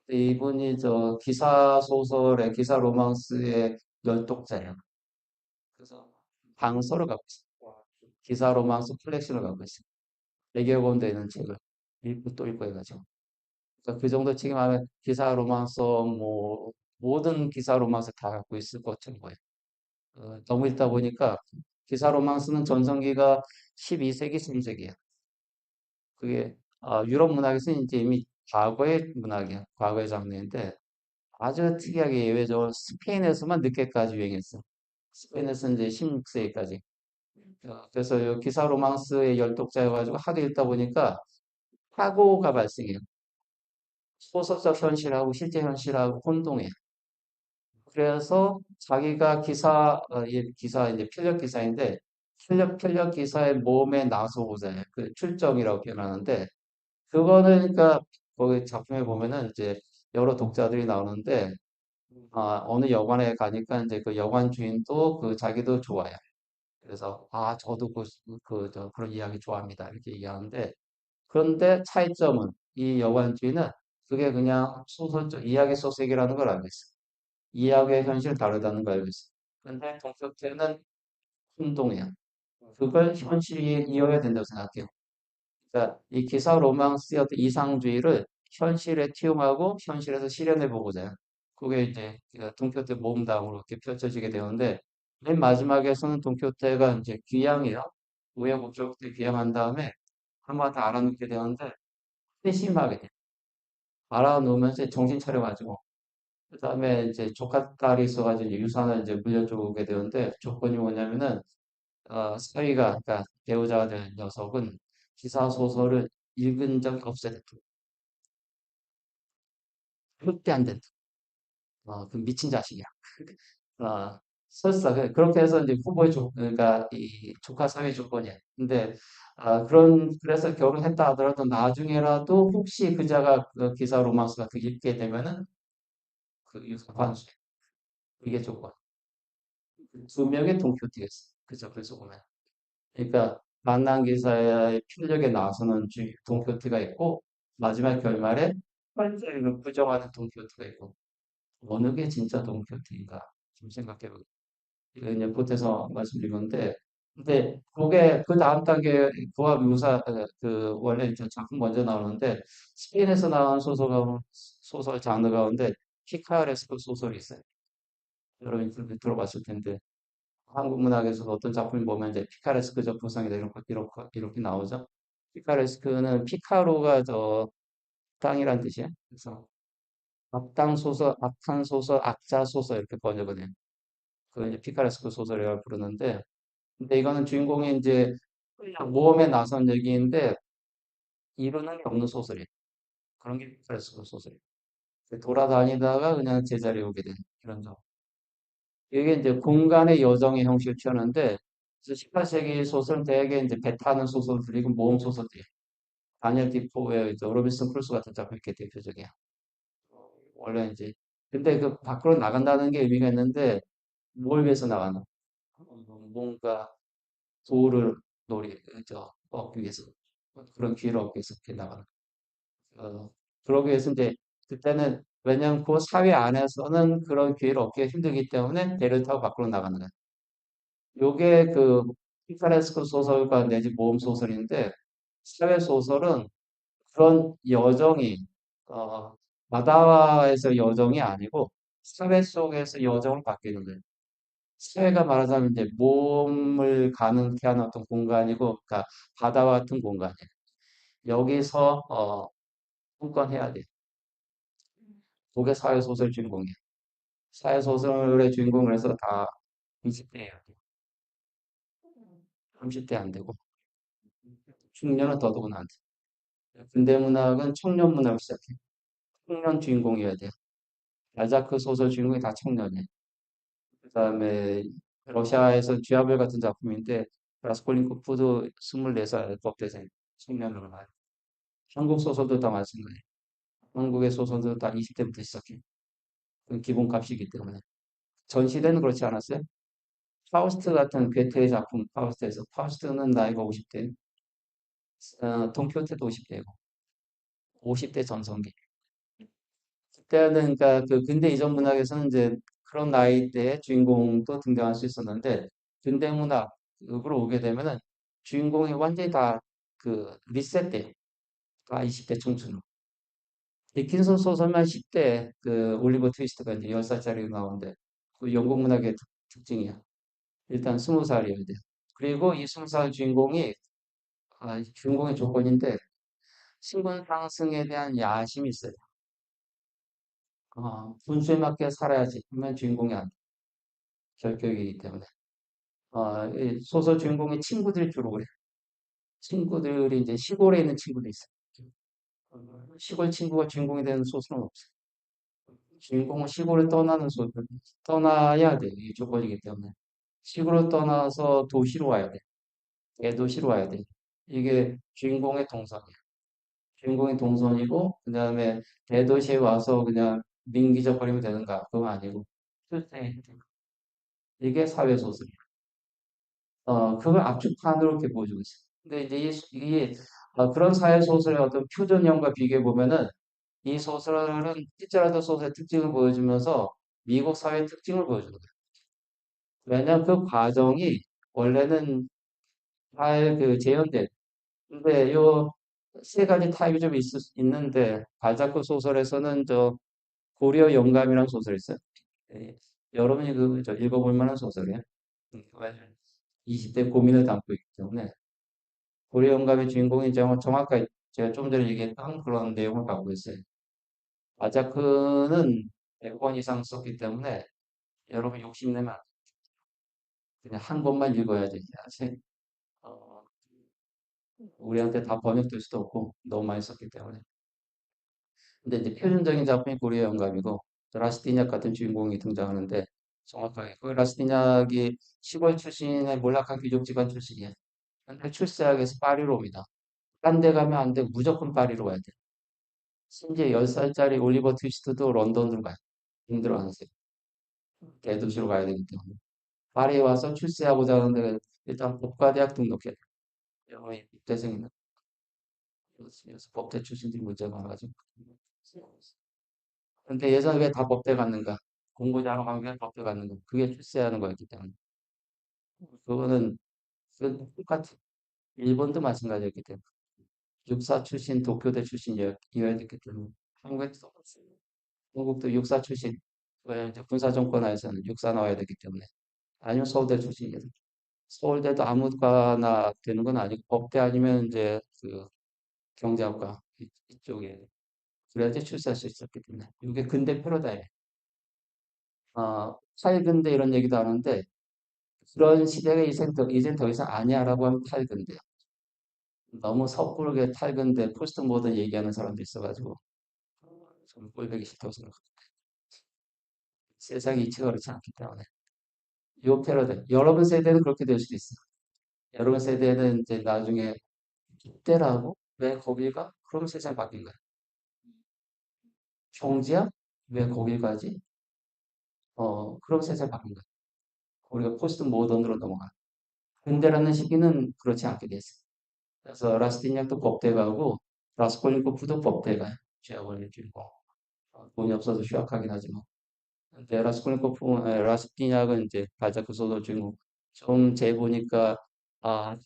이분이 저 기사 소설의 기사 로망스의 열독자예요. 그래서 방서를 갖고 있어요. 기사 로망스 컬렉션을 갖고 있어요. 100여 권 되는 책을 읽고 또 읽고 해가지고 그러니까 그 정도 책임하면 기사 로망서 뭐 모든 기사 로망서 다 갖고 있을 것처럼 보여요. 너무 읽다 보니까 기사 로망스는 전성기가 12세기, 3세기야. 그게 유럽 문학에서는 이제 이미 과거의 문학이야. 과거의 장르인데 아주 특이하게 예외적으로 스페인에서만 늦게까지 유행했어. 스페인에서는 이제 16세기까지. 그래서 이 기사 로망스의 열독자여가지고 하도 읽다 보니까 사고가 발생해요. 소설적 현실하고 실제 현실하고 혼동해. 그래서 자기가 기사, 이제 편력 기사인데, 편력 기사의 몸에 나서고자 그 출정이라고 표현하는데, 그거는 그러니까 거기 작품에 보면은 이제 여러 독자들이 나오는데, 어느 여관에 가니까 이제 그 여관 주인도 그 자기도 좋아요. 그래서, 저도 그런 이야기 좋아합니다. 이렇게 얘기하는데, 그런데 차이점은 이 여관 주인은 그게 그냥 소설적 이야기 소설이라는 걸 알고 있어요. 이야기의 현실은 다르다는 걸 알고 있어요. 근데 동격태는 혼동해요. 그걸 현실이 이어야 된다고 생각해요. 그러니까 이 기사 로망스의 어떤 이상주의를 현실에 투영하고 현실에서 실현해 보고자 해요. 그게 이제 동키호테 모험담으로 이렇게 펼쳐지게 되는데 맨 마지막에서는 동키호테가 이제 귀향이요. 우여곡절 귀향한 다음에 한번 다 알아놓게 되는데 회심하게 돼요. 알아놓으면서 정신 차려가지고 그다음에 이제 조카 딸이 있어가지고 이제 유산을 이제 물려주게 되는데 조건이 뭐냐면은 사위가 그러니까 배우자가 된 녀석은 기사 소설을 읽은 적이 없어야 된다. 절대 안 된다. 그 미친 자식이야. 설사 그렇게 해서 이제 그러니까 이 조카 사위 조건이야. 근데 그래서 결혼했다 하더라도 나중에라도 혹시 그자가 그 기사 로망스 같은 거 읽게 되면은 그 유산 환수. 이게 조건. 두 명의 동표티가 있어. 그죠? 그래서 보면. 그러니까 만난 기사의 필력에 나서는 동표티가 있고 마지막 결말에 환자를 부정하는 동표티가 있고 어느 게 진짜 동표티인가 좀 생각해보고 이거 그냥 보태서 말씀드린 건데 근데 그게 그 다음 단계 그와 그 원래 이제 작품 먼저 나오는데 스페인에서 나온 소설 장르 가운데 피카레스크 소설이 있어요. 여러분 들어봤을 텐데 한국 문학에서도 어떤 작품을 보면 이제 피카레스크적 구성이다 이렇게 나오죠. 피카레스크는 피카로가 저 악당이란 뜻이에요. 그래서 악한 소설, 악자 소설 이렇게 번역을 해요. 그 이제 피카레스크 소설이라고 부르는데, 근데 이거는 주인공이 이제 모험에 나선 얘기인데 이루는 게 없는 소설이에요. 그런 게 피카레스코 소설이에요. 돌아다니다가 그냥 제자리에 오게 된 이런 거. 이게 이제 공간의 여정의 형식을 취하는데, 18세기 소설은 대개 이제 배 타는 소설들이고 모험 소설들이에요. 다니엘 디포의 이제 로빈슨 크루소 같은 작품이 이렇게 대표적이야. 원래 이제, 근데 그 밖으로 나간다는 게 의미가 있는데, 뭘 위해서 나가나? 뭔가 도를 얻기 위해서. 그런 기회를 얻기 위해서 이렇게 나가는. 어, 그러기 위해서 이제, 그때는, 왜냐면 그 사회 안에서는 그런 기회를 얻기가 힘들기 때문에 배를 타고 밖으로 나가는 거야. 요게 그, 피카레스크 소설가 내지 모험 소설인데, 사회 소설은 그런 여정이 바다에서 여정이 아니고 사회 속에서 여정을 바뀌는 거예요. 사회가 말하자면 이제 몸을 가능케 하는 어떤 공간이고, 그러니까 바다와 같은 공간이에요. 여기서 통과해야 돼. 그게 사회 소설 주인공이에요. 사회 소설의 주인공을 해서 다 20대예요. 30대 안 되고 중년은 더더구나 안 돼. 근대 문학은 청년 문학을 시작해. 청년 주인공이어야 돼요. 발자크 소설 주인공이 다 청년이에요. 그다음에 러시아에서 쥐아벨 같은 작품인데 라스콜니코프도 24살 법대생 청년으로 나와요. 한국 소설도 다 마찬가지예요. 한국의 소설도 다 20대부터 시작해요. 그건 기본값이기 때문에. 전 시대는 그렇지 않았어요? 파우스트 같은 괴테의 작품 파우스트에서 파우스트는 나이가 50대, 돈키호테도 50대고 50대 전성기. 그때는 그러니까 그 근대 이전 문학에서는 이제 그런 나이대의 주인공도 등장할 수 있었는데 근대 문학으로 오게 되면은 주인공이 완전히 다 그 리셋돼요. 다 20대 청춘으로. 디킨슨 소설만 10대 그 올리버 트위스트가 이제 10살짜리 나오는데 그 영국 문학의 특징이야. 일단 20살이어야 돼. 그리고 이 20살 주인공이 주인공의 조건인데 신분 상승에 대한 야심이 있어요. 분수에 맞게 살아야지 하면 주인공이 안 돼. 결격이기 때문에. 이 소설 주인공의 친구들이 주로 그래. 친구들이 이제 시골에 있는 친구도 있어요. 시골 친구가 주인공이 되는 소설은 없어요. 주인공은 시골을 떠나는 소설, 떠나야 돼. 이 조건이기 때문에. 시골을 떠나서 도시로 와야 돼. 대도시로 와야 돼. 이게 주인공의 동선이야. 주인공의 동선이고, 그 다음에 대도시에 와서 그냥 민기적거리면 되는가? 그건 아니고, 실제 이게 사회소설이야. 그걸 압축판으로 이렇게 보여주고 있어요. 근데 이제 그런 사회소설의 어떤 퓨전형과 비교해보면은 이 소설은 피츠제랄드 소설의 특징을 보여주면서 미국 사회의 특징을 보여주는 거예요. 왜냐하면 그 과정이 원래는 잘 그 재현된, 근데 요 세 가지 타입이 좀 있는데, 발자크 소설에서는 고려 영감이라는 소설이 있어요. 예, 여러분이 읽어볼 만한 소설이에요. 왜? 20대 고민을 담고 있기 때문에. 고려 영감의 주인공이 정확하게 제가 좀 전에 얘기했던 그런 내용을 갖고 있어요. 바자크는 100권 이상 썼기 때문에 여러분 욕심내면 안 돼요. 그냥 한 권만 읽어야 되지. 사실 어, 우리한테 다 번역될 수도 없고 너무 많이 썼기 때문에. 근데 이제 표준적인 작품이 고려 영감이고 라스티냐 같은 주인공이 등장하는데 정확하게 그 라스티냐기 시골 출신의 몰락한 귀족 집안 출신이에요. 근데 출세하기 위해서 파리로 옵니다. 딴 데 가면 안 돼. 무조건 파리로 가야 돼. 심지어 10살짜리 올리버 트위스트도 런던으로 가요. 힘들어 하세요. 대도시로 가야 되기 때문에. 파리에 와서 출세하고자 하는데 일단 법과대학 등록해야 돼요. 영어의 입대생이면. 그래서 법대 출신들이 문제가 많아가지고. 근데 예전에 왜 다 법대 갔는가? 공부 잘하고 하면 왜 법대 갔는가? 그게 출세하는 거였기 때문에. 그거는 똑같아. 일본도 마찬가지였기 때문에. 육사 출신, 도쿄대 출신이어야 됐기 때문에. 한국에도 똑같아요. 한국도 육사 출신, 왜 이제 군사정권 하에서는 육사 나와야 되기 때문에. 아니면 서울대 출신이어야 돼. 서울대도 아무거나 되는 건 아니고, 법대 아니면 이제 그 경제학과 이쪽에. 그래야지 출세할 수 있었기 때문에. 이게 근대 패러다임. 탈근대 이런 얘기도 하는데, 그런 시대가 이젠 더 이상 아니야라고 하면 탈근대요. 너무 섣부르게 탈근돼 포스트 모던 얘기하는 사람도 있어가지고 좀 꼴보기 싫다고 생각합니다. 세상이 이치가 그렇지 않기 때문에. 요 패러다임. 여러분 세대는 그렇게 될 수도 있어요. 여러분 세대는 이제 나중에 이때라고? 왜 거길 가? 그럼 세상이 바뀐 거야. 경제야? 왜 거길 가지? 그럼 세상이 바뀐 거야. 우리가 포스트 모던으로 넘어가. 근대라는 시기는 그렇지 않게 됐어요. 그래서 라스티냐크도 법대 가고 라스콜니코프도 법대 가요. 취업을 해주고 돈이 없어서 휴학하긴 하지만. 근데 라스콜니코프, 라스티냐크는 이제 발자크 소설 중이고 좀 재보니까 아,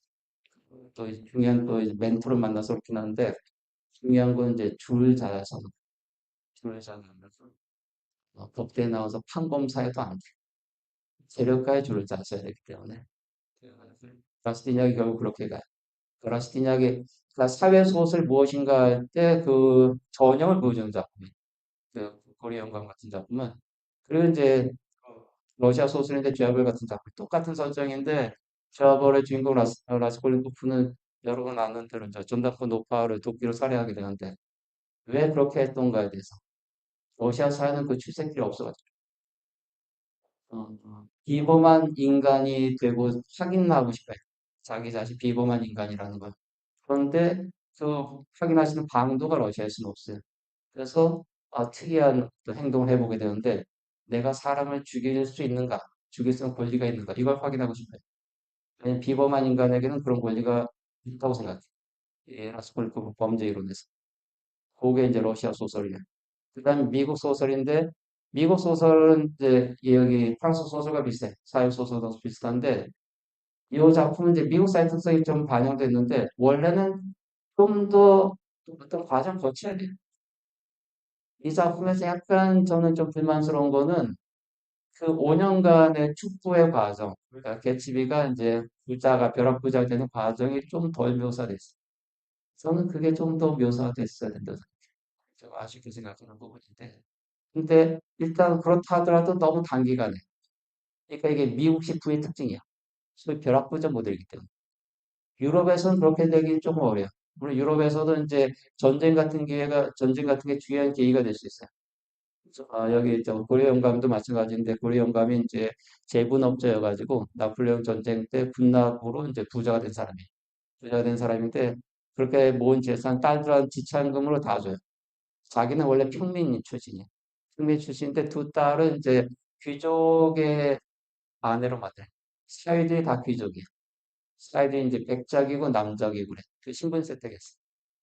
또 중요한 또 이제 멘토를 만나서 그렇긴 한데 중요한 건 이제 줄 잘 서면서 법대에 나와서 판검사에도 안 돼. 재력가의 줄을 잘 서야 되기 때문에 라스티냐크이 결국 그렇게 가요. 그 라스티냐크의 그러니까 사회 소설 무엇인가 할 때 그 전형을 보여주는 작품이 그 고리 영감 같은 작품은 그리고 이제 러시아 소설인데 쥐아벌 같은 작품 똑같은 설정인데 쥐아벌의 주인공 라스콜리코프는 여러 번 아는 대로 이제 전다코 노파를 도끼로 살해하게 되는데 왜 그렇게 했던가에 대해서 러시아 사회는 그 출생길이 없어가지고 비범한 인간이 되고 확인하고 싶어요. 자기 자신 비범한 인간이라는 걸. 그런데 그 확인하시는 방도가 러시아에서는 없어요. 그래서 특이한 또 행동을 해보게 되는데 내가 사람을 죽일 수 있는가? 죽일 수 있는 권리가 있는가? 이걸 확인하고 싶어요. 왜냐면 비범한 인간에게는 그런 권리가 있다고 생각해요. 이 라스콜니코프 범죄 이론에서. 그게 이제 러시아 소설이에요. 그다음에 미국 소설인데 미국 소설은 이제 여기 프랑스 소설과 비슷해. 사회 소설도 비슷한데 이 작품은 이제 미국 사회 특성이 좀 반영됐는데 원래는 좀 더 어떤 과정 거쳐야 돼요. 이 작품에서 약간 저는 좀 불만스러운 거는 그 5년간의 축구의 과정, 그러니까 개츠비가 이제 부자가 벼락부자가 되는 과정이 좀 덜 묘사됐어요. 저는 그게 좀 더 묘사가 됐어야 된다. 좀 아쉽게 생각하는 부분인데. 근데 일단 그렇다 하더라도 너무 단기간에. 그러니까 이게 미국식 부의 특징이야. 소위 벼락부자 모델이기 때문에. 유럽에서는 그렇게 되긴 조금 어려요. 물론 유럽에서도 이제 전쟁 같은 게 중요한 계기가 될 수 있어요. 여기 저 고려 영감도 마찬가지인데 고려 영감이 이제 제분업자여가지고 나폴레옹 전쟁 때 군납으로 이제 부자가 된 사람이에요. 부자가 된 사람인데 그렇게 모은 재산 딸들한 지참금으로 다 줘요. 자기는 원래 평민 출신이에요. 평민 출신인데 두 딸은 이제 귀족의 아내로 맡아요. 사위들이 다 귀족이에요. 사위들이 이제 백작이고 남작이고 그래. 그 신분 세탁했어.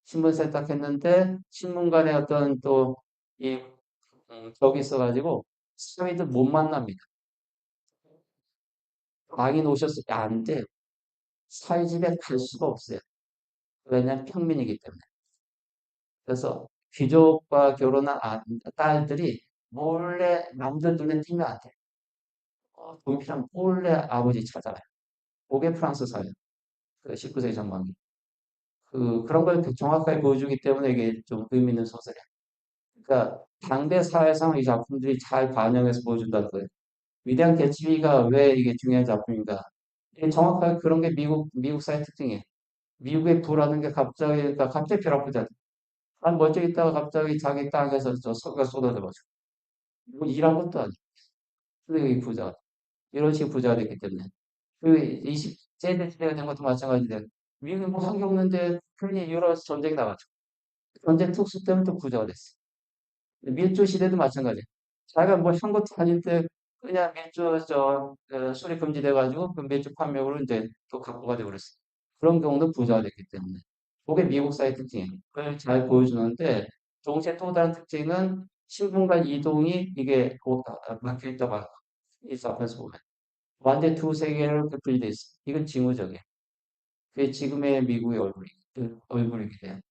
신분 세탁했는데 신문간에 어떤 또이 적이 있어가지고 사위들 못 만납니다. 왕이 오셨을 때 안 돼요. 사위 집에 갈 수가 없어요. 왜냐하면 평민이기 때문에. 그래서 귀족과 결혼한 딸들이 몰래 남들 눈에 띄면 안 돼. 돈 필요하면 몰래 아버지 찾아가요. 그게 프랑스 사회. 그 19세기 전반기. 그런 걸 정확하게 보여주기 때문에 이게 좀 의미 있는 소설이야. 그러니까 당대 사회상 이 작품들이 잘 반영해서 보여준다는 거예요. 위대한 개츠비가 왜 이게 중요한 작품인가? 이게 정확하게 그런 게 미국 사회 특징이에요. 미국의 부라는 게 갑자기 벼락부자. 한 멀쩡히 있다가 갑자기 자기 땅에서 저 석유가 쏟아져가지고. 이거 일한 것도 아니고. 근데 여기 부자. 이런 식의 부자가 됐기 때문에. 그 20세대 시대가 된 것도 마찬가지인데, 미국이 뭐 한 게 없는데, 괜히 유럽에서 전쟁이 나가죠. 전쟁 특수 때문에 또 부자가 됐어. 밀주 시대도 마찬가지예요. 자기가 뭐 한 것도 아닌데, 그냥 술이 금지돼가지고, 그 밀주 판매로 이제 또 갖고가 돼버렸어. 그런 경우도 부자가 됐기 때문에. 그게 미국 사회 특징이에요. 그걸 잘 보여주는데, 동시에 또 다른 특징은 신분간 이동이 이게 막혀있다고 이 앞에서 보면. 완전 두 세계를 분리돼 있어. 이건 징후적이에요. 그게 지금의 미국의 얼굴이기 때문에.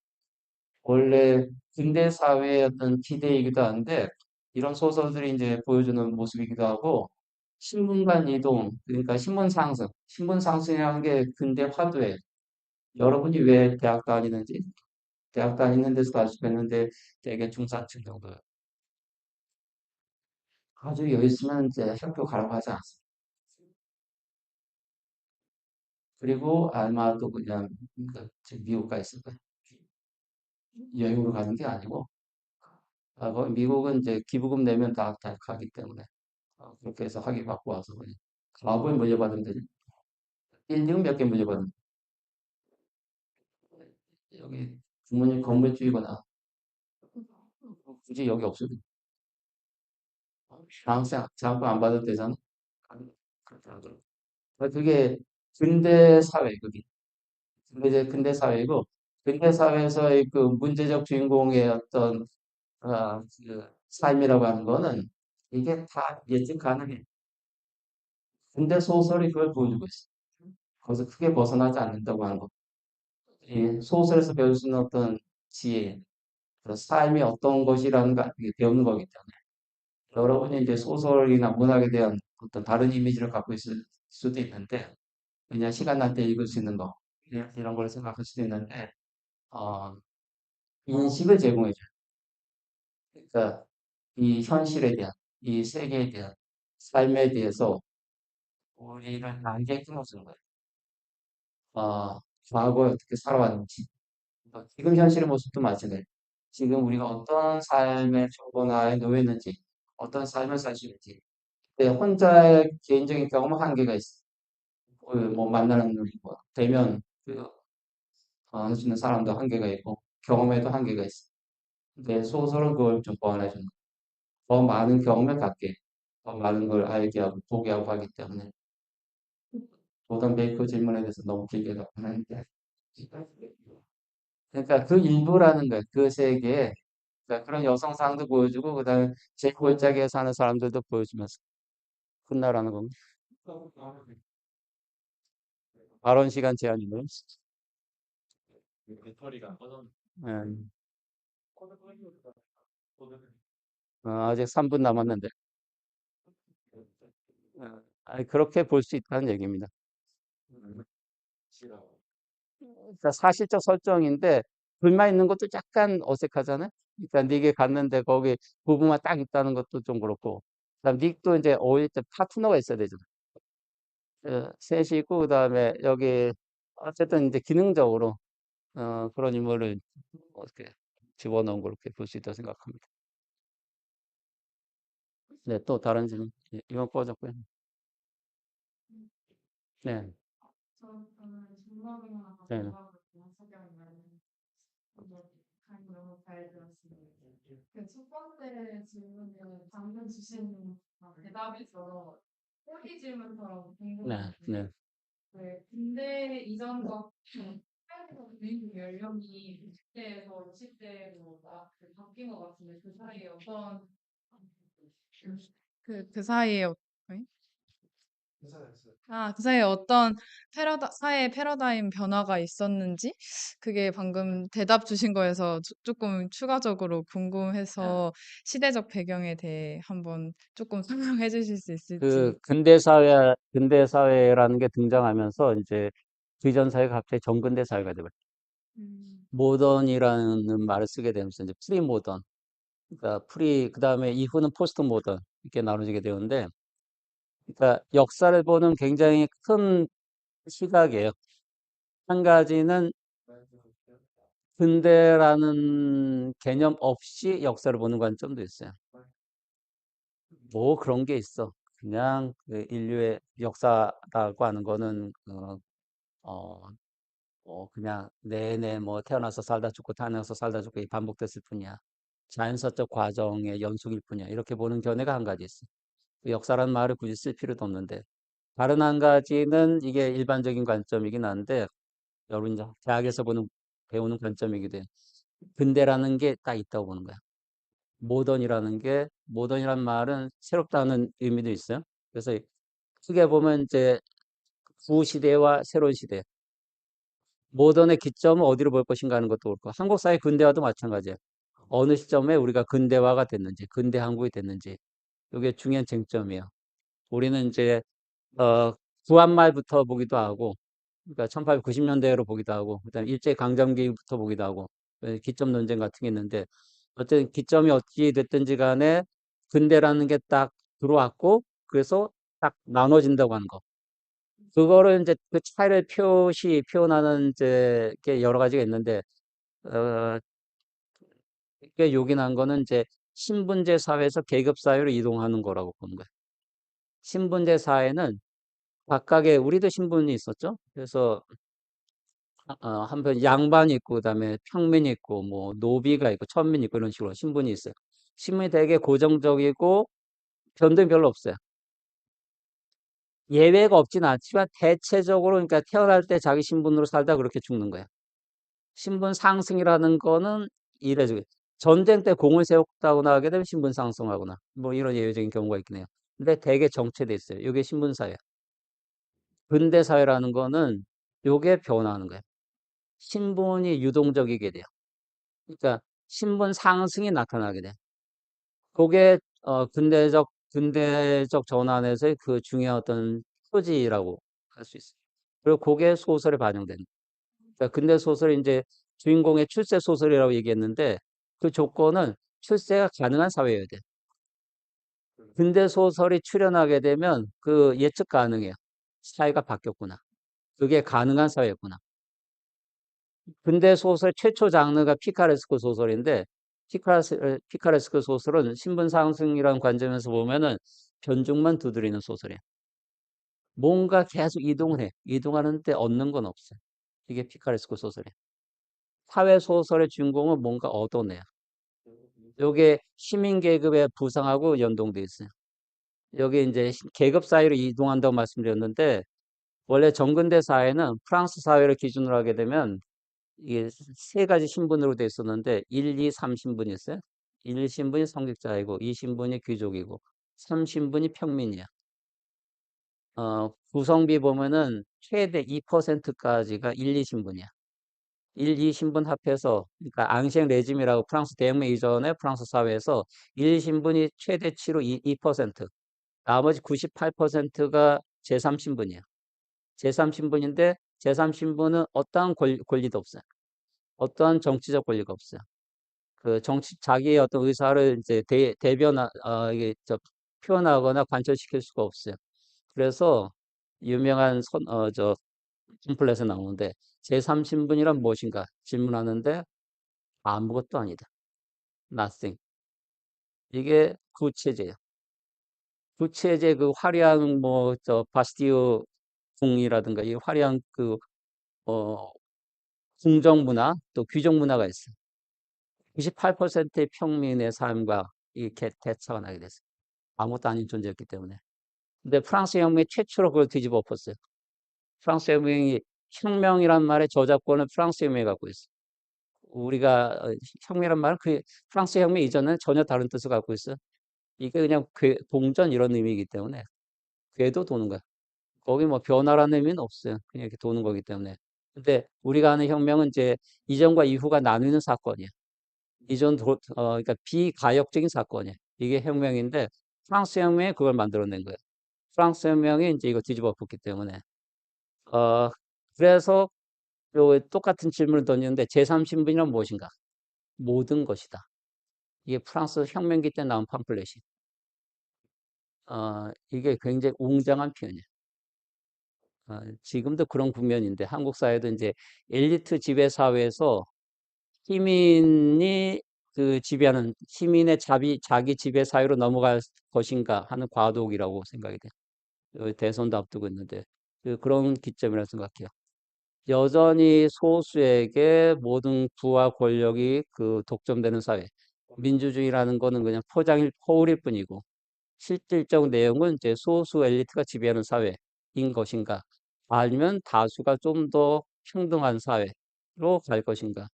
원래 근대 사회의 어떤 기대이기도 한데, 이런 소설들이 이제 보여주는 모습이기도 하고, 신분간 이동, 그러니까 신분 상승이라는 게 근대 화두예요. 여러분이 왜 대학 다니는지, 대학 다니는 데서 다녔는데 되게 중산층 정도예요. 아주 여유 있으면 이제 학교 가라고 하지 않습니다. 그리고 아마도 그냥 지금 미국 가 있을 거예요. 여행으로 가는 게 아니고 거기 미국은 이제 기부금 내면 다 가기 때문에 그렇게 해서 학위 받고 와서 그냥 가업을 물려받으면 되죠. 빌딩은 몇 개 물려받으면 여기 부모님 건물주이거나 굳이 여기 없어도 장학금 안 받아도 되잖아. 그렇게 하더라고요. 그게 근대 사회, 그게. 근대 사회이고, 근대 사회에서의 그 문제적 주인공의 어떤, 그 삶이라고 하는 거는 이게 다 예측 가능해. 근대 소설이 그걸 보여주고 있어. 거기서 크게 벗어나지 않는다고 하는 거. 이 소설에서 배울 수 있는 어떤 지혜, 그 삶이 어떤 것이라는 거 이게 배우는 거기 때문에. 여러분이 이제 소설이나 문학에 대한 어떤 다른 이미지를 갖고 있을 수도 있는데, 그냥 시간 날 때 읽을 수 있는 거, 이런 걸 생각할 수도 있는데, 어, 인식을 제공해줘요. 그러니까 이 현실에 대한, 이 세계에 대한, 삶에 대해서 우리를 알게 끊어주는 거예요. 과거에 어떻게 살아왔는지, 지금 현실의 모습도 마찬가지예요. 지금 우리가 어떤 삶의 초보나에 놓였는지, 어떤 삶을 살 수 있는지, 혼자의 개인적인 경험은 한계가 있어. 뭐 만나는 뭐 대면 할 수 있는 사람도 한계가 있고 경험에도 한계가 있어. 근데 소설은 그걸 좀 보완해 주는 거야. 더 많은 경험을 갖게, 더 많은 걸 알게 하고 보게 하고 하기 때문에 조던 베이커 질문에 대해서 너무 길게 답변했는데 그러니까 그 일부라는 거야. 그 세계에 그러니까 그런 여성상도 보여주고 그다음에 제 골짜기에 사는 사람들도 보여주면서 끝나라는 겁니다. 발언 시간 제한이네요. 배터리가 꺼졌 예. 아직 3분 남았는데. 그렇게 볼 수 있다는 얘기입니다. 그러니까 사실적 설정인데 불만 있는 것도 약간 어색하잖아요. 그러니까 닉에 갔는데 거기 부부만 딱 있다는 것도 좀 그렇고, 그다음 닉도 이제 어릴 때 파트너가 있어야 되잖아. 셋이 있고 그다음에 여기 어쨌든 이제 기능적으로 그런 인물을 어떻게 집어넣은 걸 이렇게 볼 수 있다고 생각합니다. 네, 또 다른 질문. 이건 꺼졌고요. 네, 저는 중국이나 네, 문학을 해석하는 강의 너무 잘 들었습니다. 그 첫 번째 질문은 방금 주신 대답에서 꼬리 질문처럼 네, 네. 궁금했는데 군대 이전과 주민 연령이 20대에서 60대로 바뀐 것 같은데 그 사이에 어떤 그 사이에 그 사이에 어떤 사회의 패러다임 변화가 있었는지 그게 방금 대답 주신 거에서 조금 추가적으로 궁금해서 시대적 배경에 대해 한번 조금 설명해 주실 수 있을지. 근대 사회라는 게 등장하면서 이제 비전 사회가 갑자기 정근대 사회가 되버렸어요. 음, 모던이라는 말을 쓰게 되면서 이제 프리 모던, 그러니까 그다음에 이후는 포스트 모던 이렇게 나눠지게 되는데, 그러니까 역사를 보는 굉장히 큰 시각이에요. 한 가지는 근대라는 개념 없이 역사를 보는 관점도 있어요. 뭐 그런 게 있어. 그냥 그 인류의 역사라고 하는 거는 어, 그냥 내내 뭐 태어나서 살다 죽고 태어나서 살다 죽고 이 반복됐을 뿐이야. 자연사적 과정의 연속일 뿐이야. 이렇게 보는 견해가 한 가지 있어. 그 역사라는 말을 굳이 쓸 필요도 없는데. 다른 한 가지는 이게 일반적인 관점이긴 한데, 여러분 이제 대학에서 배우는 관점이기도 해. 근대라는 게 딱 있다고 보는 거야. 모던이라는 말은 새롭다는 의미도 있어요. 그래서 크게 보면 이제 구시대와 새로운 시대. 모던의 기점은 어디로 볼 것인가 하는 것도 그렇고, 한국 사회 근대화도 마찬가지예요. 어느 시점에 우리가 근대화가 됐는지, 근대 한국이 됐는지, 이게 중요한 쟁점이에요. 우리는 이제, 구한말부터 보기도 하고, 그러니까 1890년대로 보기도 하고, 그다음에 일제강점기부터 보기도 하고, 기점 논쟁 같은 게 있는데, 어쨌든 기점이 어찌 됐든지 간에 근대라는 게 딱 들어왔고, 그래서 딱 나눠진다고 하는 거. 그거를 이제 그 차이를 표현하는 이제 게 여러 가지가 있는데, 어, 꽤 요긴한 거는 이제 신분제 사회에서 계급 사회로 이동하는 거라고 보는 거예요. 신분제 사회는 각각의, 우리도 신분이 있었죠? 그래서, 한편 양반이 있고, 그다음에 평민이 있고, 뭐, 노비가 있고, 천민이 있고, 이런 식으로 신분이 있어요. 신분이 되게 고정적이고, 변동이 별로 없어요. 예외가 없진 않지만, 대체적으로, 그러니까 태어날 때 자기 신분으로 살다 그렇게 죽는 거예요. 신분 상승이라는 거는 이래저래. 전쟁 때 공을 세웠다거나 하게 되면 신분 상승하거나, 뭐 이런 예외적인 경우가 있긴 해요. 근데 되게 정체돼 있어요. 이게 신분사회. 근대 사회라는 거는 요게 변화하는 거예요. 신분이 유동적이게 돼요. 그러니까 신분 상승이 나타나게 돼. 그게 근대적 전환에서의 그 중요한 어떤 토지라고 할 수 있어요. 그리고 그게 소설에 반영된. 그러니까 근대 소설이 이제 주인공의 출세 소설이라고 얘기했는데 그 조건은 출세가 가능한 사회여야 돼. 근대 소설이 출현하게 되면 그 예측 가능해요. 사회가 바뀌었구나. 그게 가능한 사회였구나. 근대 소설 최초 장르가 피카레스크 소설인데 피카레스크 소설은 신분 상승이라는 관점에서 보면은 변죽만 두드리는 소설이에요. 뭔가 계속 이동을 해. 이동하는데 얻는 건 없어요. 이게 피카레스크 소설이에요. 사회 소설의 주인공은 뭔가 얻어내요. 요게 시민 계급의 부상하고 연동돼 있어요. 여기 이제 계급 사회로 이동한다고 말씀드렸는데 원래 정근대 사회는 프랑스 사회를 기준으로 하게 되면 이게 세 가지 신분으로 돼 있었는데 1, 2, 3신분이 있어요. 1 신분이 성직자이고 2 신분이 귀족이고 3 신분이 평민이야. 구성비 보면은 최대 2%까지가 1, 2신분이야. 1, 2신분 합해서 그러니까 앙시앙 레짐이라고 프랑스 대혁명 이전의 프랑스 사회에서 1 신분이 최대치로 2%, 나머지 98%가 제3신분이야. 제3신분인데 제3신분은 어떠한 권리도 없어요. 어떠한 정치적 권리가 없어요. 그 자기의 어떤 의사를 이제 이게 표현하거나 관철시킬 수가 없어요. 그래서 유명한 팜플렛에 나오는데 제3신분이란 무엇인가 질문하는데 아무것도 아니다. Nothing. 이게 구체제예요. 구체제 그 화려한 바스티유 궁이라든가 이 화려한 어, 궁정 문화 또 귀족 문화가 있어요. 98%의 평민의 삶과 이 대처가 나게 됐어요. 아무것도 아닌 존재였기 때문에. 근데 프랑스 혁명이 최초로 그걸 뒤집어 엎었어요. 프랑스 혁명이 혁명이란 말의 저작권을 프랑스 혁명이 갖고 있어요. 우리가 혁명이란 말은 그 프랑스 혁명 이전에는 전혀 다른 뜻을 갖고 있어요. 이게 그냥 동전 이런 의미이기 때문에 궤도 도는 거야. 거기 뭐 변화라는 의미는 없어요. 그냥 이렇게 도는 거기 때문에. 근데 우리가 하는 혁명은 이제 이전과 이후가 나뉘는 사건이에요. 그러니까 비가역적인 사건이에요. 이게 혁명인데 프랑스 혁명이 그걸 만들어낸 거예요. 프랑스 혁명이 이제 이거 뒤집어 엎었기 때문에. 어, 그래서 요 똑같은 질문을 던졌는데 제3신분이란 무엇인가? 모든 것이다. 이게 프랑스 혁명기 때 나온 팜플렛이. 이게 굉장히 웅장한 표현이에요. 지금도 그런 국면인데 한국 사회도 이제 엘리트 지배 사회에서 시민이 지배하는 시민의 자기 지배 사회로 넘어갈 것인가 하는 과도기라고 생각이 돼요. 대선도 앞두고 있는데 그런 기점이라고 생각해요. 여전히 소수에게 모든 부와 권력이 독점되는 사회. 민주주의라는 거는 그냥 포울일 뿐이고 실질적 내용은 이제 소수 엘리트가 지배하는 사회인 것인가? 아니면 다수가 좀 더 평등한 사회로 갈 것인가?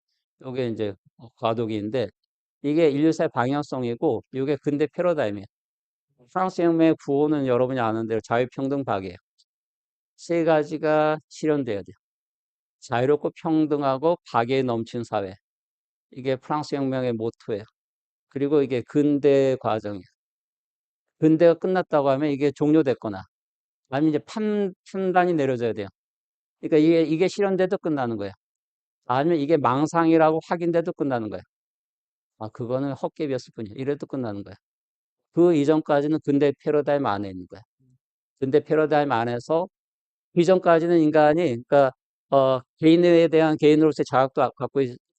이게 이제 과도기인데 이게 인류사의 방향성이고 이게 근대 패러다임이에요. 프랑스 혁명의 구호는 여러분이 아는 대로 자유평등 박애예요. 세 가지가 실현돼야 돼요. 자유롭고 평등하고 박애 넘치는 사회. 이게 프랑스 혁명의 모토예요. 그리고 이게 근대 과정이에요. 근대가 끝났다고 하면 이게 종료됐거나 아니면 이제 판단이 내려져야 돼요. 그러니까 이게 실현돼도 끝나는 거예요. 아니면 이게 망상이라고 확인돼도 끝나는 거예요. 그거는 헛개비였을 뿐이에요. 이래도 끝나는 거예요. 그 이전까지는 근대 패러다임 안에 있는 거예요. 근대 패러다임 안에서 이전까지는 인간이, 그러니까, 개인에 대한 개인으로서의 자각도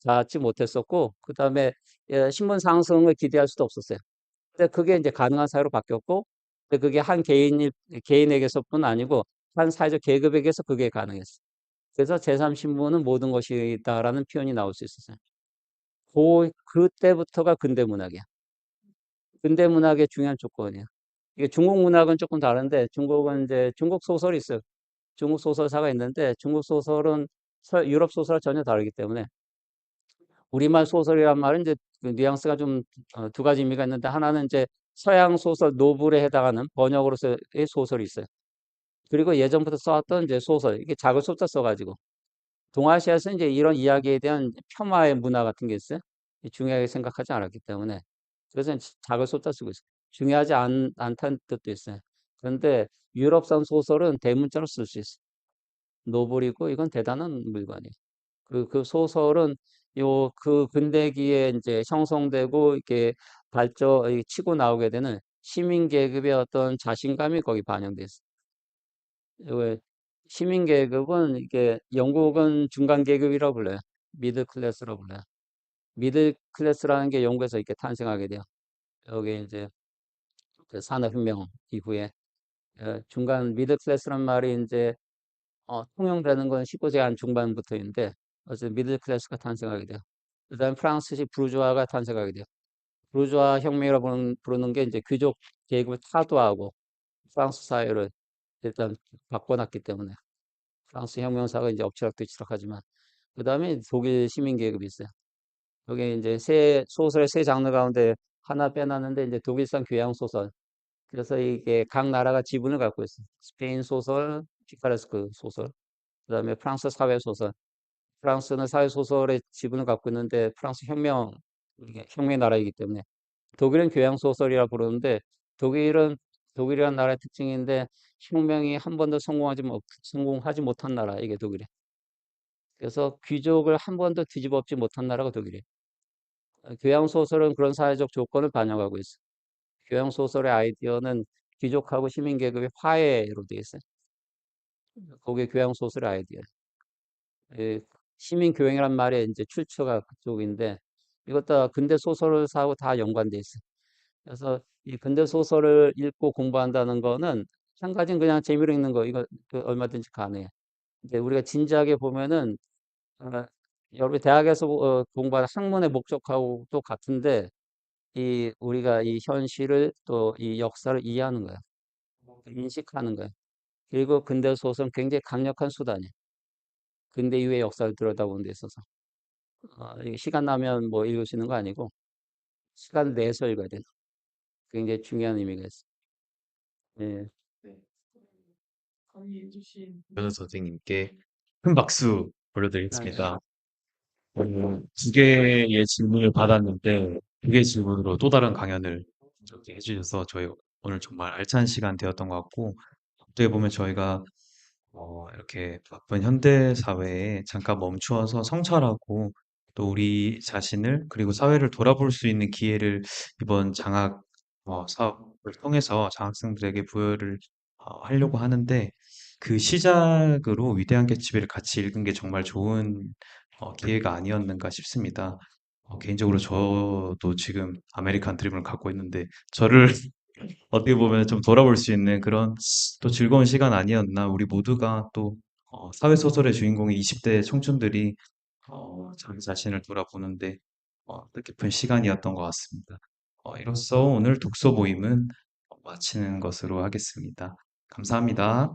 갖지 못했었고, 그 다음에 신분 상승을 기대할 수도 없었어요. 근데 그게 이제 가능한 사회로 바뀌었고, 근데 그게 개인에게서뿐 아니고, 한 사회적 계급에게서 그게 가능했어요. 그래서 제3신분은 모든 것이다라는 표현이 나올 수 있었어요. 그때부터가 근대 문학이야. 근대 문학의 중요한 조건이야. 이게 중국 문학은 조금 다른데, 중국은 이제 중국 소설이 있어요. 중국 소설사가 있는데, 중국 소설은 유럽 소설과 전혀 다르기 때문에, 우리말 소설이란 말은 이제 그 뉘앙스가 좀 두 가지 의미가 있는데, 하나는 이제 서양 소설 노블에 해당하는 번역으로서의 소설이 있어요. 그리고 예전부터 써왔던 이제 소설, 이게 작을 숫자 써가지고, 동아시아에서 이제 이런 이야기에 대한 폄하의 문화 같은 게 있어요. 중요하게 생각하지 않았기 때문에. 그래서 작을 쏟아 쓰고 있어요. 중요하지 않다는 뜻도 있어요. 그런데 유럽산 소설은 대문자로 쓸 수 있어요. 노블이고 이건 대단한 물건이에요. 그 소설은 그 근대기에 이제 형성되고 이렇게 치고 나오게 되는 시민 계급의 어떤 자신감이 거기 반영돼 있어요. 왜 시민 계급은 이게 영국은 중간 계급이라고 불러요. 미들 클래스라고 불러요. 미들 클래스라는 게 영국에서 이렇게 탄생하게 돼요. 여기 이제 그 산업혁명 이후에 중간 미들 클래스란 말이 이제 통용되는 건 19세기 한 중반부터인데 어쨌든 미들 클래스가 탄생하게 돼요. 그다음 프랑스식 부르주아가 탄생하게 돼요. 부르주아 혁명이라고 부르는 게 이제 귀족 계급을 타도하고 프랑스 사회를 일단 바꿔놨기 때문에 프랑스 혁명사가 이제 엎치락뒤치락 하지만 그다음에 독일 시민 계급이 있어요. 여기 이제 소설의 세 장르 가운데 하나 빼놨는데 이제 독일산 교양 소설. 그래서 이게 각 나라가 지분을 갖고 있어요. 스페인 소설, 피카레스크 소설, 그다음에 프랑스 사회 소설. 프랑스는 사회 소설의 지분을 갖고 있는데 프랑스 이게 혁명의 나라이기 때문에 독일은 교양 소설이라 부르는데 독일이란 나라의 특징인데 혁명이 한 번도 성공하지 못한 나라 이게 독일이에요. 그래서 귀족을 한 번도 뒤집어엎지 못한 나라가 독일이에요. 교양 소설은 그런 사회적 조건을 반영하고 있어요. 교양 소설의 아이디어는 귀족하고 시민 계급의 화해로 되어 있어요. 그게 교양 소설의 아이디어. 시민 교양이란 말의 이제 출처가 그쪽인데 이것도 근대 소설사하고 다 연관돼 있어요. 그래서 이 근대 소설을 읽고 공부한다는 거는 한 가지는 그냥 재미로 읽는 거 이거 얼마든지 가능해. 근데 우리가 진지하게 보면은 여러분 대학에서 공부하는 학문의 목적하고 또 같은데 우리가 이 현실을 또 이 역사를 이해하는 거야. 인식하는 거야. 그리고 근대 소설은 굉장히 강력한 수단이에요. 근대 이후의 역사를 들여다보는 데 있어서. 이게 시간 나면 뭐 읽으시는 거 아니고, 시간 내서 읽어야 돼요. 굉장히 중요한 의미가 있어요. 예. 변호 선생님께 큰 박수 보내드리겠습니다. 두 개의 질문을 받았는데 두 개의 질문으로 또 다른 강연을 이렇게 해주셔서 저희 오늘 정말 알찬 시간 되었던 것 같고 어떻게 보면 저희가 이렇게 바쁜 현대 사회에 잠깐 멈추어서 성찰하고 또 우리 자신을 그리고 사회를 돌아볼 수 있는 기회를 이번 사업을 통해서 장학생들에게 부여를 하려고 하는데 그 시작으로 위대한 개츠비를 같이 읽은 게 정말 좋은 기회가 아니었는가 싶습니다. 개인적으로 저도 지금 아메리칸 드림을 갖고 있는데 저를 어떻게 보면 좀 돌아볼 수 있는 그런 또 즐거운 시간 아니었나. 우리 모두가 또 사회소설의 주인공인 20대 청춘들이 자기 자신을 돌아보는데 뜻깊은 시간이었던 것 같습니다. 이로써 오늘 독서 모임은 마치는 것으로 하겠습니다. 감사합니다.